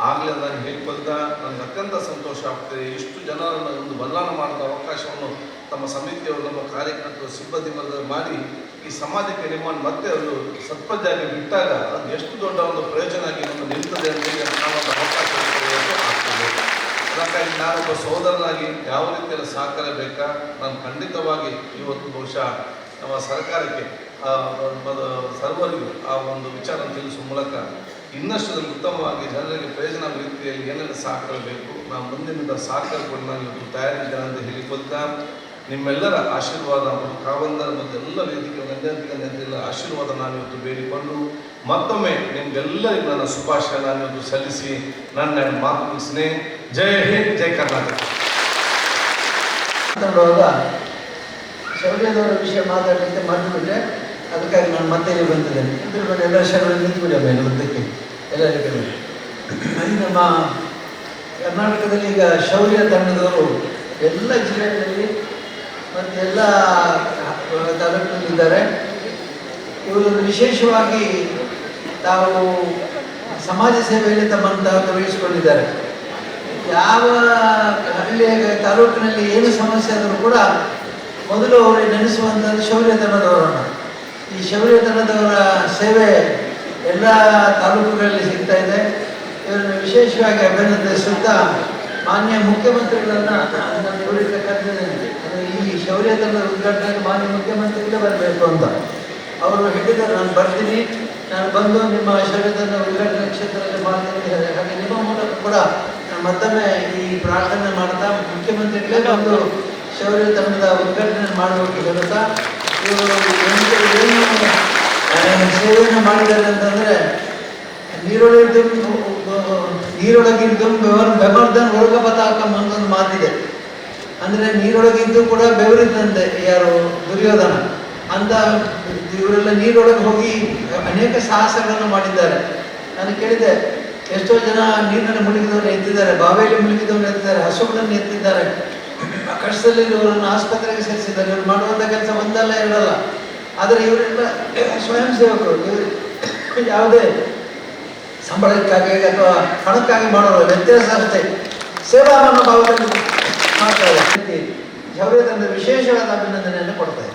ಆಗಲೇ ನಾನು ಹೇಳ್ಕೊಳ್ತಾ ನನಗೆ ಅತ್ಯಂತ ಸಂತೋಷ ಆಗ್ತದೆ. ಇಷ್ಟು ಜನರನ್ನು ಒಂದು ಬದಲಾವಣೆ ಮಾಡುವ ಅವಕಾಶವನ್ನು ತಮ್ಮ ಸಮಿತಿಯವರು, ನಮ್ಮ ಕಾರ್ಯಕರ್ತರು, ಸಿಬ್ಬಂದಿ ಮಾಡಿ ಈ ಸಮಾಜಕ್ಕೆ ನಿಮ್ಮನ್ನು ಮತ್ತೆ ಒಂದು ಸತ್ಪದ್ದಾಗಿ ಬಿಟ್ಟಾಗ ಅದು ಎಷ್ಟು ದೊಡ್ಡ ಒಂದು ಪ್ರಯೋಜನ ಆಗಿ ನಮ್ಮ ನಿಲ್ತದೆ ಅಂತೇಳಿ ನಾವೊಂದು ಅವಕಾಶ ಆಗ್ತದೆ. ಅದಕ್ಕಾಗಿ ನಾನೊಬ್ಬ ಸೋದರನಾಗಿ ಯಾವ ರೀತಿಯಲ್ಲಿ ಸಹಕಾರ ಬೇಕಾ ನಾನು ಖಂಡಿತವಾಗಿ ಇವತ್ತು ಬಹುಶಃ ನಮ್ಮ ಸರ್ಕಾರಕ್ಕೆ ಸರ್ವರಿಗೂ ಆ ಒಂದು ವಿಚಾರ ತಿಳಿಸುವ ಮೂಲಕ ಇನ್ನಷ್ಟು ಉತ್ತಮವಾಗಿ ಜನರಿಗೆ ಪ್ರಯೋಜನ ರೀತಿಯಲ್ಲಿ ಏನೆಲ್ಲ ಸಹಕರಿಸಬೇಕು ನಾವು ಮುಂದಿನಿಂದ ಸಹಕರಿಸಿಕೊಂಡು ನಾನು ಇವತ್ತು ತಯಾರಿದ್ದೇನೆ ಅಂತ ಹೇಳಿಕೊಳ್ತಾ ನಿಮ್ಮೆಲ್ಲರ ಆಶೀರ್ವಾದ ಮತ್ತು ಕಾವಂದರ ಮತ್ತು ಎಲ್ಲ ವೇದಿಕೆ ನೆಂದಿಲ್ಲ ಆಶೀರ್ವಾದ ನಾನು ಇವತ್ತು ಬೇಡಿಕೊಂಡು ಮತ್ತೊಮ್ಮೆ ನಿಮ್ಗೆಲ್ಲರಿಗೂ ನನ್ನ ಶುಭಾಶಯ ನಾನು ಇವತ್ತು ಸಲ್ಲಿಸಿ ನನ್ನ ಮಾತು ಮುಗಿಸ್ತೀನಿ. ಜೈ ಹಿಂದ್, ಜೈ ಕರ್ನಾಟಕ. ಮಾತಾಡುವಾಗ ಶೌರ್ಯದವರ ವಿಷಯ ಮಾತಾಡಲಿಕ್ಕೆ ಮಾಡಿಬಿಟ್ರೆ ಅದಕ್ಕಾಗಿ ನಾನು ಮತ್ತೆ ಇಲ್ಲಿ ಬಂದಿದ್ದೇನೆ. ಇದ್ರ ಬಗ್ಗೆ ಎಲ್ಲ ಶೌರ್ಯ ನಿಂತುಬಿಡಿ ಮೇಲೆ ಉದ್ದಕ್ಕೆ ಎಲ್ಲರಿಗೂ. ನಮ್ಮ ಕರ್ನಾಟಕದಲ್ಲಿ ಈಗ ಶೌರ್ಯ ತಂಡದವರು ಎಲ್ಲ ಜಿಲ್ಲೆಗಳಲ್ಲಿ ಮತ್ತು ಎಲ್ಲ ತಾಲೂಕಿನಲ್ಲಿದ್ದಾರೆ. ಇವರು ವಿಶೇಷವಾಗಿ ತಾವು ಸಮಾಜ ಸೇವೆಯಲ್ಲಿ ತಮ್ಮನ್ನು ತಾವು ತೊಡಗಿಸಿಕೊಂಡಿದ್ದಾರೆ. ಯಾವ ಹಳ್ಳಿಯ ತಾಲೂಕಿನಲ್ಲಿ ಏನು ಸಮಸ್ಯೆ ಆದರೂ ಕೂಡ ಮೊದಲು ಅವರಿಗೆ ನೆನೆಸುವಂಥದ್ದು ಶೌರ್ಯ ತಂಡದವರನ್ನು. ಈ ಶೌರ್ಯ ತಂಡದವರ ಸೇವೆ ಎಲ್ಲ ತಾಲೂಕುಗಳಲ್ಲಿ ಸಿಗ್ತಾ ಇದೆ. ಇವರನ್ನು ವಿಶೇಷವಾಗಿ ಅಭಿನಂದಿಸುತ್ತಾ ಮಾನ್ಯ ಮುಖ್ಯಮಂತ್ರಿಗಳನ್ನು ನಾನು ಇವರಿಗೆ ಕರೆದಿದ್ದೇನೆ. ಈ ಶೌರ್ಯ ತಂಡದ ಉದ್ಘಾಟನೆಗೆ ಮಾನ್ಯ ಮುಖ್ಯಮಂತ್ರಿಗಳೇ ಬರಬೇಕು ಅಂತ ಅವರು ಹೇಳಿದ್ದಾರೆ. ನಾನು ಬರ್ತೀನಿ, ನಾನು ಬಂದು ನಿಮ್ಮ ಶೌರ್ಯ ತಂಡ ಉದ್ಘಾಟನೆ ಕ್ಷೇತ್ರದಲ್ಲಿ ಮಾಡ್ತೀನಿ. ಹಾಗೆ ನಿಮ್ಮ ಮೂಲಕ ಕೂಡ ನಾನು ಮತ್ತೊಮ್ಮೆ ಈ ಪ್ರಾರ್ಥನೆ ಮಾಡ್ತಾ ಮುಖ್ಯಮಂತ್ರಿಗಳೇ ಬಂದು ಶೌರ್ಯ ತಂಡದ ಉದ್ಘಾಟನೆ ಮಾಡಬೇಕು ಹೇಳುತ್ತಾ ಇವರು ಏನು ಸೇವೆಯನ್ನು ಮಾಡಿದ್ದಾರೆ ಅಂತಂದರೆ ನೀರೊಳಗಿದ್ದು ಬೆಮರ್ದನ್ ಒಳಗ ಬತಾಕಂ ಅಂತ ಒಂದು ಮಾತಿದೆ. ಅಂದರೆ ನೀರೊಳಗಿದ್ದು ಕೂಡ ಬೆವರಿದ್ದಂತೆ ಯಾರು ದುರ್ಯೋಧನ ಅಂತ ಇವರೆಲ್ಲ ನೀರೊಳಗೆ ಹೋಗಿ ಅನೇಕ ಸಾಹಸಗಳನ್ನು ಮಾಡಿದ್ದಾರೆ. ನಾನು ಕೇಳಿದೆ, ಎಷ್ಟೋ ಜನ ನೀರಿನಲ್ಲಿ ಮುಳುಗಿದವರು ಎತ್ತಿದ್ದಾರೆ, ಬಾವಿಯಲ್ಲಿ ಮುಳುಗಿದವರು ಎತ್ತಿದ್ದಾರೆ, ಹಸುಗಳನ್ನು ಎತ್ತಿದ್ದಾರೆ, ಕಷ್ಟದಲ್ಲಿ ಇವರನ್ನು ಆಸ್ಪತ್ರೆಗೆ ಸೇರಿಸಿದ್ದಾರೆ. ಇವರು ಮಾಡುವಂಥ ಕೆಲಸ ಒಂದಲ್ಲ ಎರಡಲ್ಲ. ಆದರೆ ಇವರೆಲ್ಲ ಸ್ವಯಂ ಸೇವಕರು. ಇವರು ಯಾವುದೇ ಸಂಬಳಕ್ಕಾಗಿ ಅಥವಾ ಹಣಕ್ಕಾಗಿ ಮಾಡೋರು, ವ್ಯತ್ಯಾಸ ಅಷ್ಟೇ. ಸೇವಾ ಮನೋಭಾವದಲ್ಲಿ ಮಾಡ್ತಾರೆ. ಶೌರ್ಯ ತಂಡ ವಿಶೇಷವಾದ ಅಭಿನಂದನೆಯನ್ನು ಕೊಡ್ತಾರೆ.